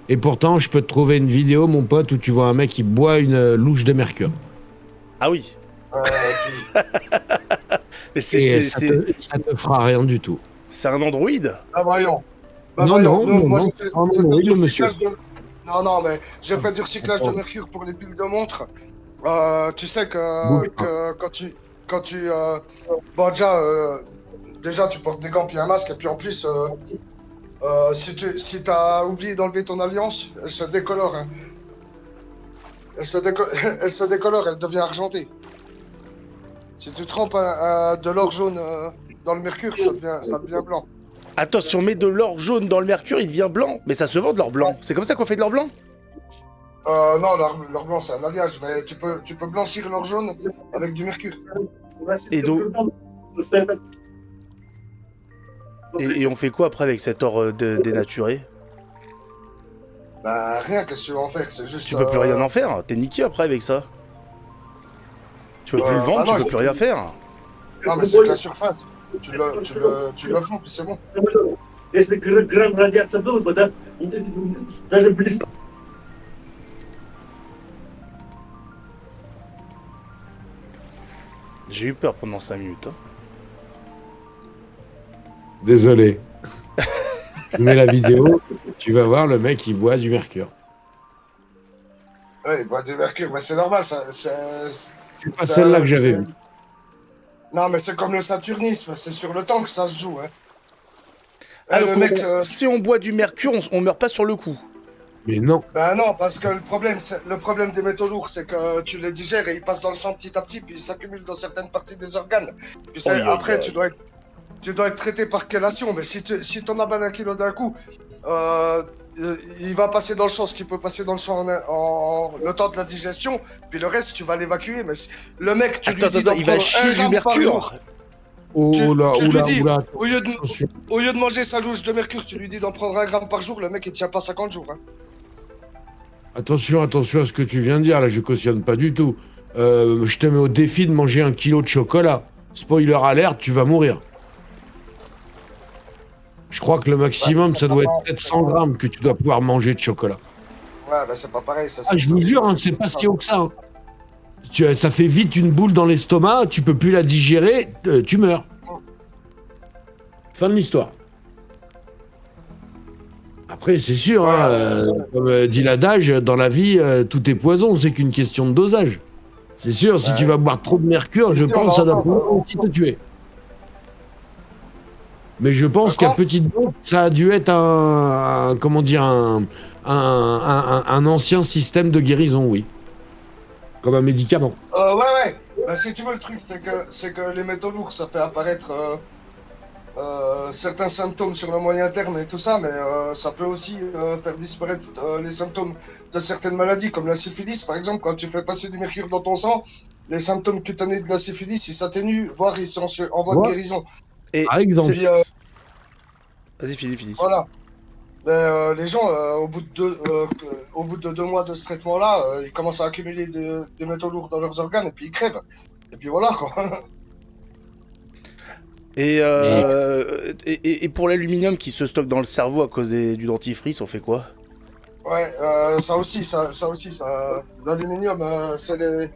Et pourtant, je peux te trouver une vidéo, mon pote, où tu vois un mec qui boit une louche de mercure. Ah oui. Mais ça te fera rien du tout. C'est un androïde. Ah voyons. Bah, non, monsieur. Non, mais j'ai fait du recyclage de mercure pour les piles de montres. Tu sais que quand tu bon déjà tu portes des gants puis un masque et puis en plus si t'as oublié d'enlever ton alliance, elle se décolore. Hein. Elle se décolore, elle devient argentée. Si tu trempes de l'or jaune dans le mercure, ça devient blanc. Attends, si on met de l'or jaune dans le mercure, il devient blanc. Mais ça se vend de l'or blanc. C'est comme ça qu'on fait de l'or blanc? Non, l'or blanc c'est un alliage, mais tu peux blanchir l'or jaune avec du mercure. Et donc... Et on fait quoi après avec cet or dénaturé? Bah rien, qu'est-ce que tu veux en faire? C'est juste... Tu peux plus rien en faire, t'es niqué après avec ça. Tu peux plus le vendre, tu peux plus rien faire. Non mais c'est de la surface. Tu le fonds, puis c'est bon. J'ai eu peur pendant 5 minutes. Hein. Désolé. Tu mets la vidéo, tu vas voir le mec il boit du mercure. Ouais, il boit du mercure, mais c'est normal, c'est pas celle-là que j'avais vue. Non, mais c'est comme le saturnisme, c'est sur le temps que ça se joue. Hein. Alors, si on boit du mercure, on meurt pas sur le coup. Mais non. Ben non, parce que le problème des métaux lourds, c'est que tu les digères et ils passent dans le sang petit à petit, puis ils s'accumulent dans certaines parties des organes. Puis après, tu dois être traité par chélation, mais si t'en avales 1 kilo d'un coup, il va passer dans le sang ce qui peut passer dans le sang en le temps de la digestion, puis le reste, tu vas l'évacuer. Mais le mec, tu lui dis il va chier du mercure. Au lieu de manger sa louche de mercure, tu lui dis d'en prendre 1 gramme par jour, le mec il tient pas 50 jours. Hein. Attention à ce que tu viens de dire, là je cautionne pas du tout. Je te mets au défi de manger 1 kilo de chocolat. Spoiler alerte, tu vas mourir. Je crois que le maximum, ça doit être 700 grammes que tu dois pouvoir manger de chocolat. Ouais, bah c'est pas pareil. Ça, je vous jure, hein, c'est pas si haut que ça. Hein. Ça fait vite une boule dans l'estomac, tu peux plus la digérer, tu meurs. Fin de l'histoire. Après, c'est sûr, comme dit l'adage, dans la vie, tout est poison, c'est qu'une question de dosage. C'est sûr, si tu vas boire trop de mercure, je pense que ça doit aussi te tuer. Mais je pense qu'à petite dose, ça a dû être un ancien système de guérison, oui. Comme un médicament. Ouais. Bah, si tu veux, le truc, c'est que les métaux lourds, ça fait apparaître certains symptômes sur le moyen terme et tout ça, mais ça peut aussi faire disparaître les symptômes de certaines maladies, comme la syphilis, par exemple. Quand tu fais passer du mercure dans ton sang, les symptômes cutanés de la syphilis, ils s'atténuent, voire ils sont en voie de guérison. Et Par exemple. Si, vas-y, finis. voilà. Mais les gens, au bout de 2 mois de ce traitement-là, ils commencent à accumuler des métaux lourds dans leurs organes et puis ils crèvent. Et puis voilà, quoi. Et pour l'aluminium qui se stocke dans le cerveau à cause du dentifrice, on fait quoi? Ouais, ça aussi. L'aluminium, c'est les...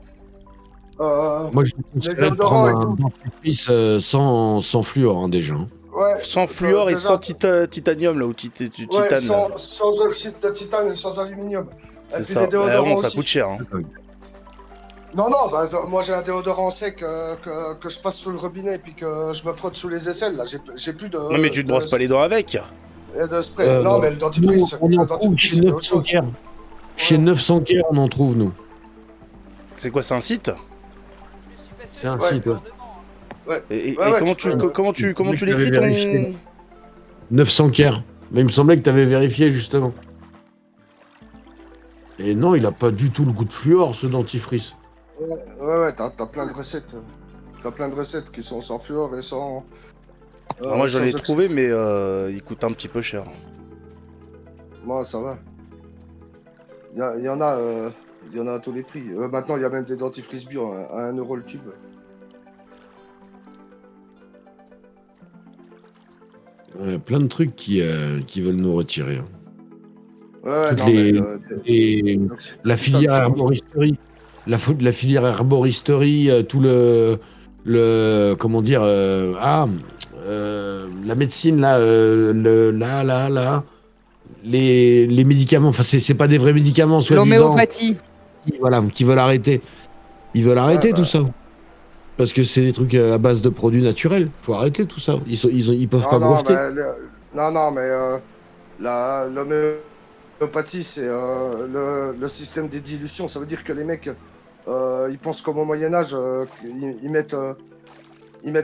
Moi, je conseillerais de déodorants prendre et un tout. dentifrice sans fluor, hein, déjà. Hein. Ouais, Sans fluor et déjà, sans titanium, là, ou titane. ouais, là. sans oxyde de titane et sans aluminium. Et C'est puis ça. les déodorants Bon, ça aussi. coûte cher. Hein. Non, bah, moi j'ai un déodorant sec que je passe sous le robinet et puis que je me frotte sous les aisselles. Là, j'ai plus de. Non, mais tu te brosses pas les dents avec. Et de spray. Non, mais le dentifrice. On le en trouve dentifrice, chez c'est autre 900 chose. Care. Chez 900 Care, on en trouve, nous. C'est quoi, c'est un site? C'est un Ouais. site, ouais. Et Ouais, comment tu tu l'écris l'avais vérifié. ton... 900 Care. Mais il me semblait que tu avais vérifié, justement. Et non, il a pas du tout le goût de fluor, ce dentifrice. Ouais, t'as plein de recettes. T'as plein de recettes qui sont sans fluor et sans. Alors moi, je sans l'ai oxyde. trouvé, mais il coûte un petit peu cher. Moi, ça va. Il y en a à tous les prix. Maintenant, il y a même des dentifrices bio à 1 euro le tube. Ouais, plein de trucs qui veulent nous retirer. Hein. Ouais, Toutes non, les- mais. Et l'oxyde de la titane, filière c'est bon. herboristerie, la filière herboristerie, tout comment dire, la médecine là, les médicaments, enfin c'est pas des vrais médicaments soi-disant, L'homéopathie. voilà, qui veulent arrêter, ils veulent arrêter bah. tout ça, parce que c'est des trucs à base de produits naturels, faut arrêter tout ça, ils peuvent pas breveter. Non, mais l'homéopathie, c'est le système des dilutions. Ça veut dire que les mecs, ils pensent comme au Moyen-Âge, ils mettent un Ils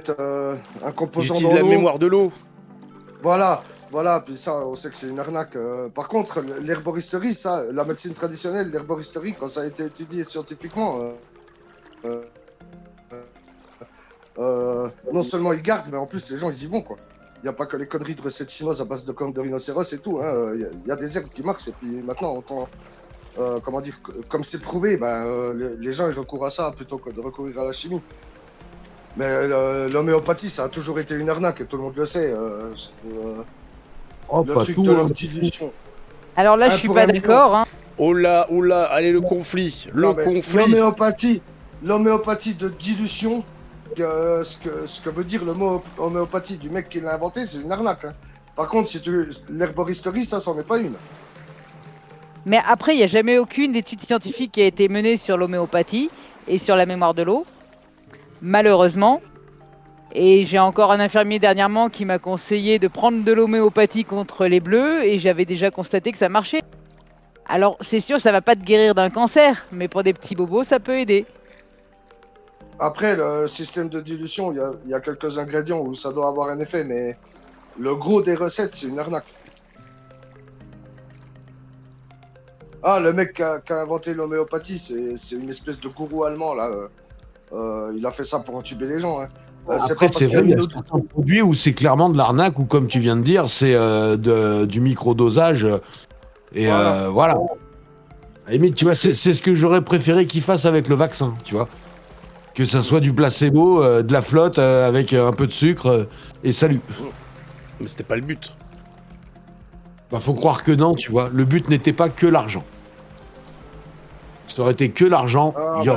composant utilisent dans la l'eau. mémoire de l'eau. Voilà, puis ça, on sait que c'est une arnaque. Par contre, l'herboristerie, ça, la médecine traditionnelle, l'herboristerie, quand ça a été étudié scientifiquement, non seulement ils gardent, mais en plus les gens ils y vont, quoi. Il n'y a pas que les conneries de recettes chinoises à base de cornes de rhinocéros et tout. Hein. Il y a des herbes qui marchent et puis maintenant, comment dire, comme c'est prouvé, les gens ils recourent à ça plutôt que de recourir à la chimie. Mais l'homéopathie, ça a toujours été une arnaque, et tout le monde le sait. Oh, Le pas truc tout, de hein. leur dilution. Alors là, Un je suis pour pas un million. d'accord. Hein. Oh là, allez, le conflit. Non, mais l'homéopathie de dilution, ce que veut dire le mot homéopathie du mec qui l'a inventé, c'est une arnaque. Hein. Par contre, l'herboristerie, ça, c'en est pas une. Mais après, il n'y a jamais aucune étude scientifique qui a été menée sur l'homéopathie et sur la mémoire de l'eau, malheureusement. Et j'ai encore un infirmier dernièrement qui m'a conseillé de prendre de l'homéopathie contre les bleus et j'avais déjà constaté que ça marchait. Alors, c'est sûr, ça va pas te guérir d'un cancer, mais pour des petits bobos, ça peut aider. Après, le système de dilution, il y a quelques ingrédients où ça doit avoir un effet, mais le gros des recettes, c'est une arnaque. Ah, le mec qui a inventé l'homéopathie, c'est une espèce de gourou allemand, là. Il a fait ça pour entuber les gens. Hein. C'est Après, pas parce c'est qu'il y a vrai, il y une a autre... certains produits où c'est clairement de l'arnaque, ou comme tu viens de dire, c'est du microdosage. Et voilà. À la limite, tu vois, c'est ce que j'aurais préféré qu'ils fassent avec le vaccin, tu vois. Que ça soit du placebo, de la flotte avec un peu de sucre, et salut. Mais c'était pas le but. Bah, faut croire que non, tu vois. Le but n'était pas que l'argent. Si ça aurait été que l'argent, il y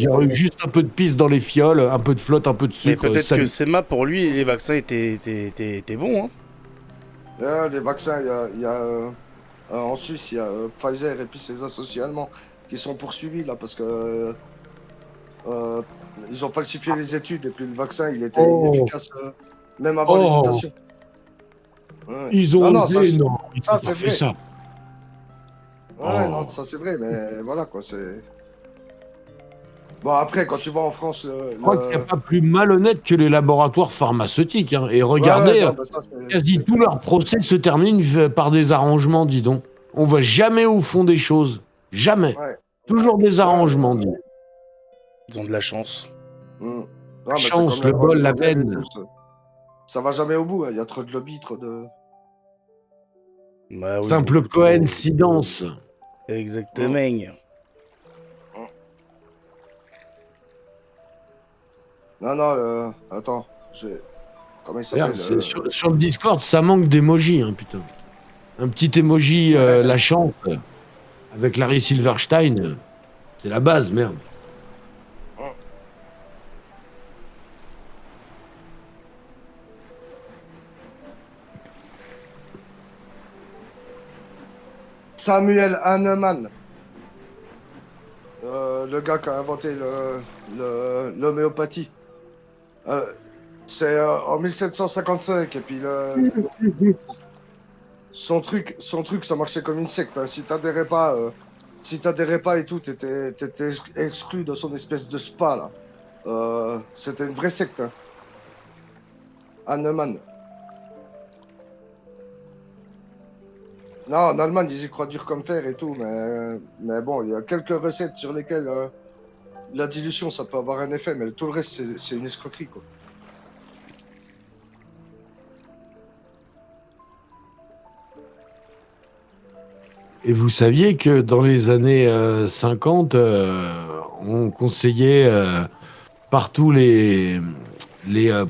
aurait eu juste un peu de pisse dans les fioles, un peu de flotte, un peu de Mais sucre. peut-être salut. que Sema, pour lui, les vaccins étaient bons. Hein. Les vaccins, il y a en Suisse, il y a Pfizer et puis ses associés allemands qui sont poursuivis, là, parce que... ils ont falsifié les études et puis le vaccin il était inefficace même avant l'imitation. Ouais. Ils ont non, osé, non, ils ça, ont c'est pas fait vrai. ça. Ouais, non, ça c'est vrai, mais voilà quoi, c'est. Bon, après, quand tu vas en France, Je crois qu'il n'y a pas plus malhonnête que les laboratoires pharmaceutiques. Hein. Et regardez, ouais, non, bah, ça, quasi tous leurs procès se terminent par des arrangements, dis donc. On va jamais au fond des choses. Jamais. Ouais. Toujours des arrangements, dis. Ils ont de la chance. Non, mais c'est Chance, comme le bol, la alimentaire et peine. tout, ça va jamais au bout. Il y a trop de lobby, trop de. Bah oui, Simple beaucoup trop. coïncidence. Exactement. Non, attends, comment il s'appelle Regarde, sur le Discord, ça manque d'emoji, hein, putain. Un petit emoji, la chance, avec Larry Silverstein, c'est la base, merde. Samuel Hahnemann. Le gars qui a inventé l'homéopathie. C'est en 1755 et puis son truc ça marchait comme une secte. Hein. Si t'adhérais pas et tout, t'étais exclu de son espèce de spa là. C'était une vraie secte. Hein. Hahnemann. Non, en Allemagne, ils y croient dur comme fer et tout, mais bon, il y a quelques recettes sur lesquelles la dilution, ça peut avoir un effet, mais tout le reste, c'est une escroquerie, quoi. Et vous saviez que dans les années 50, on conseillait partout les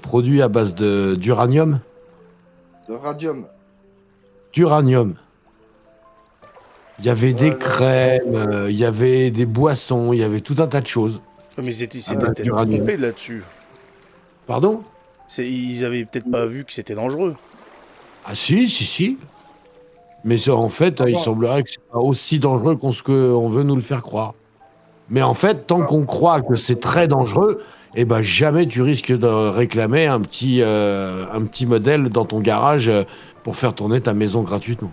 produits à base d'uranium? De radium. D'uranium. Il y avait des crèmes, il y avait des boissons, il y avait tout un tas de choses. Mais ils étaient peut-être trompés là-dessus. Pardon? Ils avaient peut-être pas vu que c'était dangereux. Ah si. Mais ça, en fait, il semblerait que c'est pas aussi dangereux qu'on veut nous le faire croire. Mais en fait, tant qu'on croit que c'est très dangereux, eh ben jamais tu risques de réclamer un petit modèle dans ton garage pour faire tourner ta maison gratuitement.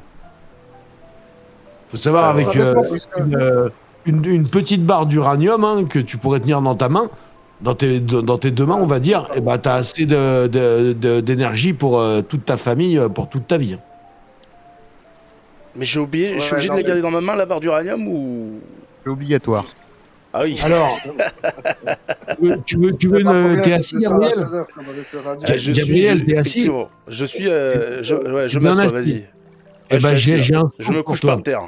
Faut savoir, avec une petite barre d'uranium, hein, que tu pourrais tenir dans ta main, dans tes deux mains, on va dire, eh ben, t'as assez d'énergie pour toute ta famille, pour toute ta vie. Hein. Mais je suis obligé de la garder dans ma main, la barre d'uranium, ou... C'est obligatoire. Ah oui. Alors, tu veux une... T'es assis, Gabriel? Gabriel, t'es assis? Je m'assois, vas-y. Eh ben, je me couche par terre.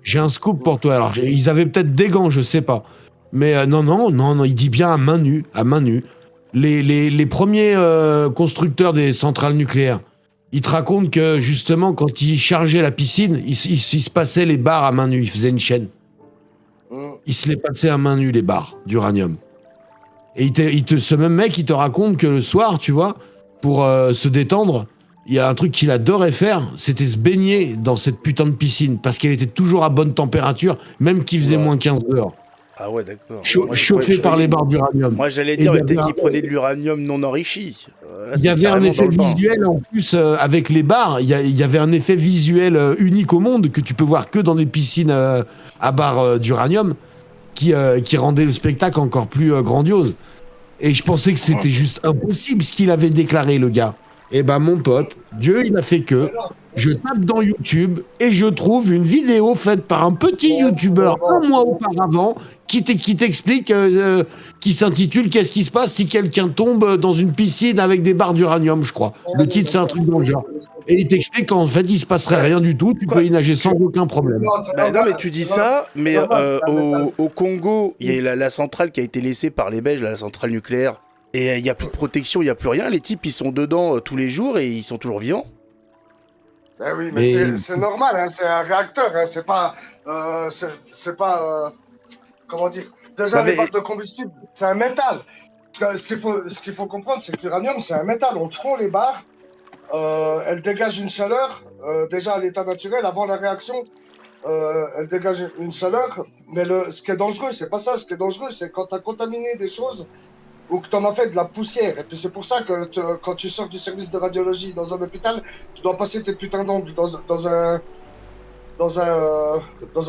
J'ai un scoop pour toi. Alors, ils avaient peut-être des gants, je sais pas. Mais non, il dit bien à main nue. Les premiers constructeurs des centrales nucléaires, ils te racontent que, justement, quand ils chargeaient la piscine, ils se passaient les barres à main nue. Ils faisaient une chaîne. Ils se les passaient à main nue, les barres d'uranium. Et ce même mec, il te raconte que le soir, tu vois, pour se détendre, il y a un truc qu'il adorait faire, c'était se baigner dans cette putain de piscine, parce qu'elle était toujours à bonne température, même qu'il faisait moins 15 dehors. Ah ouais, d'accord. Chauffé par les barres d'uranium. Moi, j'allais dire peut-être qu'il prenait de l'uranium non enrichi. Il y avait un effet visuel, en plus, avec les barres, il y avait un effet visuel unique au monde, que tu peux voir que dans des piscines à barres d'uranium, qui rendait le spectacle encore plus grandiose. Et je pensais que c'était juste impossible ce qu'il avait déclaré, le gars. Eh ben, mon pote, Dieu, il a fait que je tape dans YouTube et je trouve une vidéo faite par un petit YouTuber un mois auparavant qui t'explique, qui s'intitule « Qu'est-ce qui se passe si quelqu'un tombe dans une piscine avec des barres d'uranium », je crois. Le titre, c'est un truc dans le genre. Et il t'explique qu'en fait, il se passerait rien du tout, tu peux y nager sans aucun problème. Non, mais tu dis ça, mais au Congo, il y a la centrale qui a été laissée par les Belges, la centrale nucléaire. Et il n'y a plus de protection, il n'y a plus rien. Les types, ils sont dedans tous les jours et ils sont toujours vivants. Ben oui, mais c'est normal, hein, c'est un réacteur, hein, c'est pas... comment dire? Déjà, les barres de combustible, c'est un métal. Ce qu'il faut comprendre, c'est que l'uranium, c'est un métal. On fond les barres, elles dégagent une chaleur, déjà à l'état naturel, avant la réaction, elles dégagent une chaleur. Mais ce qui est dangereux, c'est pas ça. Ce qui est dangereux, c'est quand tu as contaminé des choses ou que tu en as fait de la poussière. Et puis c'est pour ça que quand tu sors du service de radiologie dans un hôpital, tu dois passer tes putains d'ongles dans un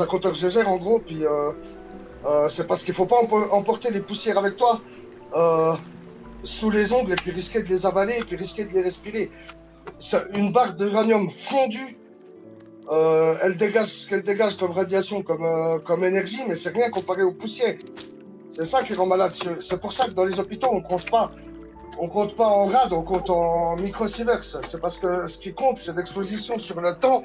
compteur Gégère, en gros, puis C'est parce qu'il faut pas emporter les poussières avec toi sous les ongles et puis risquer de les avaler et puis risquer de les respirer. Une barre d'uranium fondue, elle dégage ce qu'elle dégage comme radiation, comme énergie, mais c'est rien comparé aux poussières. C'est ça qui rend malade. C'est pour ça que dans les hôpitaux, on compte pas en rad, on compte en microsieverts. C'est parce que ce qui compte, c'est l'exposition sur le temps,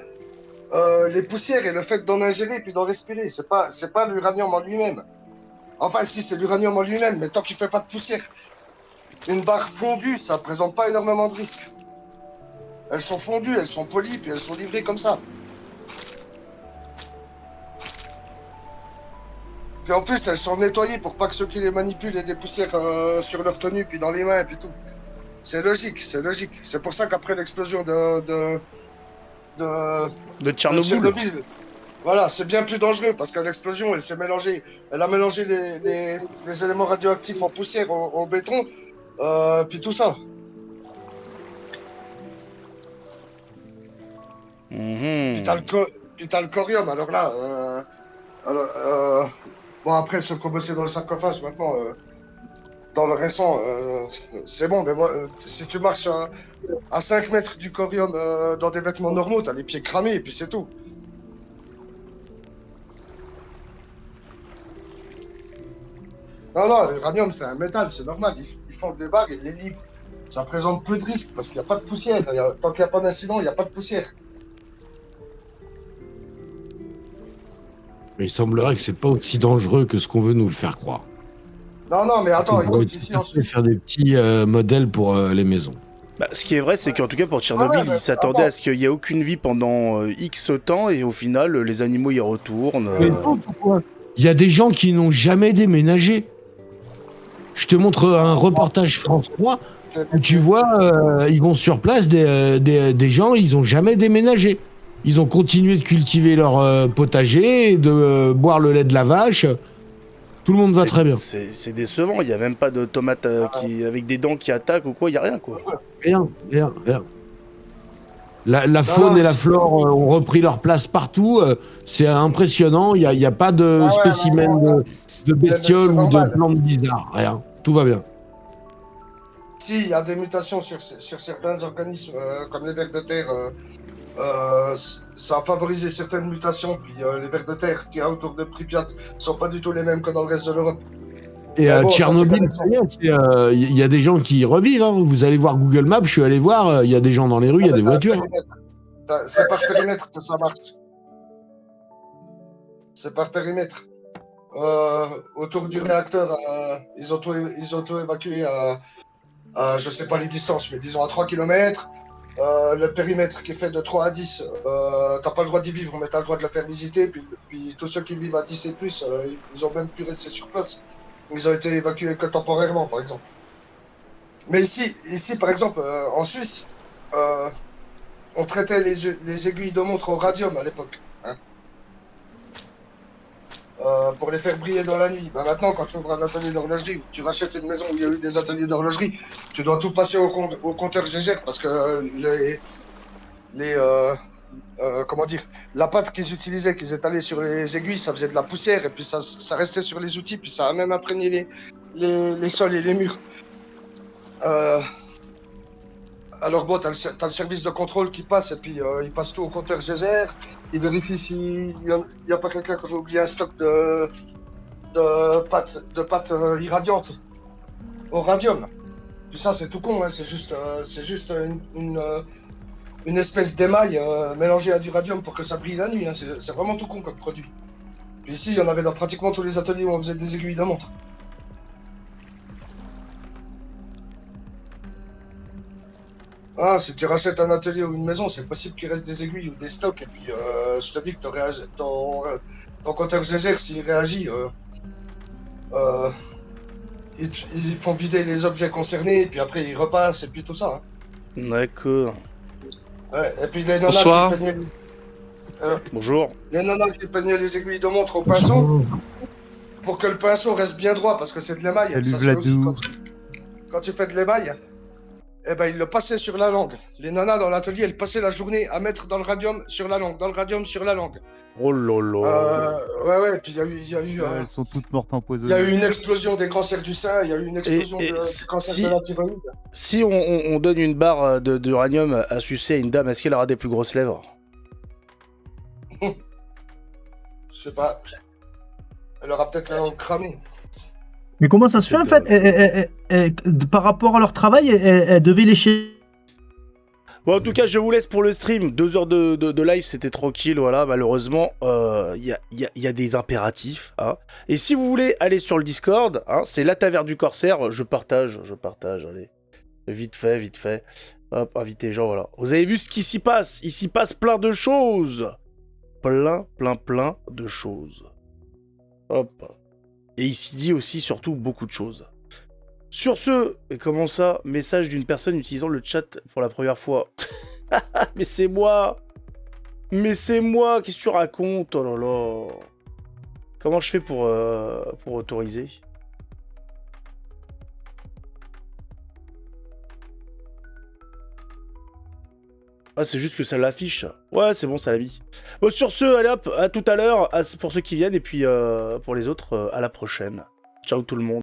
les poussières et le fait d'en ingérer puis d'en respirer. C'est pas l'uranium en lui-même. Enfin, si, c'est l'uranium en lui-même, mais tant qu'il fait pas de poussière. Une barre fondue, ça présente pas énormément de risques. Elles sont fondues, elles sont polies, puis elles sont livrées comme ça. Puis en plus, elles sont nettoyées pour pas que ceux qui les manipulent aient des poussières sur leur tenue, puis dans les mains, et puis tout. C'est logique, c'est logique. C'est pour ça qu'après l'explosion de Tchernobyl. Voilà, c'est bien plus dangereux parce que l'explosion, elle a mélangé les éléments radioactifs en poussière, au béton, puis tout ça. Puis t'as le corium, alors là, bon après, ceux qui ont bossé dans le sarcophage, maintenant, dans le récent, c'est bon, mais moi, si tu marches à 5 mètres du corium dans des vêtements normaux, t'as les pieds cramés, et puis c'est tout. Non, l'uranium, c'est un métal, c'est normal. Ils font des bagues et ils les livrent. Ça présente peu de risques parce qu'il n'y a pas de poussière. Tant qu'il n'y a pas d'incident, il n'y a pas de poussière. Mais il semblerait que c'est pas aussi dangereux que ce qu'on veut nous le faire croire. Non, mais attends, On pourrait écoute, ici en Suisse. faire des petits modèles pour les maisons. Bah, ce qui est vrai, c'est qu'en tout cas pour Tchernobyl, ils s'attendaient à ce qu'il n'y ait aucune vie pendant X temps et au final, les animaux y retournent. Mais non, pourquoi ? Il y a des gens qui n'ont jamais déménagé. Je te montre un reportage France 3 où tu vois, ils vont sur place, des gens, ils n'ont jamais déménagé. Ils ont continué de cultiver leur potager, et de boire le lait de la vache. Tout le monde va très bien. C'est décevant, il n'y a même pas de tomates avec des dents qui attaquent ou quoi, il n'y a rien quoi. Rien. La faune et la flore ont repris leur place partout. C'est impressionnant, il n'y a pas de spécimens de bestioles ou de plantes bizarres. Rien, tout va bien. Si, il y a des mutations sur certains organismes, comme les vers de terre. Ça a favorisé certaines mutations, puis les vers de terre qu'il y a autour de Pripyat sont pas du tout les mêmes que dans le reste de l'Europe. Et à Tchernobyl, il y a des gens qui revivent. Hein. Vous allez voir Google Maps, je suis allé voir, il y a des gens dans les rues, il y a des voitures. C'est par périmètre que ça marche. C'est par périmètre. Autour du réacteur, ils ont tout évacué à je sais pas les distances, mais disons à 3 km. Le périmètre qui est fait de 3 à 10, t'as pas le droit d'y vivre, mais t'as le droit de le faire visiter. Puis tous ceux qui vivent à 10 et plus, ils ont même pu rester sur place. Ils ont été évacués que temporairement, par exemple. Mais ici par exemple, en Suisse, on traitait les aiguilles de montre au radium à l'époque. Hein, pour les faire briller dans la nuit. Bah maintenant, quand tu ouvres un atelier d'horlogerie, tu rachètes une maison où il y a eu des ateliers d'horlogerie, tu dois tout passer au compteur Gégère parce que comment dire, la pâte qu'ils utilisaient, qu'ils étalaient sur les aiguilles, ça faisait de la poussière et puis ça restait sur les outils, puis ça a même imprégné les sols et les murs. Alors bon, t'as le service de contrôle qui passe et puis il passe tout au compteur Gégère. Il vérifie s'il n'y a pas quelqu'un qui a oublié un stock de pâtes irradiantes au radium. Puis ça, c'est tout con, hein. C'est juste une espèce d'émail mélangé à du radium pour que ça brille la nuit. Hein. C'est vraiment tout con comme produit. Puis ici, il y en avait dans pratiquement tous les ateliers où on faisait des aiguilles de montre. Ah, si tu rachètes un atelier ou une maison, c'est possible qu'il reste des aiguilles ou des stocks. Et puis, je te dis que ton compteur Gégère, s'il réagit, ils font vider les objets concernés, et puis après, ils repassent, et puis tout ça. Hein. D'accord. Ouais, et puis les nanas qui peignaient Bonjour. Les nanas qui peignaient les aiguilles de montre au pinceau, pour que le pinceau reste bien droit, parce que c'est de l'émail. Ça se fait aussi quand tu fais de l'émail. eh ben, ils le passaient sur la langue. Les nanas dans l'atelier, elles passaient la journée à mettre dans le radium sur la langue, dans le radium sur la langue. Oh lolo. Ouais, puis il y a eu Elles sont toutes mortes il empoisonnées. y a eu une explosion des cancers du sein, il y a eu une explosion du cancer de la thyroïde. Si on donne une barre d'uranium à sucer à une dame, est-ce qu'elle aura des plus grosses lèvres? Je sais pas. Elle aura peut-être la langue cramée. Mais comment ça se fait en fait par rapport à leur travail, elles devaient lécher. Bon, en tout cas, je vous laisse pour le stream. 2 heures de live, c'était tranquille, voilà. Malheureusement, il y a des impératifs. Hein. Et si vous voulez aller sur le Discord, hein, c'est la taverne du Corsaire. Je partage, allez. Vite fait. Hop, invitez les gens, voilà. Vous avez vu ce qui s'y passe? Il s'y passe plein de choses. Plein de choses. Hop. Et il s'y dit aussi, surtout, beaucoup de choses. Sur ce, et comment ça, message d'une personne utilisant le chat pour la première fois. Mais c'est moi, qu'est-ce que tu racontes? Oh là là. Comment je fais pour autoriser? Ah, c'est juste que ça l'affiche. Ouais, c'est bon, ça l'a mis. Bon, sur ce, allez hop, à tout à l'heure, pour ceux qui viennent, et puis pour les autres, à la prochaine. Ciao tout le monde.